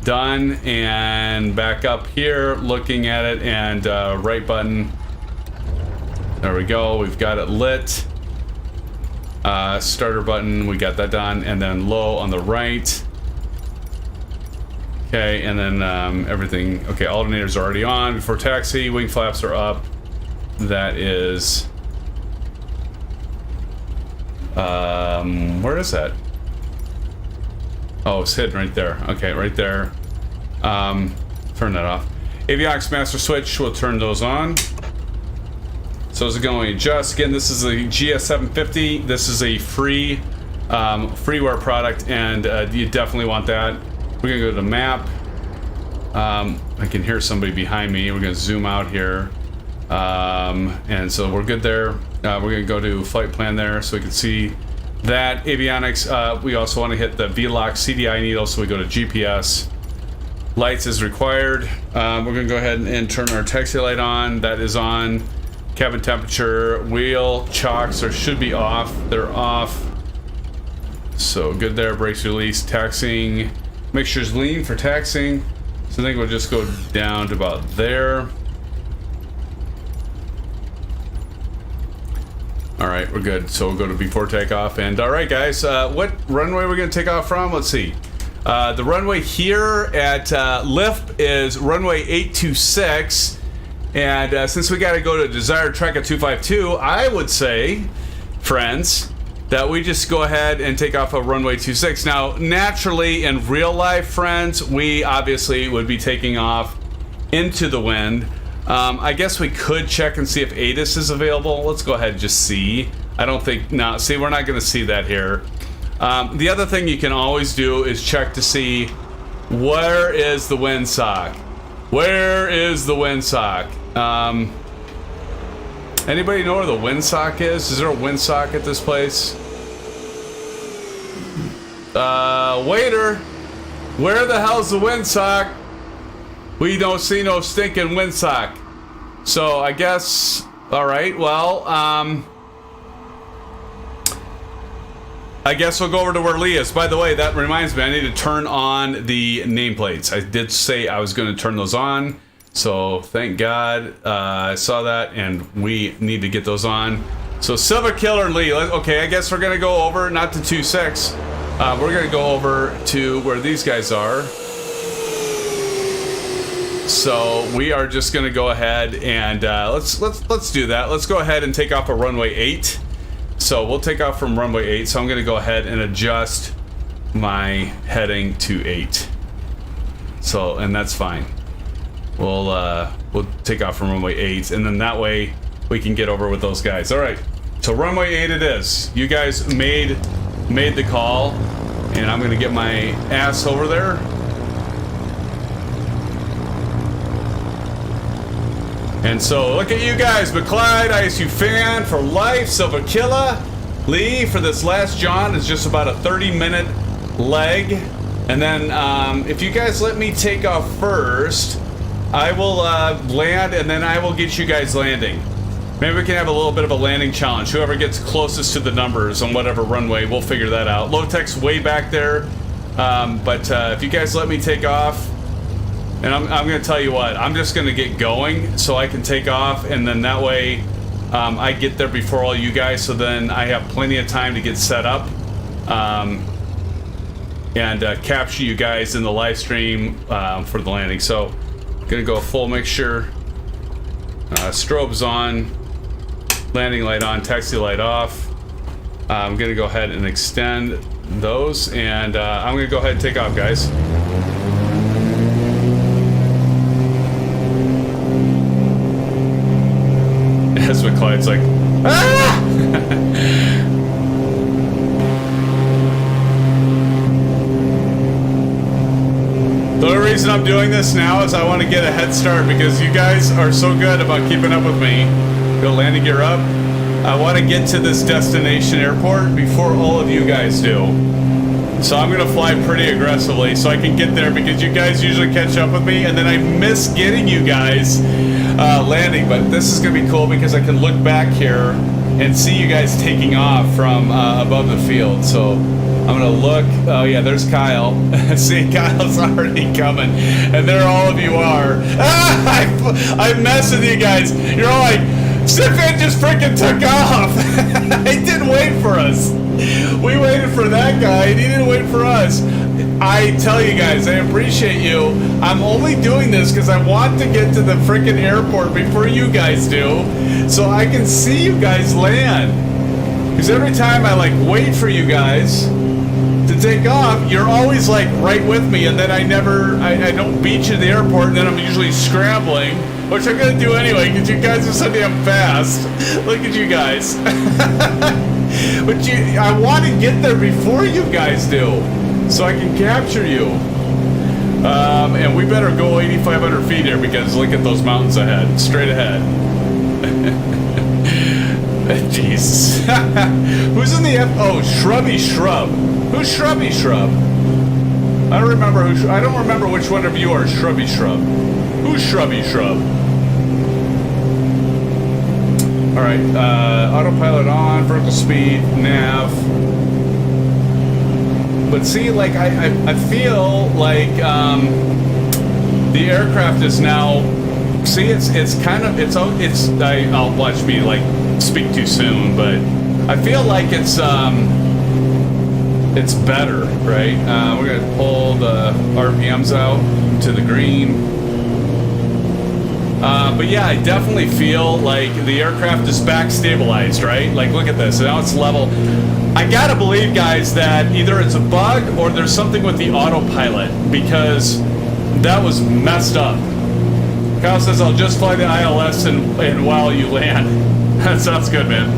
Done. And back up here, looking at it, and right button. There we go. We've got it lit. Starter button, we got that done, and then low on the right. Okay, and then everything. Okay, alternators are already on. Before taxi, wing flaps are up. That is. Where is that? Oh, it's hidden right there. Okay, right there. Turn that off. Avionics master switch, we'll turn those on. So is it going to adjust? Again, this is a GS750. This is a free freeware product, and you definitely want that. We're gonna go to the map. I can hear somebody behind me. We're gonna zoom out here, and so we're good there. We're gonna go to flight plan there, so we can see that avionics. We also want to hit the V-lock CDI needle, so we go to GPS. Lights is required. We're gonna go ahead and turn our taxi light on. That is on. Cabin temperature, wheel chocks should be off. They're off. So good there. Brakes released. Taxiing. Mixture's lean for taxiing. So I think we'll just go down to about there. All right, we're good. So we'll go to before takeoff. And all right, guys, what runway we're going to take off from? Let's see. The runway here at LIFP is runway 826. And since we got to go to desired track at 252, I would say, friends, that we just go ahead and take off of runway 26. Now, naturally, in real life, friends, we obviously would be taking off into the wind. I guess we could check and see if ATIS is available. Let's go ahead and just see. I don't think, no, see, we're not going to see that here. The other thing you can always do is check to see where is the windsock. Where is the windsock? Anybody know where the windsock is? Is there a windsock at this place? Waiter, where the hell's the windsock? We don't see no stinking windsock. So I guess, all right, well, I guess we'll go over to where Lee is. By the way, that reminds me, I need to turn on the nameplates. I did say I was going to turn those on. So thank God I saw that, and we need to get those on. So Silver Killer and Lee, okay, I guess we're gonna go over, not to 26. We're gonna go over to where these guys are. So we are just gonna go ahead and let's do that. Let's go ahead and take off a runway 8. So we'll take off from runway 8. So I'm gonna go ahead and adjust my heading to 8. So, and that's fine. We'll take off from runway 8, and then that way we can get over with those guys. All right, so runway 8 it is. You guys made the call, and I'm gonna get my ass over there. And so look at you guys, McClyde, ISU fan for life, Silver Killer, Lee for this last John is just about a 30-minute leg, and then if you guys let me take off first, I will land, and then I will get you guys landing. Maybe we can have a little bit of a landing challenge. Whoever gets closest to the numbers on whatever runway, we'll figure that out. Low tech's way back there, but if you guys let me take off, and I'm going to tell you what, I'm just going to get going so I can take off, and then that way I get there before all you guys, so then I have plenty of time to get set up and capture you guys in the live stream for the landing. So gonna go full mixture, strobes on, landing light on, taxi light off. I'm gonna go ahead and extend those, and I'm gonna go ahead and take off, guys. As McClyde's like, ah! The only reason I'm doing this now is I want to get a head start because you guys are so good about keeping up with me. Go landing gear up. I want to get to this destination airport before all of you guys do. So I'm going to fly pretty aggressively so I can get there because you guys usually catch up with me and then I miss getting you guys landing. But this is going to be cool because I can look back here and see you guys taking off from above the field. So I'm gonna look. Oh yeah, there's Kyle. See, Kyle's already coming, and there all of you are. I mess with you guys. You're all like, Stefan just freaking took off. He didn't wait for us. We waited for that guy, and he didn't wait for us. I tell you guys, I appreciate you. I'm only doing this because I want to get to the freaking airport before you guys do, so I can see you guys land. Because every time I like wait for you guys to take off, you're always like right with me, and then I don't beat you to the airport, and then I'm usually scrambling, which I'm gonna do anyway because you guys are so damn fast. Look at you guys. But I want to get there before you guys do, so I can capture you. And we better go 8,500 feet here because look at those mountains ahead, straight ahead. Jesus. Who's in the oh, Shrubby Shrub. Who's Shrubby Shrub? I don't remember I don't remember which one of you are Shrubby Shrub. Who's Shrubby Shrub? All right, autopilot on, vertical speed, nav. But see, like I feel like the aircraft is now. See, it's kind of I'll watch me like speak too soon, but I feel like it's better, right? We're gonna pull the RPMs out to the green. But yeah, I definitely feel like the aircraft is back stabilized, right? Like, look at this, now it's level. I gotta believe, guys, that either it's a bug or there's something with the autopilot because that was messed up. Kyle says, I'll just fly the ILS and while you land. That sounds good, man.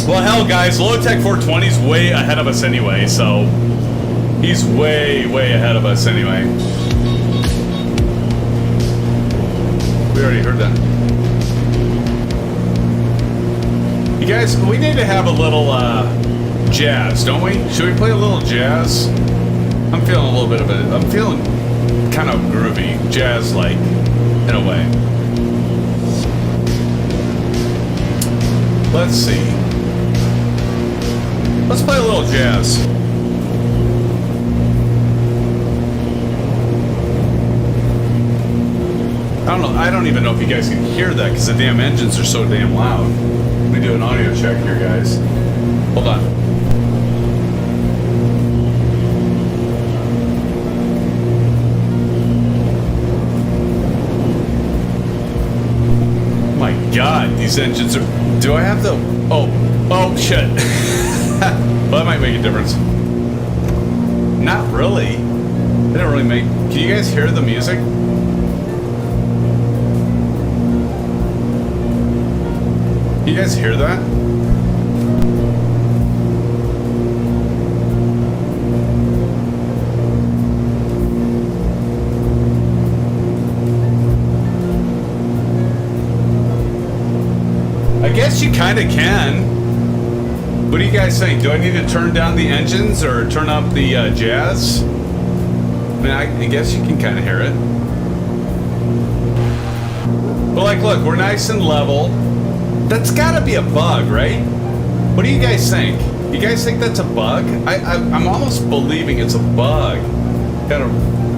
Well, hell, guys, Lowtech 420's way ahead of us anyway, so he's way, way ahead of us anyway. We already heard that. You guys, we need to have a little jazz, don't we? Should we play a little jazz? I'm feeling a little bit of it. I'm feeling kind of groovy, jazz-like, in a way. Let's see. Let's play a little jazz. I don't even know if you guys can hear that because the damn engines are so damn loud. Let me do an audio check here, guys. Hold on. My God, these engines are... Do I have the... Oh shit. Well, that might make a difference. Not really. They don't really make... Can you guys hear the music? You guys hear that? I guess you kind of can. What do you guys think? Do I need to turn down the engines or turn up the jazz? I mean, I guess you can kind of hear it. But like, look, we're nice and level. That's gotta be a bug, right? What do you guys think? You guys think that's a bug? I'm almost believing it's a bug. Gotta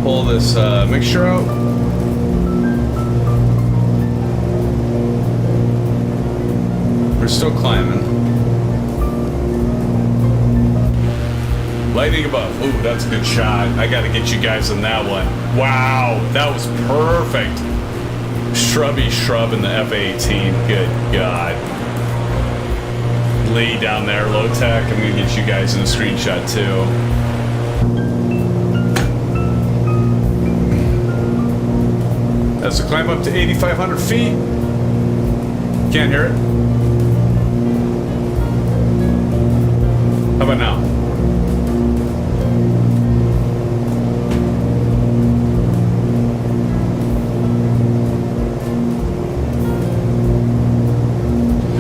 pull this mixture out. We're still climbing. Lightning above. Ooh, that's a good shot. I gotta get you guys on that one. Wow, that was perfect. Shrubby shrub in the F-18. Good God. Lee down there, low tech. I'm gonna get you guys in a screenshot too. As we climb up to 8,500 feet. Can't hear it. How about now?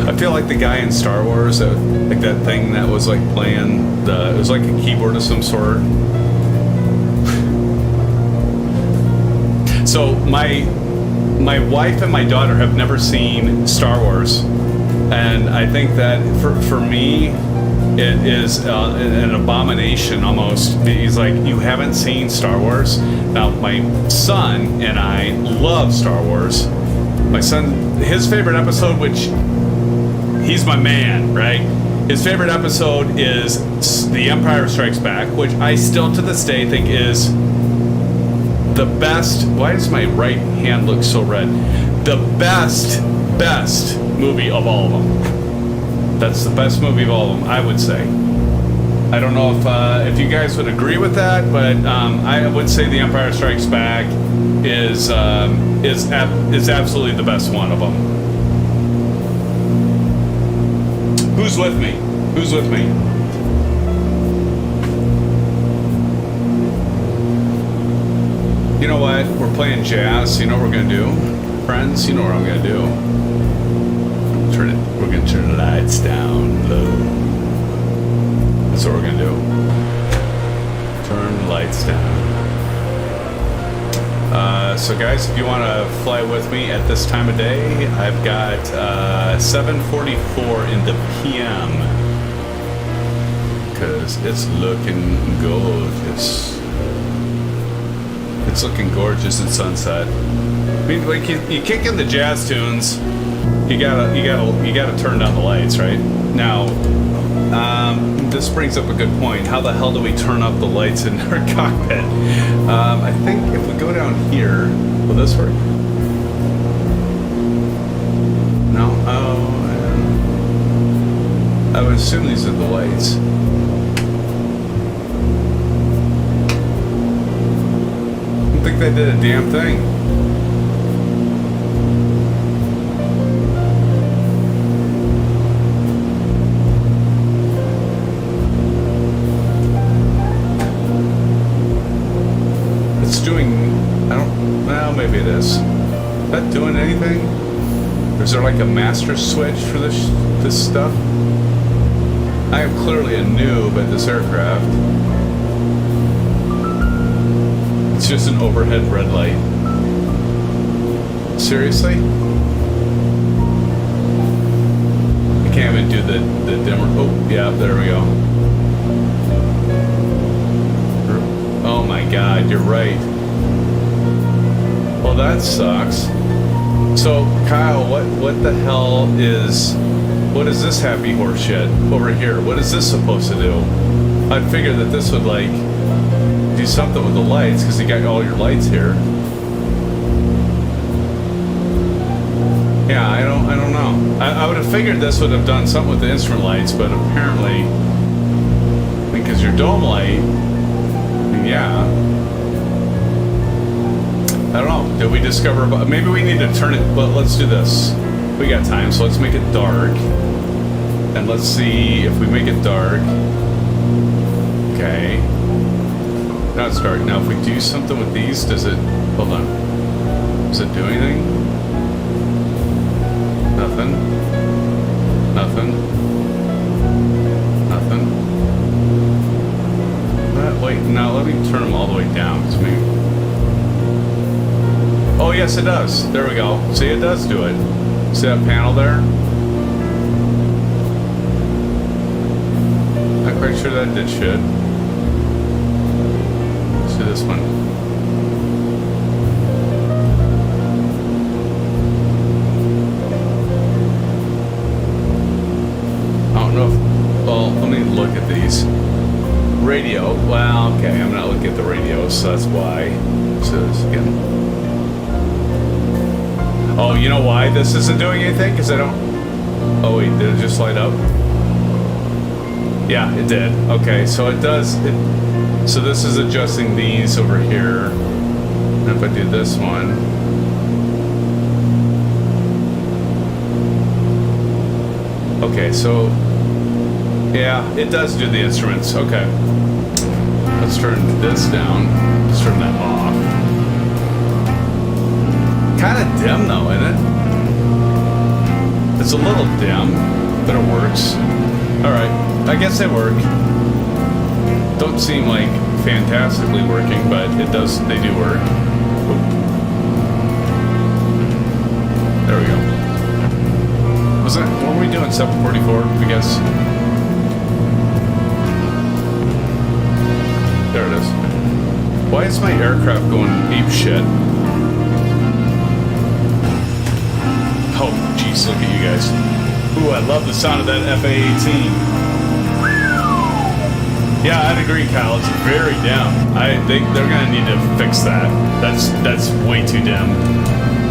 I feel like the guy in Star Wars, like that thing that was like playing it was like a keyboard of some sort. So my wife and my daughter have never seen Star Wars, and I think that for me it is an abomination almost. He's like, you haven't seen Star Wars? Now my son and I love Star Wars. My son, his favorite episode, which he's my man, right? His favorite episode is The Empire Strikes Back, which I still to this day think is the best. Why does my right hand look so red? The best movie of all of them. That's the best movie of all of them, I would say. I don't know if you guys would agree with that, but I would say The Empire Strikes Back is absolutely the best one of them. Who's with me? Who's with me? You know what? We're playing jazz. You know what we're gonna do, friends? You know what I'm gonna do? We're gonna turn the lights down low. That's what we're gonna do. Turn the lights down. So guys, if you want to fly with me at this time of day, I've got 7:44 in the PM, because it's looking gorgeous. It's looking gorgeous at sunset. I mean, like you kick in the jazz tunes, you gotta turn down the lights, right? Now, this brings up a good point. How the hell do we turn up the lights in our cockpit? I think if we go down here, will this work? No? Oh, I would assume these are the lights. I don't think they did a damn thing. Maybe it is. Is that doing anything? Or is there like a master switch for this stuff? I am clearly a noob at this aircraft. It's just an overhead red light. Seriously? I can't even do the dimmer. Oh, yeah, there we go. Oh my God, you're right. Well, that sucks. So, Kyle, what the hell is... What is this happy horse shit over here? What is this supposed to do? I'd figure that this would, like, do something with the lights, because you got all your lights here. Yeah, I don't know. I would have figured this would have done something with the instrument lights, but apparently... Because your dome light... Yeah... I don't know. Did we discover... Maybe we need to turn it... But let's do this. We got time, so let's make it dark. And let's see if we make it dark. Okay. Now it's dark. Now if we do something with these, does it... Hold on. Does it do anything? Nothing. Nothing. Nothing. Wait, now let me turn them all the way down. Because maybe... Oh, yes, it does. There we go. See, it does do it. See that panel there? Not quite sure that did shit. See this one. know if, well, let me look at these. Radio, well, okay, I'm not looking at the radios, so that's why. So this again. Oh, you know why this isn't doing anything? Because I don't, oh wait, did it just light up? Yeah, it did. Okay, so it does, so this is adjusting these over here. And if I do this one, okay, so yeah, it does do the instruments. Okay, let's turn this down. Let's turn that off. Kind of dim though, isn't it? It's a little dim, but it works. All right, I guess they work. Don't seem like fantastically working, but it does. They do work. Oop. There we go. Was that, what were we doing? 744, I guess. There it is. Why is my aircraft going ape shit? Oh, jeez, look at you guys. Ooh, I love the sound of that FA-18. Yeah, I'd agree, Kyle. It's very dim. They're gonna need to fix that. That's way too dim.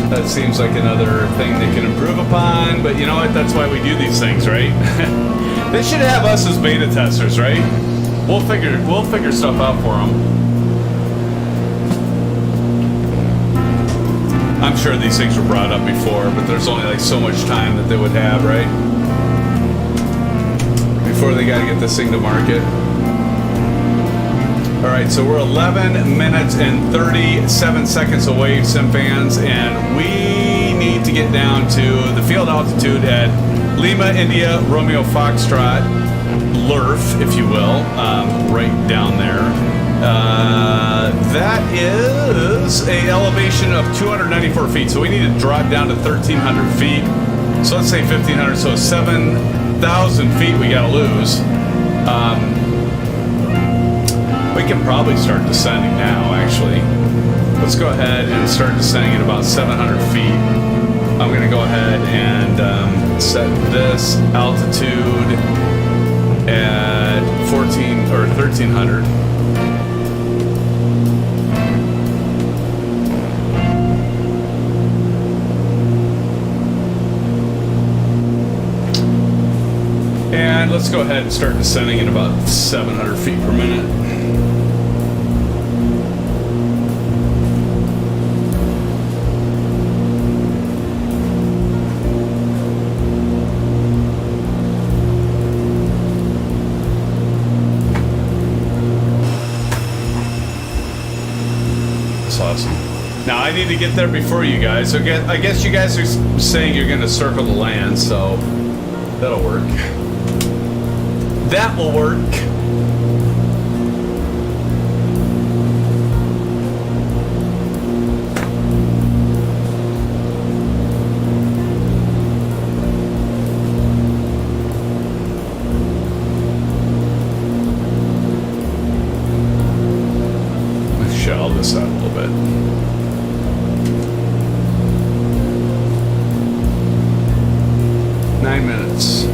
That seems like another thing they can improve upon, but you know what? That's why we do these things, right? They should have us as beta testers, right? We'll figure stuff out for them. I'm sure these things were brought up before, but there's only like so much time that they would have, right? Before they got to get this thing to market. All right, so we're 11 minutes and 37 seconds away, sim fans, and we need to get down to the field altitude at Lima, India, Romeo Foxtrot, LIRF, if you will, right down there. That is a elevation of 294 feet, so we need to drop down to 1,300 feet. So let's say 1,500, so 7,000 feet we gotta lose. We can probably start descending now, actually. Let's go ahead and start descending at about 700 feet. I'm gonna go ahead and set this altitude at 14 or 1,300. And let's go ahead and start descending at about 700 feet per minute. Awesome. Now I need to get there before you guys. So I guess you guys are saying you're going to circle the land, so that'll work. That will work. Let's shell this out a little bit. Nine minutes.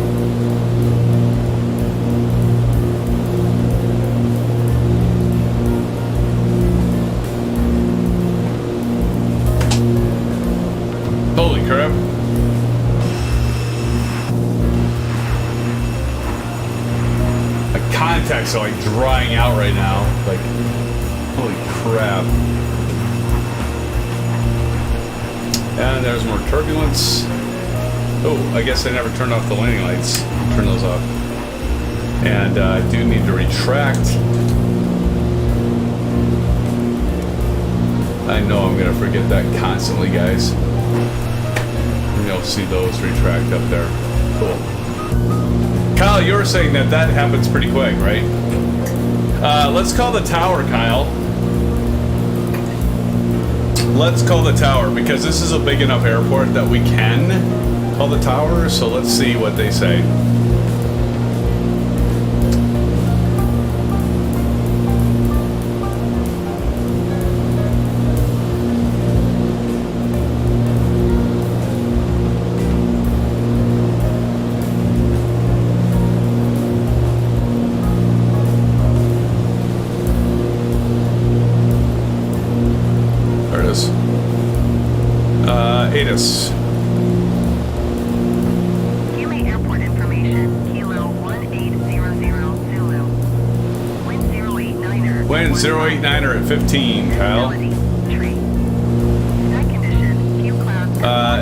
Holy crap. My contacts are like drying out right now. Like, holy crap. And there's more turbulence. Oh, I guess I never turned off the landing lights. Turn those off. And I do need to retract. I know I'm gonna forget that constantly, guys. You'll see those retract up there. Cool. Kyle, you were saying that happens pretty quick, right? Let's call the tower, Kyle. Let's call the tower, because this is a big enough airport that we can call the tower, so let's see what they say. Vegas. Kilo airport information. Kilo 1800 Zulu. Wind 089er. Wind 089er at 15, Kyle.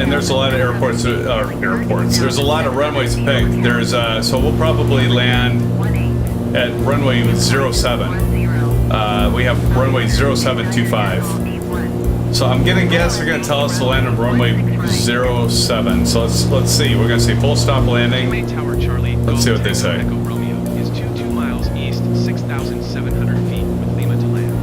And there's a lot of airports. There's a lot of runways to pick. There's so we'll probably land at runway 07. We have runway 0725. So I'm gonna guess they're gonna tell us to land on runway 07. So let's see. We're gonna say full stop landing. Let's see what they say. Is 22 miles east, 6,700 feet with Lima to land.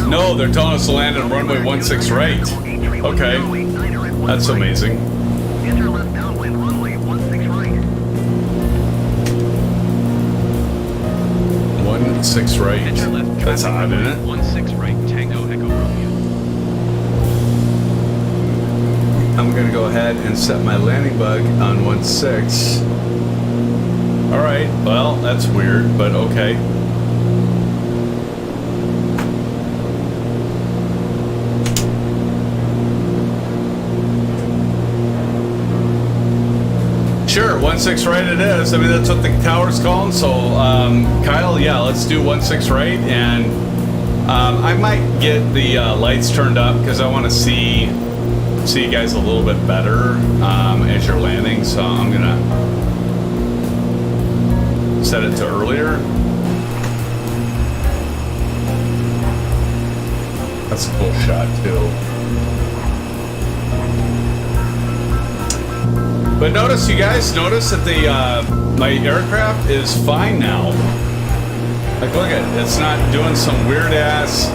No, they're telling us to land on runway 16 right. Okay, that's amazing. 16 right. That's odd, isn't it? 16 right, Tango Echo Romeo. I'm gonna go ahead and set my landing bug on 16. All right. Well, that's weird, but okay. Sure, 16 right it is. I mean, that's what the tower's calling. So, Kyle, yeah, let's do 16 right, and I might get the lights turned up because I want to see you guys a little bit better as you're landing. So I'm gonna set it to earlier. That's a cool shot too. But notice, you guys, notice that the my aircraft is fine now. Like, look at it. It's not doing some weird ass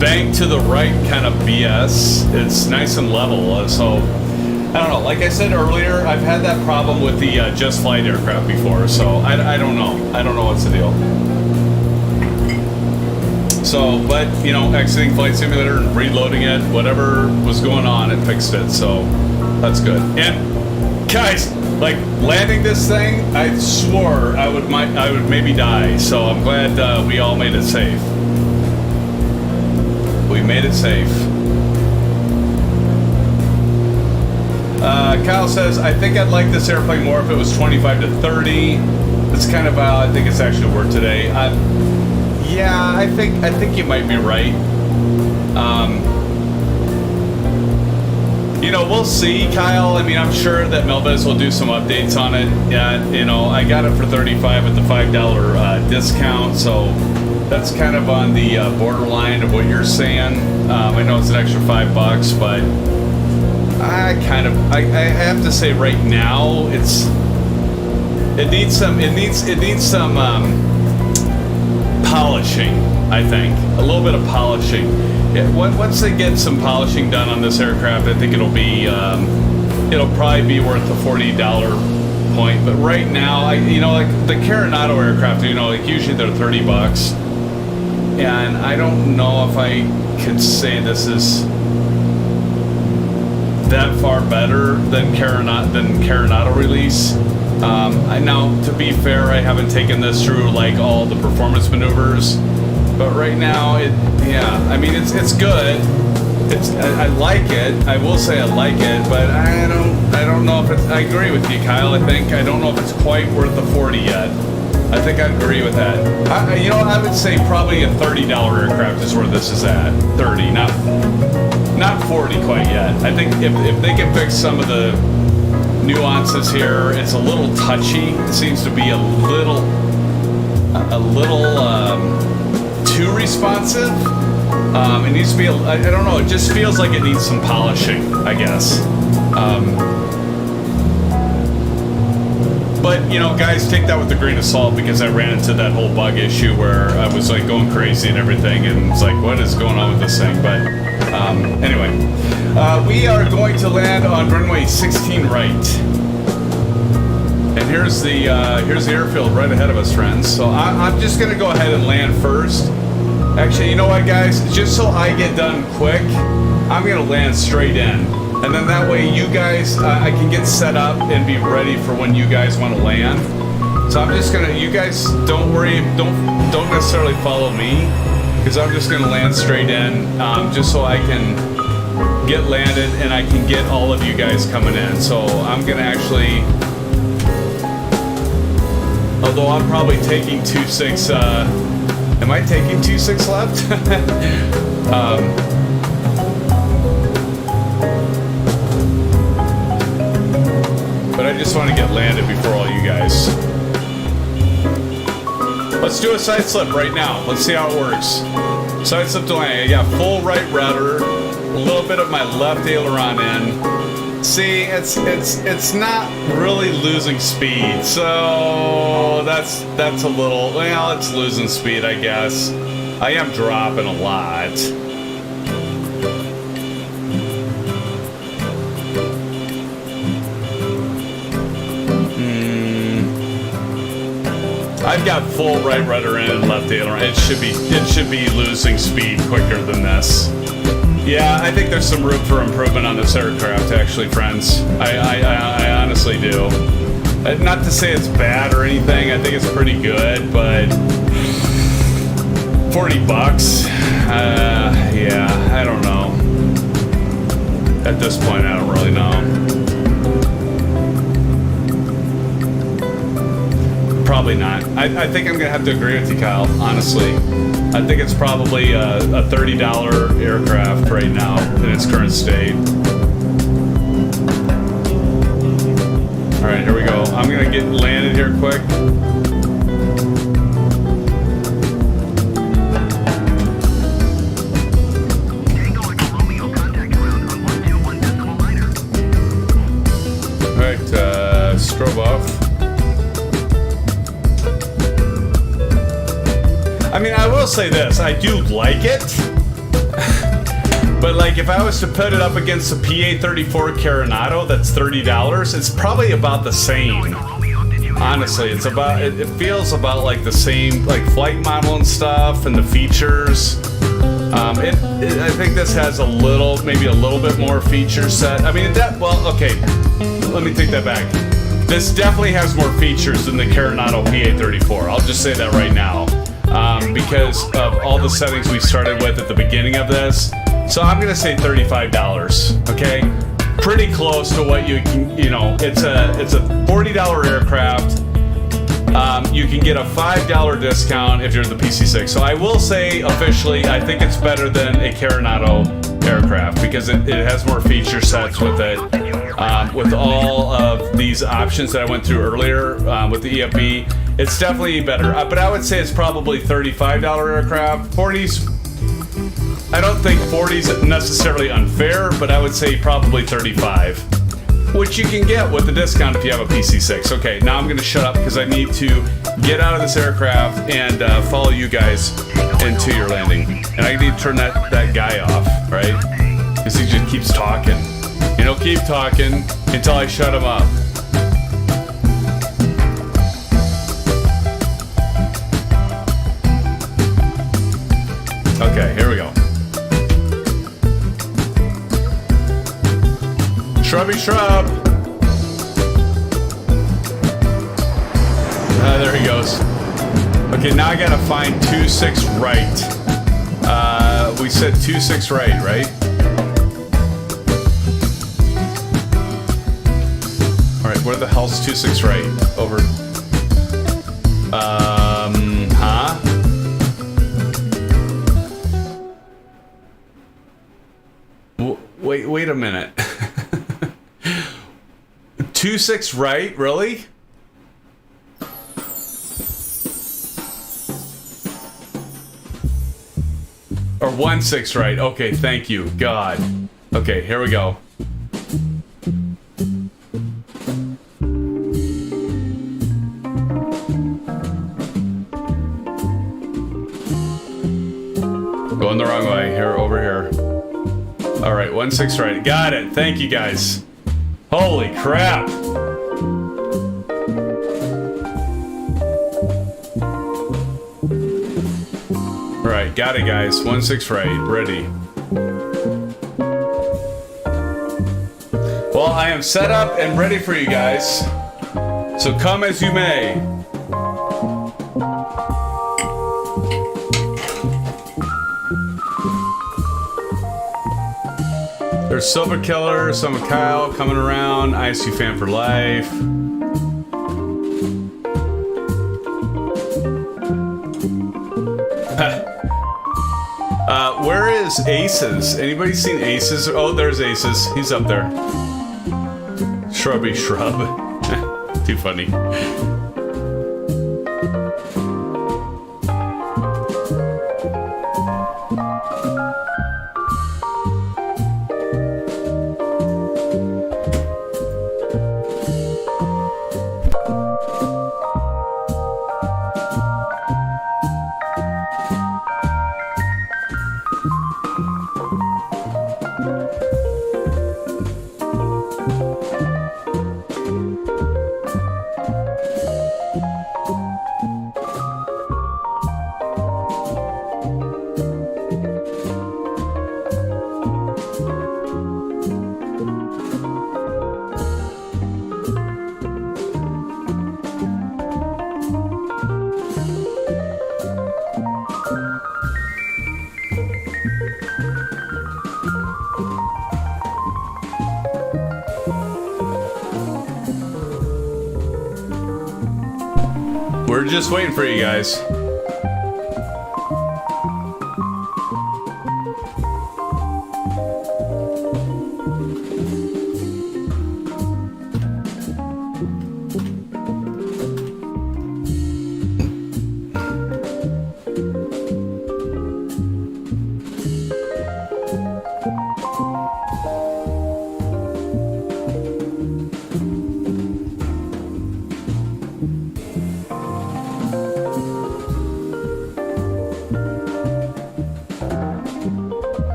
bank to the right kind of BS. It's nice and level. So I don't know. Like I said earlier, I've had that problem with the Just Flight aircraft before. So I don't know. I don't know what's the deal. So, but you know, exiting Flight Simulator and reloading it, whatever was going on, it fixed it. So that's good. And guys, like landing this thing, I swore I would maybe die. So I'm glad we all made it safe. We made it safe. Kyle says, I think I'd like this airplane more if it was 25 to 30. It's kind of I think it's actually worth today. Yeah, I think you might be right. You know, we'll see, Kyle. I mean, I'm sure that MilViz will do some updates on it. Yeah, you know, I got it for $35 with the $5 discount, so that's kind of on the borderline of what you're saying. I know it's an extra $5, but I have to say right now it needs some polishing. I think a little bit of polishing. Once they get some polishing done on this aircraft, I think it'll probably be worth the $40 point. But right now, you know, like the Coronado aircraft, you know, like usually they're $30, and I don't know if I could say this is that far better than Coronado release. Now, to be fair, I haven't taken this through like all the performance maneuvers. But right now, I mean, it's good. I like it. I will say I like it, but I don't know if it's. I agree with you, Kyle. I don't know if it's quite worth the 40 yet. I think I agree with that. You know, I would say probably a $30 aircraft is where this is at. 30, not 40 quite yet. I think if they can fix some of the nuances here, it's a little touchy. It seems to be a little too responsive. It needs to be, I don't know, it just feels like it needs some polishing, I guess. But, you know, guys, take that with a grain of salt, because I ran into that whole bug issue where I was like going crazy and everything, and it's like, what is going on with this thing? But anyway, we are going to land on runway 16 right. And here's the airfield right ahead of us, friends. So I'm just gonna go ahead and land first. Actually, you know what, guys? Just so I get done quick, I'm gonna land straight in, and then that way you guys, I can get set up and be ready for when you guys want to land. So I'm just gonna. You guys don't worry. Don't necessarily follow me. because I'm just gonna land straight in, just so I can get landed and I can get all of you guys coming in. So I'm gonna actually, although I'm probably taking 2.6, am I taking 2.6 left? But I just want to get landed before all you guys. Let's do a side slip right now. Let's see how it works. Side slip to land. I got full right rudder, a little bit of my left aileron in. See, it's not really losing speed, so that's a little, well, it's losing speed, I guess. I am dropping a lot. I've got full right rudder in and left aileron. It should be losing speed quicker than this. Yeah, I think there's some room for improvement on this aircraft, actually, friends. I honestly do. Not to say it's bad or anything. I think it's pretty good, but $40. Yeah, I don't know. At this point, I don't really know. Probably not. I think I'm gonna have to agree with you, Kyle, honestly. I think it's probably a $30 aircraft right now in its current state. All right, here we go. I'm gonna get landed here quick. All right, strobe off. I mean, I will say this, I do like it, but like if I was to put it up against the PA-34 Coronado, that's $30, it's probably about the same. Honestly, it's about, it feels about like the same, like flight model and stuff and the features. I think this has a little, maybe a little bit more feature set. I mean, well, okay, let me take that back. This definitely has more features than the Coronado PA-34. I'll just say that right now. Because of all the settings we started with at the beginning of this. So I'm gonna say $35, okay? Pretty close to what you can, you know, it's a $40 aircraft. You can get a $5 discount if you're the PC6. So I will say officially, I think it's better than a Coronado aircraft because it has more feature sets with it. With all of these options that I went through earlier with the EFB, it's definitely better. But I would say it's probably $35 aircraft. 40s, I don't think 40s necessarily unfair, but I would say probably 35, which you can get with the discount if you have a PC6. Okay, now I'm gonna shut up because I need to get out of this aircraft and follow you guys into your landing. And I need to turn that guy off, right? Because he just keeps talking. And he'll keep talking until I shut him up. Okay, here we go. Shrubby shrub. There he goes. Okay, now I gotta find 2.6 right. We said 2.6 right? All right, where the hell's 2.6 right? Over. Huh? Wait a minute. 2.6 right? Really? Or 1.6 right. Okay, thank you. God. Okay, here we go. Going the wrong way. Here, over here. All right, 1.6 right. Got it. Thank you, guys. Holy crap. All right, got it, guys. 1.6 right. Ready. Well, I am set up and ready for you guys. So come as you may. There's Silver Killer, some of Kyle coming around, ISU fan for life. Where is Aces? Anybody seen Aces? Oh, there's Aces. He's up there. Shrubby shrub. Too funny. We're just waiting for you guys.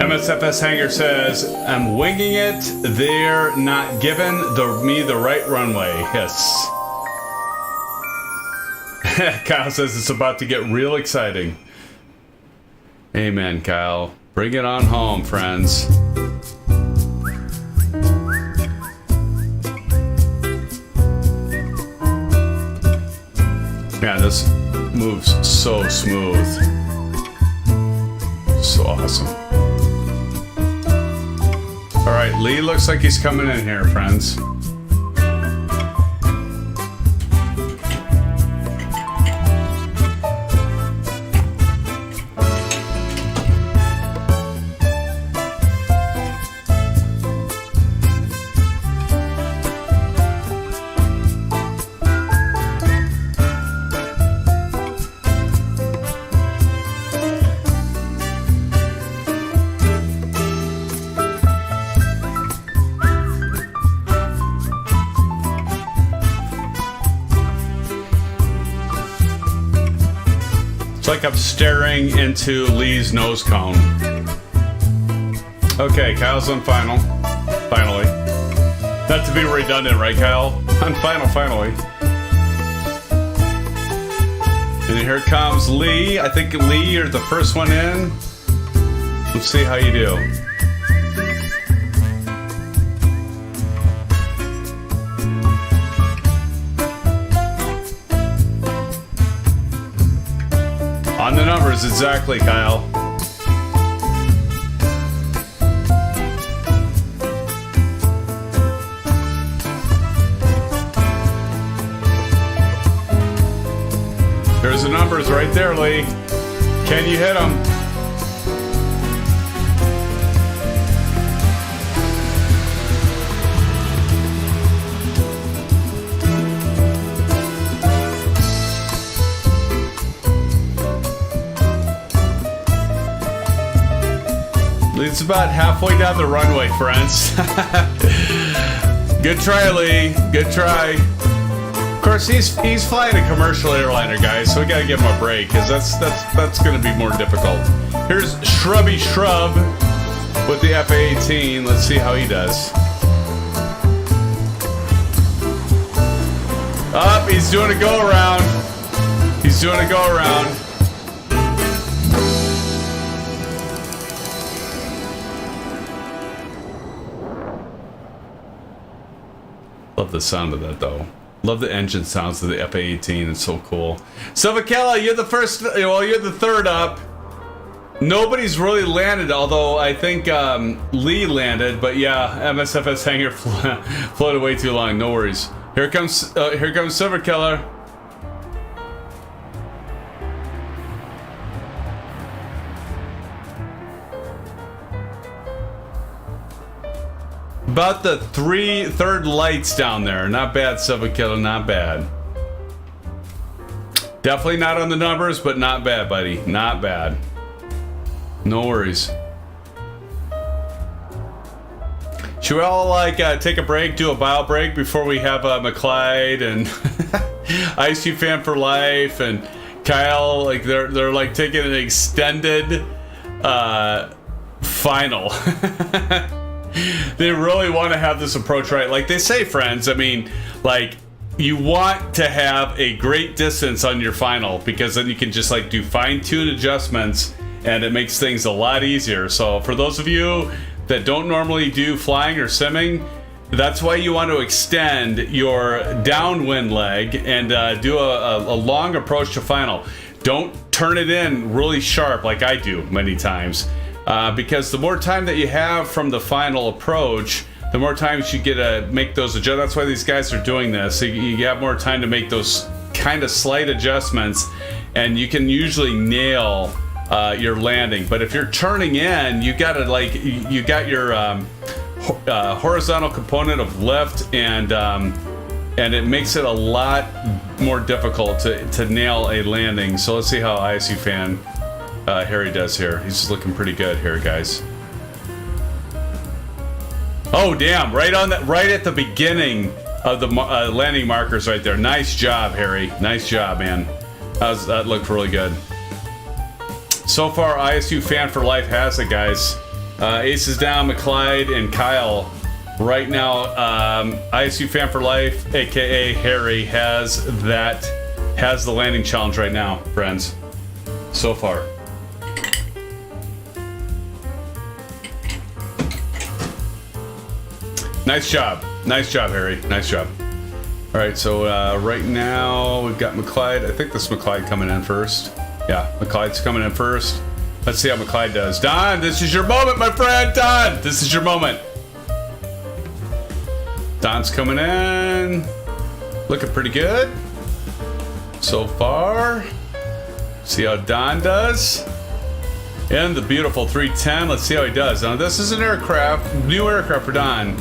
MSFS Hanger says, I'm winging it. They're not giving me the right runway. Yes. Kyle says it's about to get real exciting. Amen, Kyle. Bring it on home, friends. Yeah, this moves so smooth. So awesome. All right, Lee looks like he's coming in here, friends. Like I'm staring into Lee's nose cone. Okay, Kyle's on final. Finally. Not to be redundant, right, Kyle? On final, finally. And here comes Lee. I think, Lee, you're the first one in. Let's see how you do. On the numbers, exactly, Kyle. There's the numbers right there, Lee. Can you hit them? It's about halfway down the runway, friends. Good try, Lee. Good try. Of course, he's flying a commercial airliner, guys, so we gotta give him a break, because that's gonna be more difficult. Here's Shrubby Shrub with the F-18. Let's see how he does. Up, he's doing a go around. He's doing a go around. Love the sound of that, though. Love the engine sounds of the FA-18. It's so cool. Silvakella, you're the first. Well, you're the third up. Nobody's really landed, although I think Lee landed. But yeah, MSFS hangar floated way too long. No worries. Here comes Silverkeller. About the third lights down there. Not bad, Silverkeller, not bad. Definitely not on the numbers, but not bad, buddy. Not bad. No worries. Should we all like take a break, do a bio break before we have McClyde and ICU Fan for Life and Kyle? Like they're like taking an extended final. They really want to have this approach right. Like they say, friends, I mean, like you want to have a great distance on your final because then you can just like do fine-tune adjustments and it makes things a lot easier. So for those of you that don't normally do flying or simming, that's why you want to extend your downwind leg and do a long approach to final. Don't turn it in really sharp like I do many times. Because the more time that you have from the final approach, the more times you get to make those adjustments. That's why these guys are doing this. So you have more time to make those kind of slight adjustments, and you can usually nail your landing. But if you're turning in, you got to like you got your horizontal component of lift, and it makes it a lot more difficult to nail a landing. So let's see how ISU Fan Harry does here. He's looking pretty good here, guys. Oh damn! Right on that, right at the beginning of the landing markers, right there. Nice job, Harry. Nice job, man. That looked really good. So far, ISU Fan for Life has it, guys. Ace is down, McClyde and Kyle. Right now, ISU Fan for Life, aka Harry, has the landing challenge right now, friends. So far. Nice job, Harry. Nice job. All right, so right now we've got McClyde. I think this is McClyde coming in first. Yeah, McClyde's coming in first. Let's see how McClyde does. Don, this is your moment, my friend. Don, this is your moment. Don's coming in. Looking pretty good so far. See how Don does. And the beautiful 310. Let's see how he does. Now, this is an aircraft, new aircraft for Don.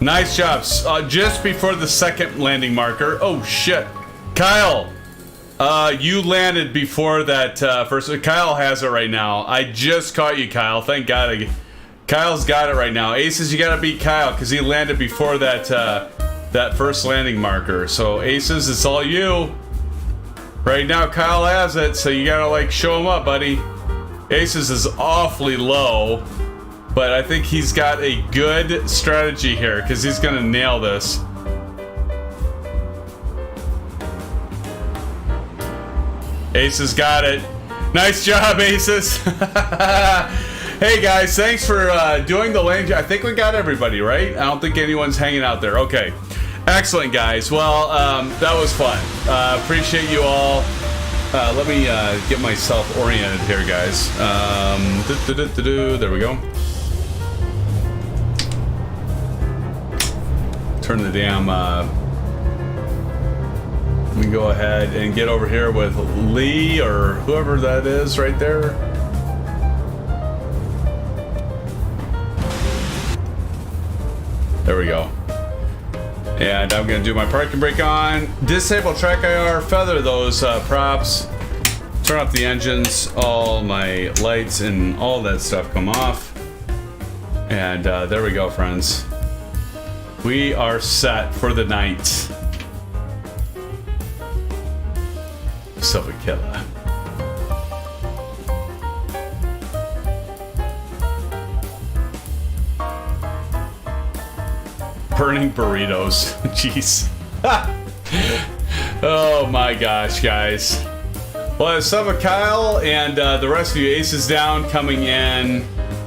Nice job. Just before the second landing marker. Oh, shit. Kyle, you landed before that first. Kyle has it right now. I just caught you, Kyle. Thank God. Kyle's got it right now. Aces, you got to beat Kyle because he landed before that that first landing marker. So, Aces, it's all you. Right now, Kyle has it, so you got to, like, show him up, buddy. Aces is awfully low. But I think he's got a good strategy here because he's going to nail this. Aces got it. Nice job, Aces. Hey, guys, thanks for doing the lane. I think we got everybody, right? I don't think anyone's hanging out there. Okay. Excellent, guys. Well, that was fun. Appreciate you all. Let me get myself oriented here, guys. There we go. Turn the damn, we can go ahead and get over here with Lee or whoever that is right there. There we go. And I'm gonna do my parking brake on. Disable track IR, feather those props. Turn off the engines, all my lights and all that stuff come off. And there we go, friends. We are set for the night. Silver killer. Burning burritos. Jeez. Oh my gosh, guys. Well, it's Silver Kyle and the rest of you Aces down coming in.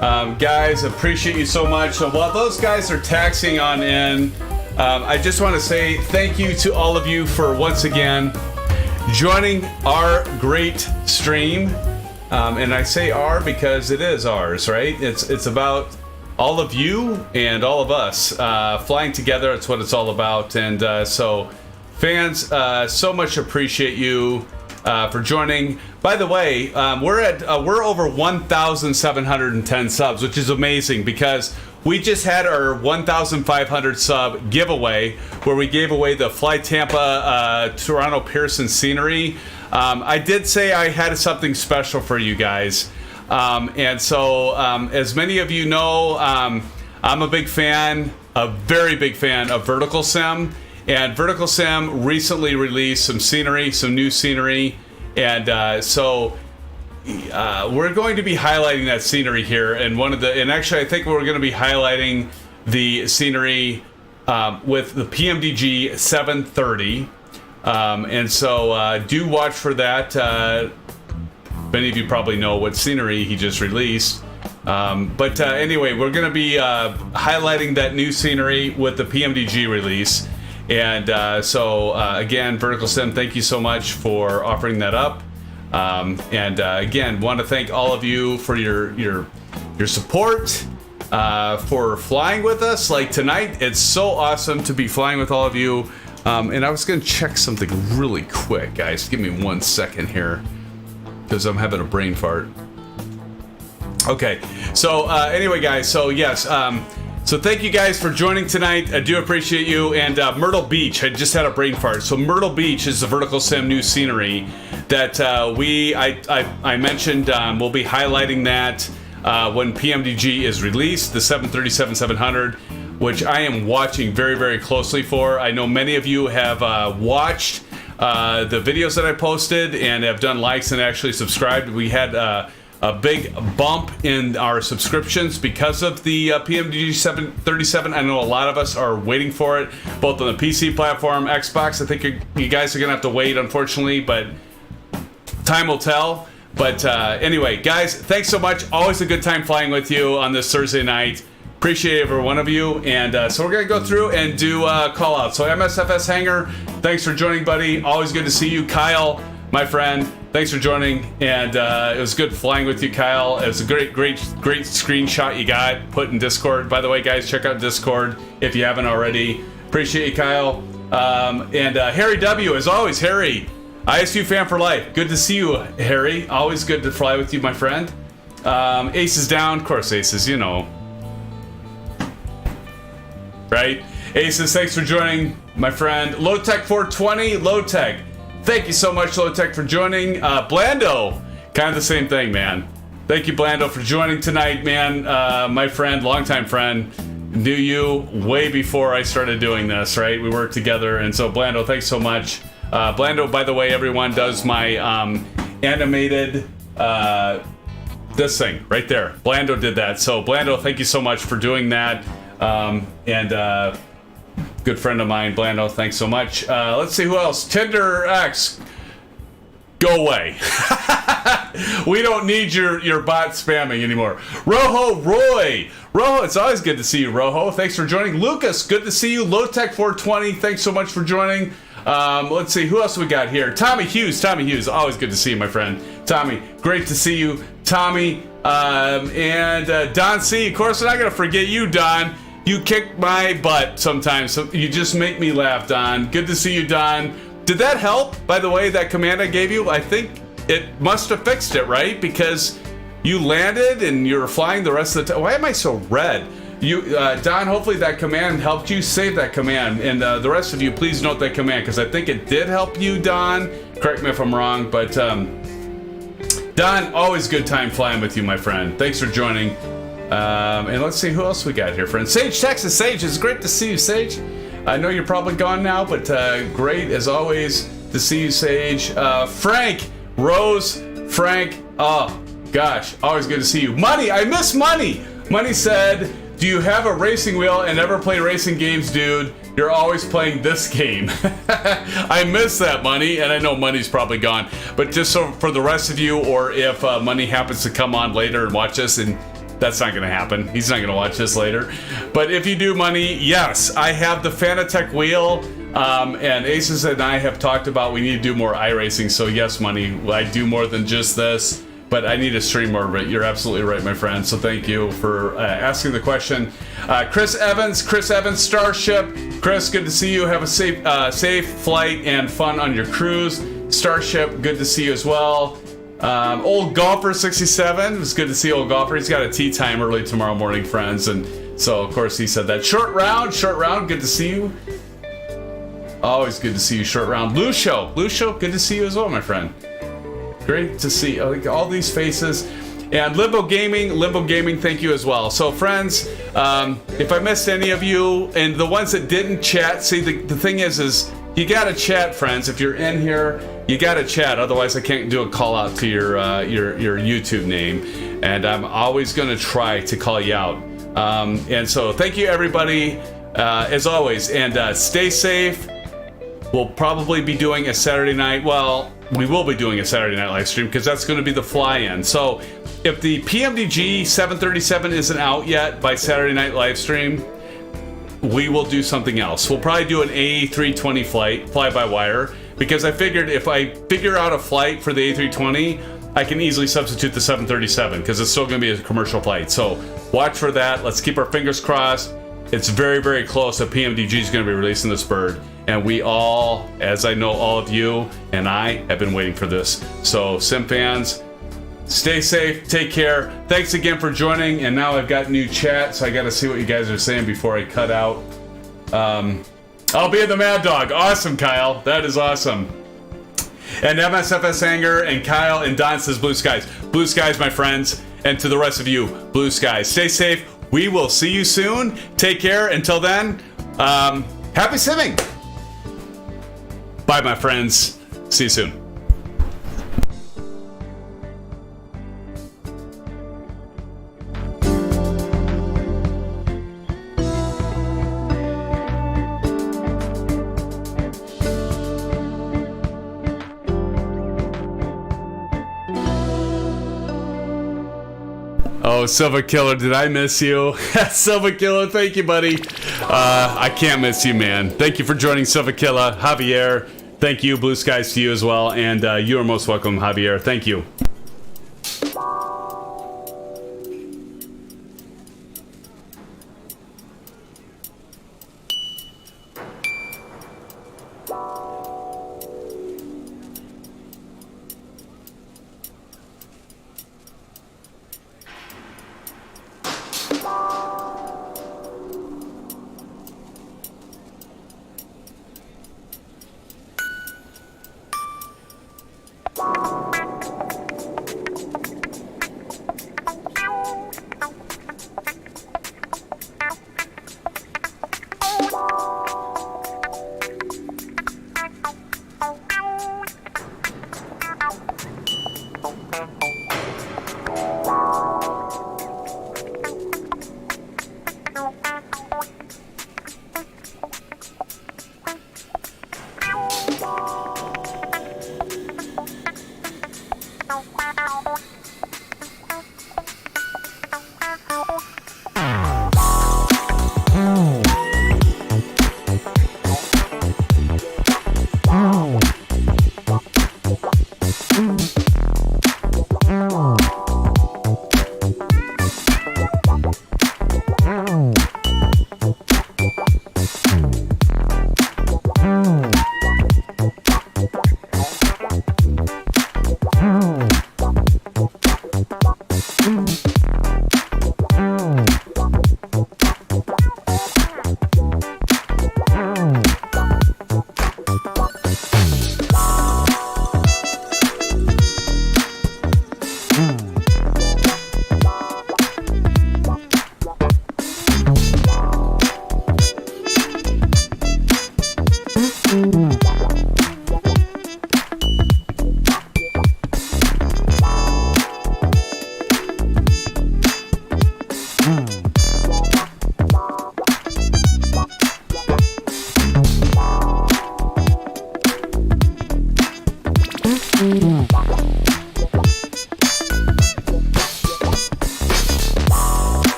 Guys, appreciate you so much. So while those guys are taxiing on in, I just want to say thank you to all of you for once again joining our great stream. And I say our because it is ours, right? It's about all of you and all of us flying together. That's what it's all about. And so fans, so much appreciate you for joining. By the way, we're over 1,710 subs, which is amazing because we just had our 1,500 sub giveaway where we gave away the Fly Tampa Toronto Pearson scenery. I did say I had something special for you guys. And so, as many of you know, I'm a big fan, a very big fan of Vertical Sim. And Vertical Sim recently released some scenery, some new scenery. And so we're going to be highlighting that scenery here. And actually, I think we're going to be highlighting the scenery with the PMDG 730. And so do watch for that. Many of you probably know what scenery he just released. But anyway, we're going to be highlighting that new scenery with the PMDG release. And so again, Vertical Sim, thank you so much for offering that up. And again, want to thank all of you for your support, for flying with us. Like tonight, it's so awesome to be flying with all of you. And I was going to check something really quick, guys. Give me 1 second here, because I'm having a brain fart. Okay, so anyway, guys, so yes, so thank you guys for joining tonight. I do appreciate you. And Myrtle Beach, I just had a brain fart. So Myrtle Beach is the Vertical Sim new scenery that I mentioned. We'll be highlighting that when PMDG is released, the 737-700, which I am watching very, very closely for. I know many of you have watched the videos that I posted and have done likes and actually subscribed. We had a big bump in our subscriptions because of the PMDG 737. I know a lot of us are waiting for it, both on the PC platform, Xbox. I think you guys are going to have to wait, unfortunately, but time will tell. But anyway, guys, thanks so much. Always a good time flying with you on this Thursday night. Appreciate every one of you. And so we're going to go through and do call out. So MSFS Hanger, thanks for joining, buddy. Always good to see you. Kyle, my friend, thanks for joining. And it was good flying with you, Kyle. It was a great screenshot you got put in Discord. By the way, guys, check out Discord if you haven't already. Appreciate you, Kyle. And Harry W, as always, Harry, ISU fan for life. Good to see you, Harry. Always good to fly with you, my friend. Aces down. Of course, Aces, you know. Right? Aces, thanks for joining, my friend. Lowtech 420, Lowtech. Thank you so much, Lowtech, for joining. Blando, kind of the same thing, man. Thank you, Blando, for joining tonight, man. My friend, longtime friend, knew you way before I started doing this, right? We worked together, and so Blando, thanks so much. Blando, by the way, everyone, does my animated this thing right there. Blando did that. So Blando, thank you so much for doing that. And good friend of mine, Blando, thanks so much. Let's see who else. Tinder X, go away. We don't need your bot spamming anymore. Rojo Roy, Rojo, it's always good to see you, Rojo. Thanks for joining. Lucas, good to see you. Lowtech 420, thanks so much for joining. Let's see who else we got here. Tommy Hughes, always good to see you, my friend. Tommy, great to see you, Tommy. And Don C, of course, I'm not gonna forget you, Don. You kick my butt sometimes. So you just make me laugh, Don. Good to see you, Don. Did that help, by the way, that command I gave you? I think it must have fixed it, right? Because you landed and you were flying the rest of the time. Why am I so red? You, Don, hopefully that command helped you. Save that command. And the rest of you, please note that command, because I think it did help you, Don. Correct me if I'm wrong, but Don, always good time flying with you, my friend. Thanks for joining. And let's see who else we got here, friends. Sage, Texas. Sage, it's great to see you, Sage. I know you're probably gone now, but great as always to see you, Sage. Frank, Rose, Frank. Oh gosh, always good to see you. Money, I miss Money. Money said, "Do you have a racing wheel and never play racing games, dude? You're always playing this game." I miss that, Money, and I know Money's probably gone. But just so for the rest of you, or if Money happens to come on later and watch us, and That's not going to happen. He's not going to watch this later. But if you do, money, yes, I have the Fanatec wheel. And ASUS and I have talked about we need to do more iRacing. So yes, money, I do more than just this. But I need to stream more of it. You're absolutely right, my friend. So thank you for asking the question. Chris Evans, Starship. Chris, good to see you. Have a safe flight and fun on your cruise. Starship, good to see you as well. Old Golfer 67, it's good to see Old Golfer. He's got a tea time early tomorrow morning, friends. And so, of course, he said that. Short round, good to see you. Always good to see you, Short Round. Lucio, good to see you as well, my friend. Great to see all these faces. And Limbo Gaming, thank you as well. So, friends, if I missed any of you, and the ones that didn't chat, see, the thing is you gotta chat, friends. If you're in here, you gotta chat. Otherwise, I can't do a call out to your YouTube name. And I'm always gonna try to call you out. And so, thank you, everybody, as always. And stay safe. We'll probably be doing a Saturday night. Well, we will be doing a Saturday night live stream because that's going to be the fly-in. So if the PMDG 737 isn't out yet by Saturday night live stream, we will do something else. We'll probably do an A320 flight, fly-by-wire, because I figured if I figure out a flight for the A320, I can easily substitute the 737 because it's still going to be a commercial flight. So watch for that. Let's keep our fingers crossed. It's very, very close that PMDG is going to be releasing this bird. And we all, as I know all of you and I, have been waiting for this. So, Sim fans, stay safe, take care. Thanks again for joining. And now I've got new chat, so I got to see what you guys are saying before I cut out. I'll be the Mad Dog. Awesome, Kyle. That is awesome. And MSFS Anger and Kyle and Don says blue skies. Blue skies, my friends. And to the rest of you, blue skies. Stay safe. We will see you soon. Take care. Until then, happy simming. Bye, my friends. See you soon. Oh, Silva Killer, did I miss you? Silva Killer, thank you, buddy. I can't miss you, man. Thank you for joining, Silva Killer. Javier, thank you. Blue skies to you as well. And you are most welcome, Javier. Thank you.